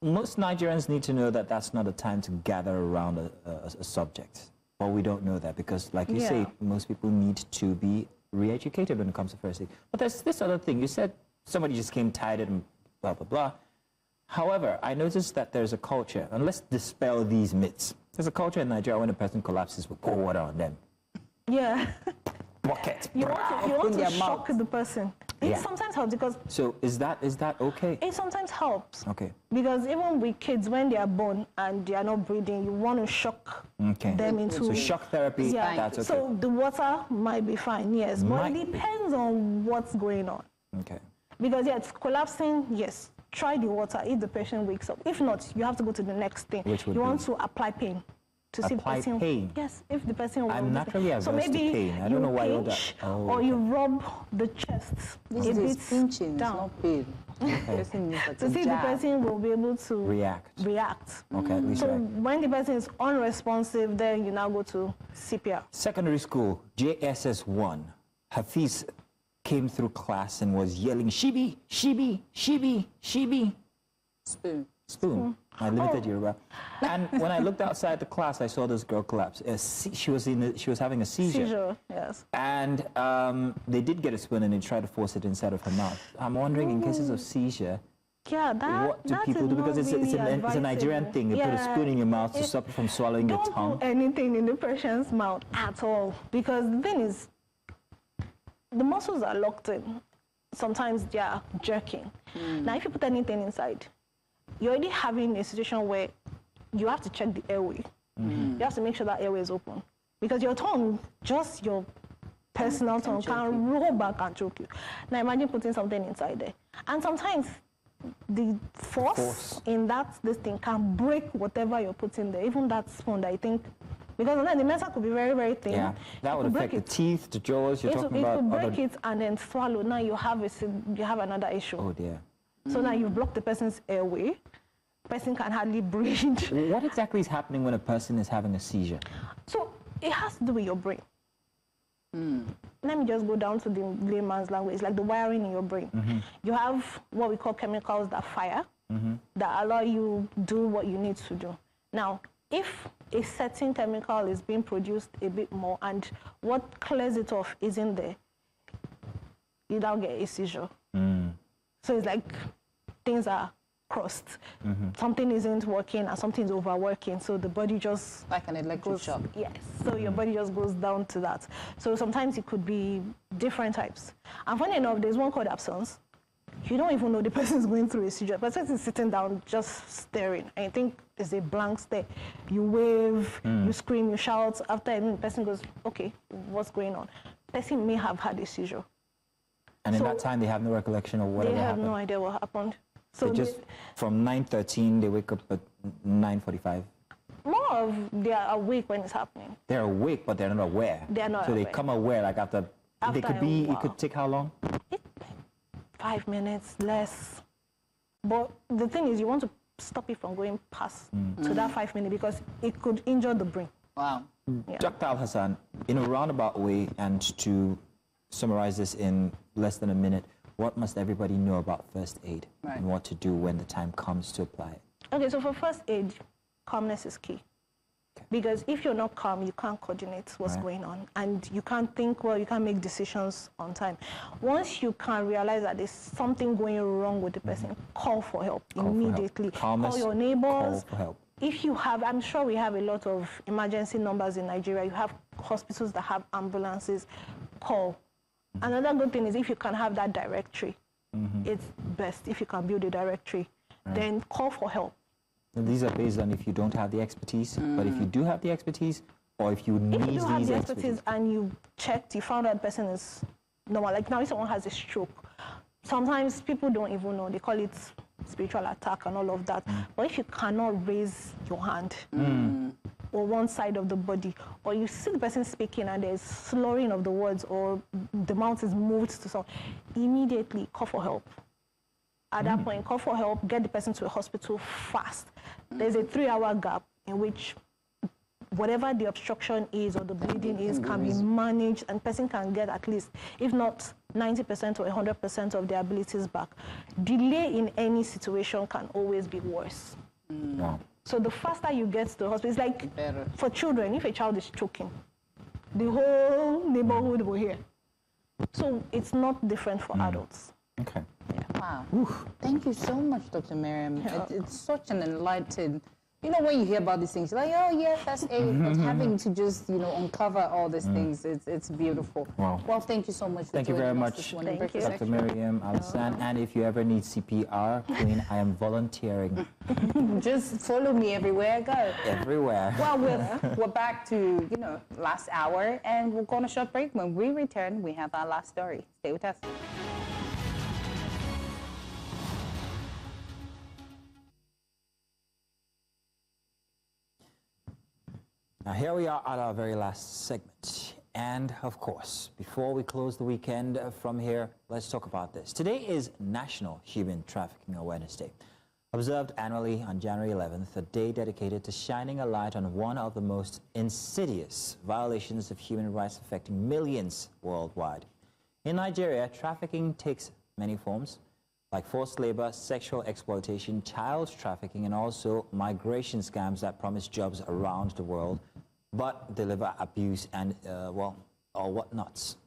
Most Nigerians need to know that that's not a time to gather around a subject. But we don't know that because, like you say, most people need to be re-educated when it comes to first aid. But there's this other thing. You said somebody just came tied and blah, blah, blah. However, I noticed that there's a culture, and let's dispel these myths. There's a culture in Nigeria when a person collapses, we pour water on them. Yeah. Bucket. You want to shock the person. It sometimes helps because... So is that okay? It sometimes helps. Okay. Because even with kids, when they are born and they are not breathing, you want to shock them into... So shock therapy, that's okay. So the water might be fine, yes. But it depends on what's going on. Okay. Because, it's collapsing, yes. Try the water if the patient wakes up. If not, you have to go to the next thing. Which would you want to apply pain. To see the person, pain? Yes, if the person will. I'm naturally averse to pain. I don't know why all that. Or you rub the chest this is pinching, down. It's not pain. To see if the person will be able to react. Okay, at least so when the person is unresponsive, then you now go to CPR. Secondary school, JSS 1. Hafiz came through class and was yelling, Shibi, Shibi, Shibi, Shibi. Spoon. I limited Yoruba. And when I looked outside the class, I saw this girl collapse. She was having a seizure. Seizure, yes. And they did get a spoon and they tried to force it inside of her mouth. I'm wondering, in cases of seizure, what do people do? Because it's a Nigerian thing. They put a spoon in your mouth to stop you from swallowing your tongue. Don't put anything in the patient's mouth at all. Because the thing is, the muscles are locked in. Sometimes they are jerking. Now, if you put anything inside, you're already having a situation where you have to check the airway. You have to make sure that airway is open. Because your tongue, just your personal tongue, can roll back and choke you. Now imagine putting something inside there. And sometimes the force in this thing can break whatever you're putting there. Even that spoon that I think Because then the metal could be very, very thin. Yeah, that would affect the teeth, the jaws. You're talking about. It could break it and then swallow. Now you have another issue. Oh dear. So now you've blocked the person's airway. Person can hardly breathe. What exactly is happening when a person is having a seizure? So it has to do with your brain. Let me just go down to the layman's language, like the wiring in your brain. You have what we call chemicals that fire, that allow you do what you need to do. Now, if a certain chemical is being produced a bit more and what clears it off isn't there, you now get a seizure. So it's like things are crossed. Something isn't working and something's overworking, so the body just... Like an electric shock. Yes, so your body just goes down to that. So sometimes it could be different types. And funny enough, there's one called absence. You don't even know the person's going through a seizure. The person is sitting down just staring, and you think it's a blank stare. You wave, you scream, you shout. After the person goes, okay, what's going on? The person may have had a seizure. And in that time, they have no recollection of whatever happened? They have no idea what happened. So they just, from 9:13, they wake up at 9:45? More of they are awake when it's happening. They're awake, but they're not aware. They're not so aware. they come aware, like after they could be, it could take how long? 5 minutes, less. But the thing is, you want to stop it from going past to that 5 minutes because it could injure the brain. Wow. Yeah. Dr. Al-Hassan, in a roundabout way, and to summarize this in less than a minute, what must everybody know about first aid and what to do when the time comes to apply it? Okay, so for first aid, calmness is key. Because if you're not calm, you can't coordinate what's going on. And you can't think well, you can't make decisions on time. Once you can realize that there's something going wrong with the person, call for help immediately. Call your neighbors. Call for help. If you have, I'm sure we have a lot of emergency numbers in Nigeria. You have hospitals that have ambulances. Call. Another good thing is if you can have that directory, it's best if you can build a directory. Then call for help. And these are based on if you don't have the expertise, but if you do have the expertise, or if you need these If you have the expertise and you checked, you found out the person is normal. Like now if someone has a stroke, sometimes people don't even know. They call it spiritual attack and all of that. But if you cannot raise your hand or one side of the body, or you see the person speaking and there's slurring of the words or the mouth is moved to some, immediately call for help. At that point, call for help, get the person to a hospital fast. There's a 3-hour gap in which whatever the obstruction is or the bleeding is can be managed and person can get at least, if not 90% or 100% of their abilities back. Delay in any situation can always be worse. Wow. So the faster you get to the hospital, it's like for children, if a child is choking, the whole neighborhood will hear. So it's not different for adults. Okay. Wow. Thank you so much, Dr. Miriam. It's such an enlightening, you know, when you hear about these things, you're like, oh, yeah, that's it. But having to just, you know, uncover all these things, it's beautiful. Wow. Well, thank you so much for Thank you very much, Dr. Miriam Al-Hassan. And if you ever need CPR, Queen, I am volunteering. Just follow me everywhere I go. Everywhere. Well, we're back to, you know, last hour, and we'll go on a short break. When we return, we have our last story. Stay with us. Now, here we are at our very last segment. And, of course, before we close the weekend from here, let's talk about this. Today is National Human Trafficking Awareness Day, observed annually on January 11th, a day dedicated to shining a light on one of the most insidious violations of human rights affecting millions worldwide. In Nigeria, trafficking takes many forms, like forced labor, sexual exploitation, child trafficking, and also migration scams that promise jobs around the world, but deliver abuse and, or whatnots.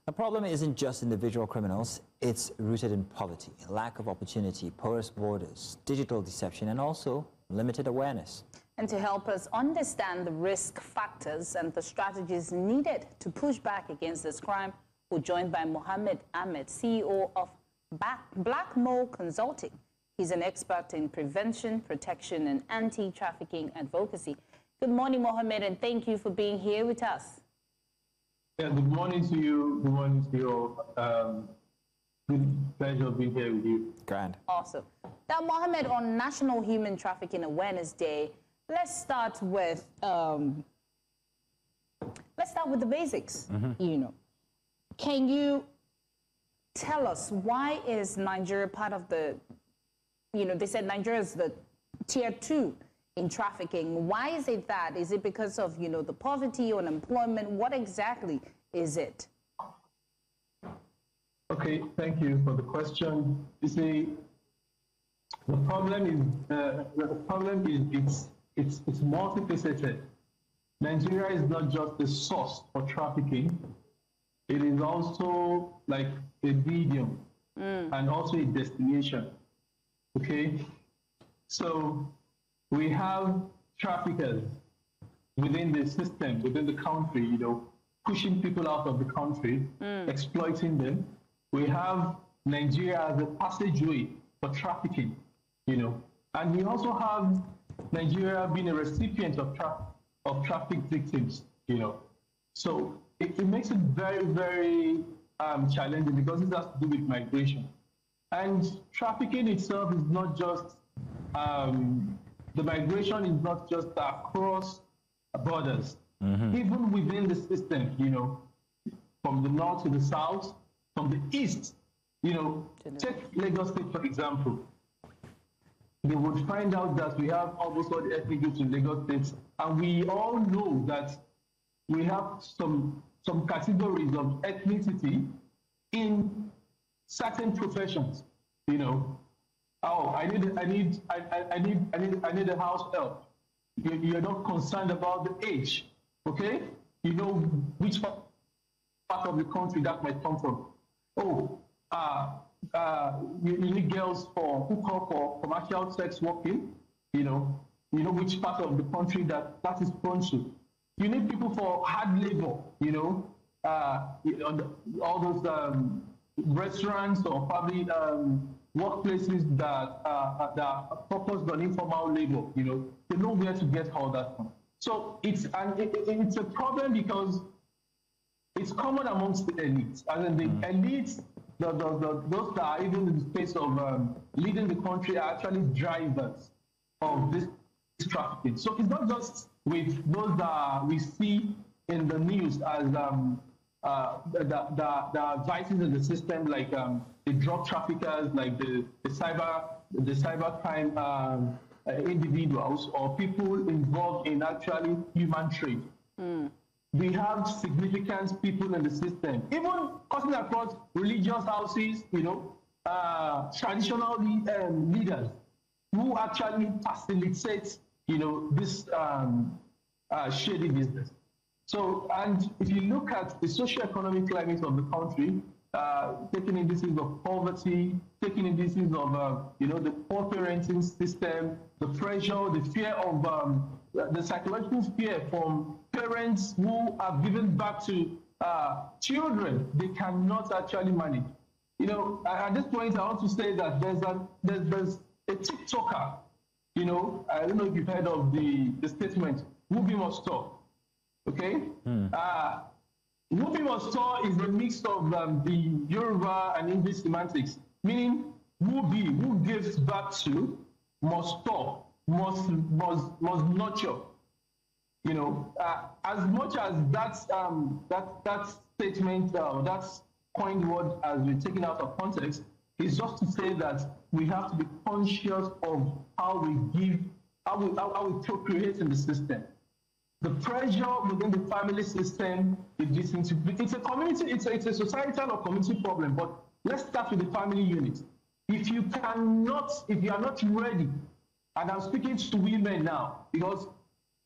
The problem isn't just individual criminals, it's rooted in poverty, lack of opportunity, porous borders, digital deception, and also limited awareness. And to help us understand the risk factors and the strategies needed to push back against this crime, we're joined by Mohammed Ahmed, CEO of Black Mole Consulting. He's an expert in prevention, protection, and anti-trafficking advocacy. Good morning, Mohammed, and thank you for being here with us. Yeah, good morning to you. Good morning to you. Good pleasure being here with you. Grand. Awesome. Now, Mohammed, on National Human Trafficking Awareness Day, let's start with start with the basics, you know. Can you tell us why is Nigeria part of the, you know, they said Nigeria is the tier 2 in trafficking. Why is it that? Is it because of, you know, the poverty or unemployment? What exactly is it? Okay, thank you for the question. You see, the problem is it's multifaceted. Nigeria is not just the source for trafficking; it is also like a medium and also a destination. Okay, so we have traffickers within the system, within the country, you know, pushing people out of the country, exploiting them. We have Nigeria as a passageway for trafficking, you know, and we also have Nigeria being a recipient of trafficked victims, you know. So it makes it very, very challenging because it has to do with migration. And trafficking itself is not just, the migration is not just across borders. Even within the system, you know, from the north to the south, from the east, you know, take Lagos State, for example. They would find out that we have almost all the ethnic groups in Lagos State, and we all know that we have some categories of ethnicity in certain professions. You know, oh, I need a house help. You're not concerned about the age, okay? You know which part of the country that might come from. Oh, you need girls for hookup or commercial sex working. You know which part of the country that is prone to. You need people for hard labor. You know, all those restaurants or probably workplaces that are focused on informal labor. You know, they know where to get all that from. So it's a problem because it's common amongst the elites, and then the elites. Those that are even in the space of leading the country are actually drivers of this trafficking. So it's not just with those that we see in the news as the vices in the system, like the drug traffickers, like the cyber crime individuals, or people involved in actually human trade. We have significant people in the system, even cutting across religious houses, you know, traditional leaders who actually facilitate, you know, this shady business. So, and if you look at the socio-economic climate of the country, taking indices of poverty, taking indices of, you know, the poor parenting system, the pressure, the fear of, the psychological fear from parents who are given back to children they cannot actually manage. You know, at this point, I want to say that there's a TikToker. You know, I don't know if you've heard of the statement, "Wubi must stop." Okay? Wubi must stop is a mix of the Yoruba and English semantics, meaning Wubi, who gives back to, must stop, must nurture. You know, as much as that statement, that coined word has been taken out of context, is just to say that we have to be conscious of how we procreate in the system. The pressure within the family system, it's a community, it's a societal or community problem. But let's start with the family unit. If you are not ready, and I'm speaking to women now, because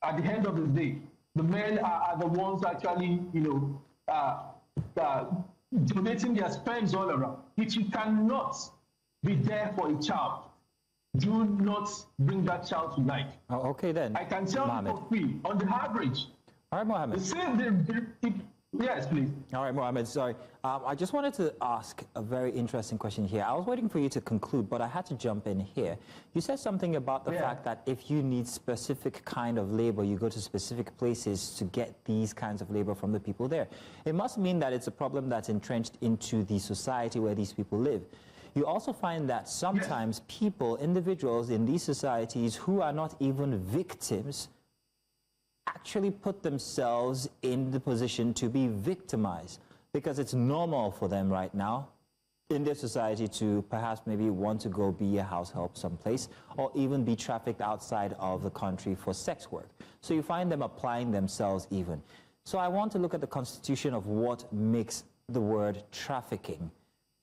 at the end of the day, the men are the ones actually, you know, donating their sperms all around. If you cannot be there for a child, do not bring that child to life. Oh, okay then. I can tell you for free, on the average. All right, Mohammed. Yes, please. All right, Mohammed, sorry. I just wanted to ask a very interesting question here. I was waiting for you to conclude, but I had to jump in here. You said something about the fact that if you need specific kind of labor, you go to specific places to get these kinds of labor from the people there. It must mean that it's a problem that's entrenched into the society where these people live. You also find that sometimes people, individuals in these societies who are not even victims, actually put themselves in the position to be victimized, because it's normal for them right now in their society to perhaps maybe want to go be a house help someplace, or even be trafficked outside of the country for sex work. So you find them applying themselves even. So I want to look at the constitution of what makes the word trafficking.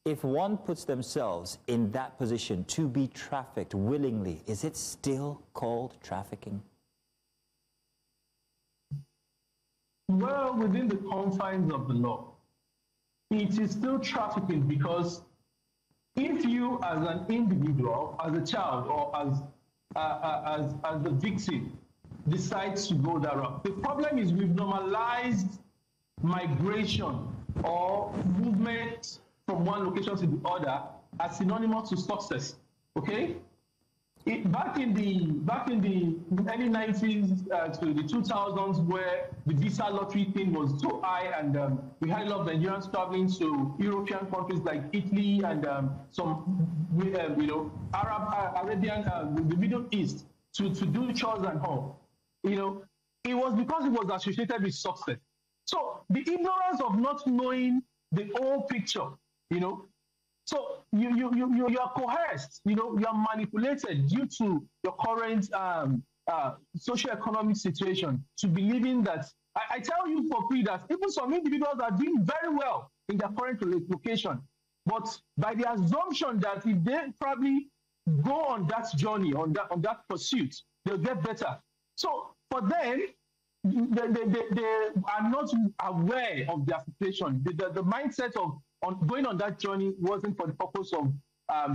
If one puts themselves in that position to be trafficked willingly, is it still called trafficking? Well, within the confines of the law, it is still trafficking, because if you as an individual, as a child, or as the victim decides to go that route, the problem is we've normalized migration or movement from one location to the other as synonymous to success. Okay? Back in the early 90s to the 2000s, where the visa lottery thing was so high, and we had a lot of Nigerians traveling to European countries like Italy and some Arabian, the Middle East to do chores and all. It was because it was associated with success. So the ignorance of not knowing the whole picture, so you are coerced, you are manipulated due to your current socio-economic situation to believing that, I tell you for free that even some individuals are doing very well in their current location, but by the assumption that if they probably go on that journey, on that pursuit, they'll get better. So for them, they are not aware of their situation. The mindset of going on that journey wasn't for the purpose of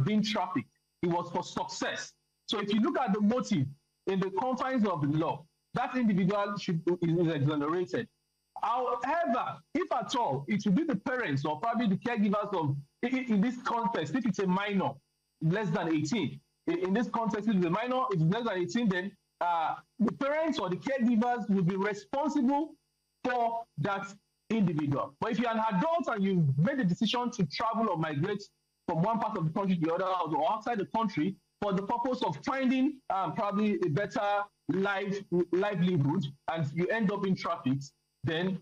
being trafficked. It was for success. So if you look at the motive in the confines of the law, that individual is exonerated. However, if at all, it will be the parents or probably the caregivers of, in this context, if it's a minor, less than 18. In this context, if it's a minor, if it's less than 18, then the parents or the caregivers will be responsible for that individual. But if you're an adult and you've made the decision to travel or migrate from one part of the country to the other, or outside the country for the purpose of finding probably a better livelihood, and you end up in traffic, then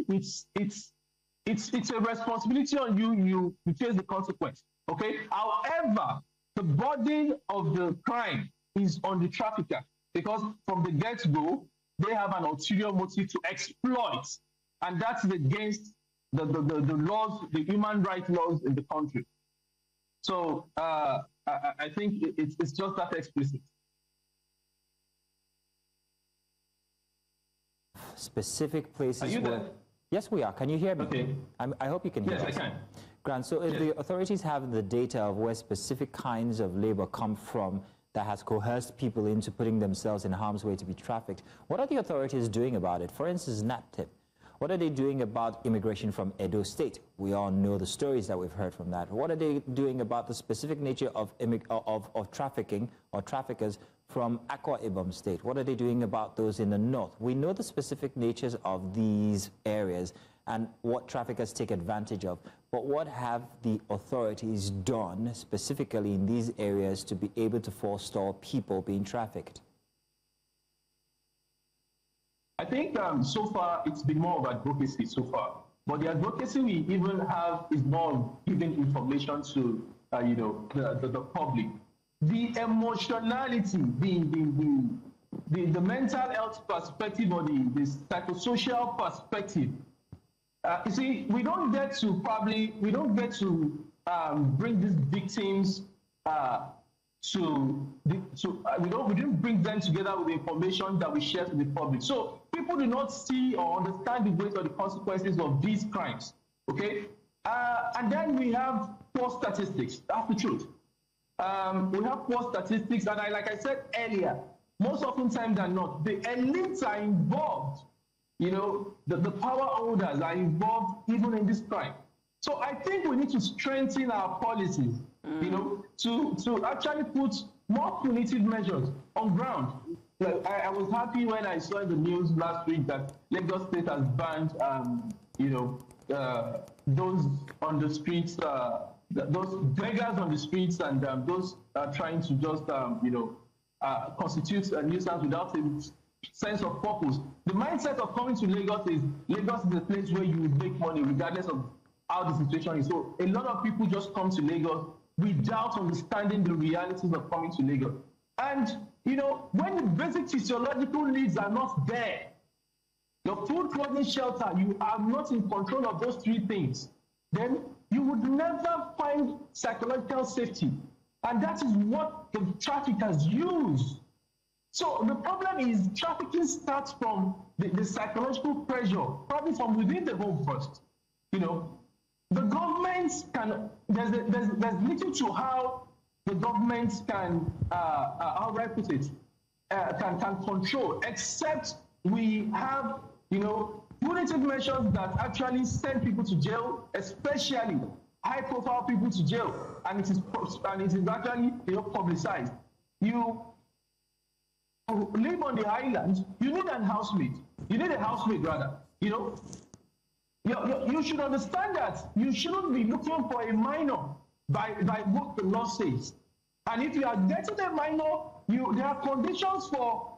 it's a responsibility on you. You face the consequence. Okay. However, the burden of the crime is on the trafficker, because from the get-go they have an ulterior motive to exploit. And that's against the laws, the human rights laws in the country. So I think it's just that explicit. Specific places. Are you there? Yes, we are. Can you hear me? Okay. I hope you can hear me. Yes, I can. Grant, so if the authorities have the data of where specific kinds of labor come from that has coerced people into putting themselves in harm's way to be trafficked, what are the authorities doing about it? For instance, NAPTIP. What are they doing about immigration from Edo State? We all know the stories that we've heard from that. What are they doing about the specific nature of trafficking or traffickers from Akwa Ibom State? What are they doing about those in the north? We know the specific natures of these areas and what traffickers take advantage of. But what have the authorities done specifically in these areas to be able to forestall people being trafficked? I think so far it's been more of advocacy so far, but the advocacy we even have is more of giving information to the public. The emotionality, the mental health perspective, or the psychosocial perspective. You see, we don't get to bring these victims we didn't bring them together with the information that we share to the public. So people do not see or understand the weight or the consequences of these crimes. Okay, and then we have poor statistics. That's the truth. We have poor statistics, and like I said earlier, most often times than not, the elites are involved. The power holders are involved even in this crime. So I think we need to strengthen our policies, to actually put more punitive measures on ground. Like, I was happy when I saw in the news last week that Lagos State has banned, those on the streets, those beggars on the streets, and those trying to just, constitute a nuisance without sense of purpose. The mindset of coming to Lagos is a place where you will make money regardless of how the situation is. So a lot of people just come to Lagos without understanding the realities of coming to Lagos. And, you know, when the basic physiological needs are not there, your food, clothing, shelter, you are not in control of those three things, then you would never find psychological safety. And that is what the traffickers use. So the problem is trafficking starts from the psychological pressure, probably from within the home first. You know, the government can, there's little to how the government can, how do I put it, can control, except we have, you know, punitive measures that actually send people to jail, especially high-profile people to jail, and it is actually, you know, publicized. You live on the island, you need a housemate. You need a housemate, rather. You know, you should understand that you shouldn't be looking for a minor by what the law says. And if you are getting a minor, there are conditions for,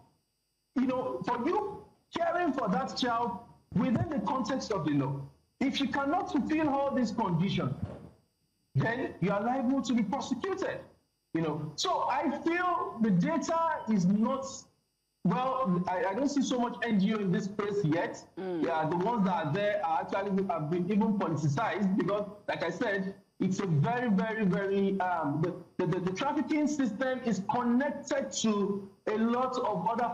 you know, for you caring for that child within the context of the law. If you cannot fulfill all these conditions, then you are liable to be prosecuted. You know, so I feel the data is not, well, I don't see so much NGO in this space yet. Yeah, the ones that are there are actually have been even politicized because, like I said, it's a very, very, very, the trafficking system is connected to a lot of other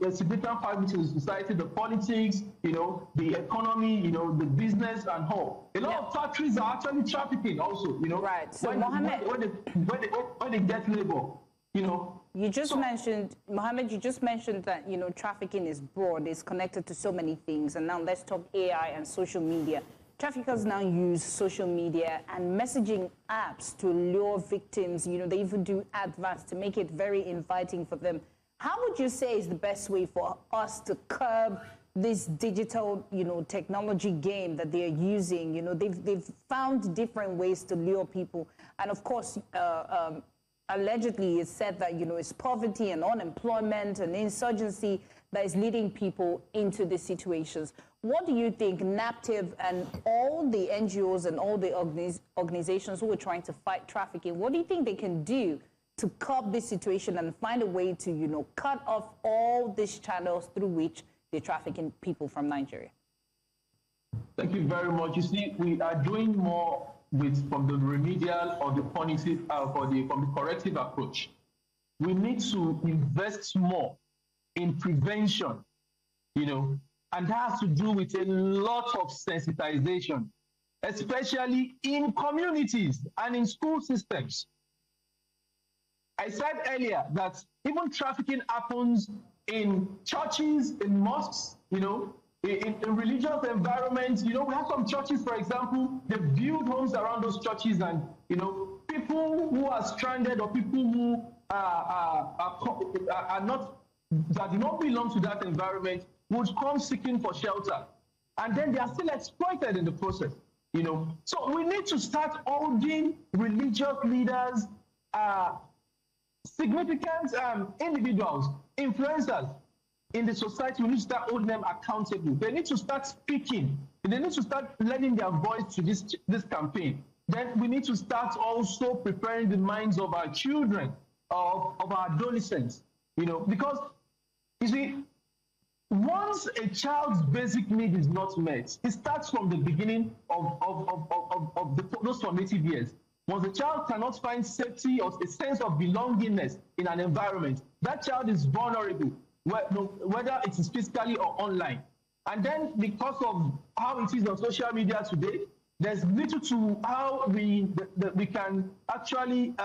significant factors in society, the politics, you know, the economy, you know, the business and all. A lot of factories are actually trafficking also, you know. Right. So when they get labor, you know. You just mentioned, Mohammed, you just mentioned that, you know, trafficking is broad, it's connected to so many things. And now let's talk AI and social media. Traffickers now use social media and messaging apps to lure victims. You know, they even do adverts to make it very inviting for them. How would you say is the best way for us to curb this digital, you know, technology game that they're using? You know, they've found different ways to lure people. And of course, allegedly it's said that, you know, it's poverty and unemployment and insurgency that is leading people into these situations. What do you think NAPTIV and all the NGOs and all the organizations who are trying to fight trafficking, what do you think they can do to curb this situation and find a way to, you know, cut off all these channels through which they're trafficking people from Nigeria? Thank you very much. You see, we are doing more from the remedial or the punitive, from the corrective approach. We need to invest more in prevention, you know, and that has to do with a lot of sensitization, especially in communities and in school systems. I said earlier that even trafficking happens in churches, in mosques, you know, in religious environments. You know, we have some churches, for example, they build homes around those churches, and, you know, people who are stranded or people who are not, that do not belong to that environment would come seeking for shelter, and then they are still exploited in the process, you know. So we need to start holding religious leaders, significant individuals, influencers in the society. We need to start holding them accountable. They need to start speaking. They need to start lending their voice to this campaign. Then we need to start also preparing the minds of our children, of our adolescents, you know, because, you see, once a child's basic need is not met, it starts from the beginning of those formative years. Once a child cannot find safety or a sense of belongingness in an environment, that child is vulnerable, whether it is physically or online. And then because of how it is on social media today, there's little to how we can actually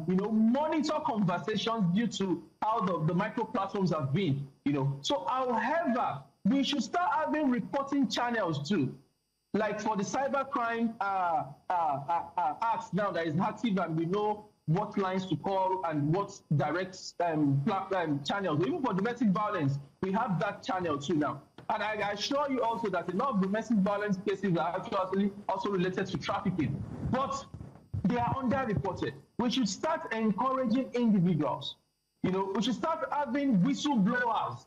you know, monitor conversations due to how the micro platforms have been, you know. So however, we should start having reporting channels too, like for the cybercrime act now that is active, and we know what lines to call and what direct channels. Even for domestic violence, we have that channel too now. And I assure you also that a lot of domestic violence cases are actually also related to trafficking, but they are underreported. We should start encouraging individuals. You know, we should start having whistleblowers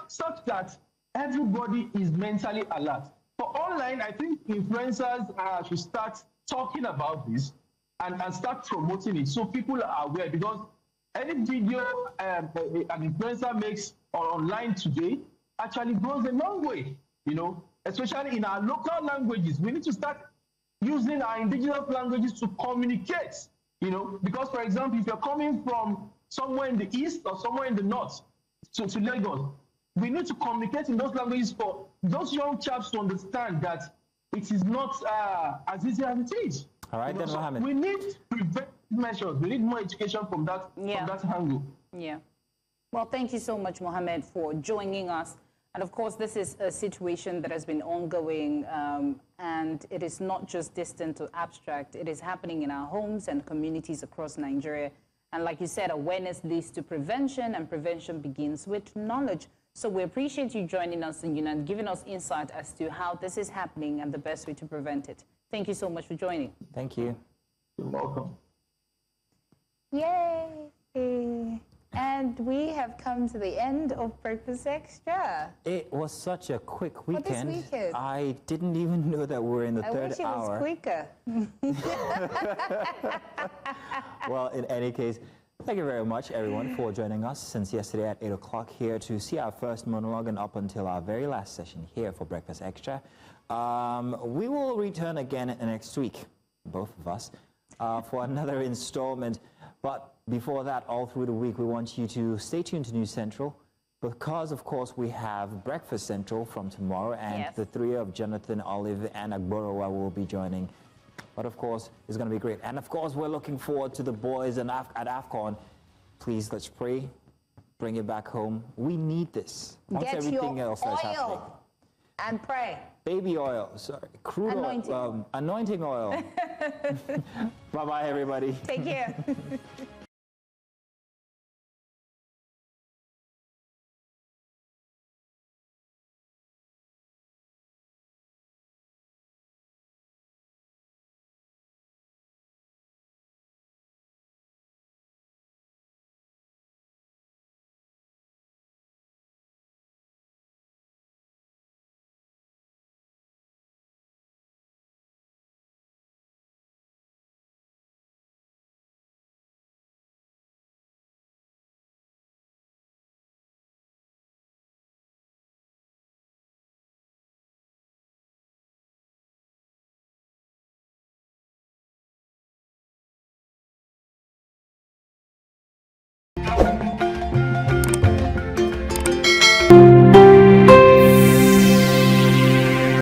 Such that everybody is mentally alert. For online, I think influencers should start talking about this and start promoting it so people are aware, because any video an influencer makes online today actually goes a long way, especially in our local languages. We need to start using our indigenous languages to communicate, because, for example, if you're coming from somewhere in the east or somewhere in the north to Lagos, we need to communicate in those languages for those young chaps to understand that it is not as easy as it is. All right, then, Mohammed. We need preventive measures. We need more education from that angle. Yeah. Well, thank you so much, Mohammed, for joining us. And of course, this is a situation that has been ongoing, and it is not just distant or abstract. It is happening in our homes and communities across Nigeria. And like you said, awareness leads to prevention, and prevention begins with knowledge. So we appreciate you joining us and giving us insight as to how this is happening and the best way to prevent it. Thank you so much for joining. Thank you. You're welcome. Yay! And we have come to the end of Breakfast Extra. It was such a quick weekend. This weekend. I didn't even know that we're in the third hour. I wish it was quicker. Well, in any case, thank you very much, everyone, for joining us since yesterday at 8 o'clock here to see our first monologue and up until our very last session here for Breakfast Extra. We will return again next week, both of us, for another installment. But before that, all through the week, we want you to stay tuned to News Central because, of course, we have Breakfast Central from tomorrow, and the three of Jonathan, Olive, and Agborowa will be joining. But, of course, it's going to be great. And, of course, we're looking forward to the boys at AFCON. Please, let's pray. Bring it back home. We need this. Once Get everything your else that's happening. oil and pray. Baby oil, sorry, crude Anointing. oil, anointing oil. Bye-bye, everybody. Take care.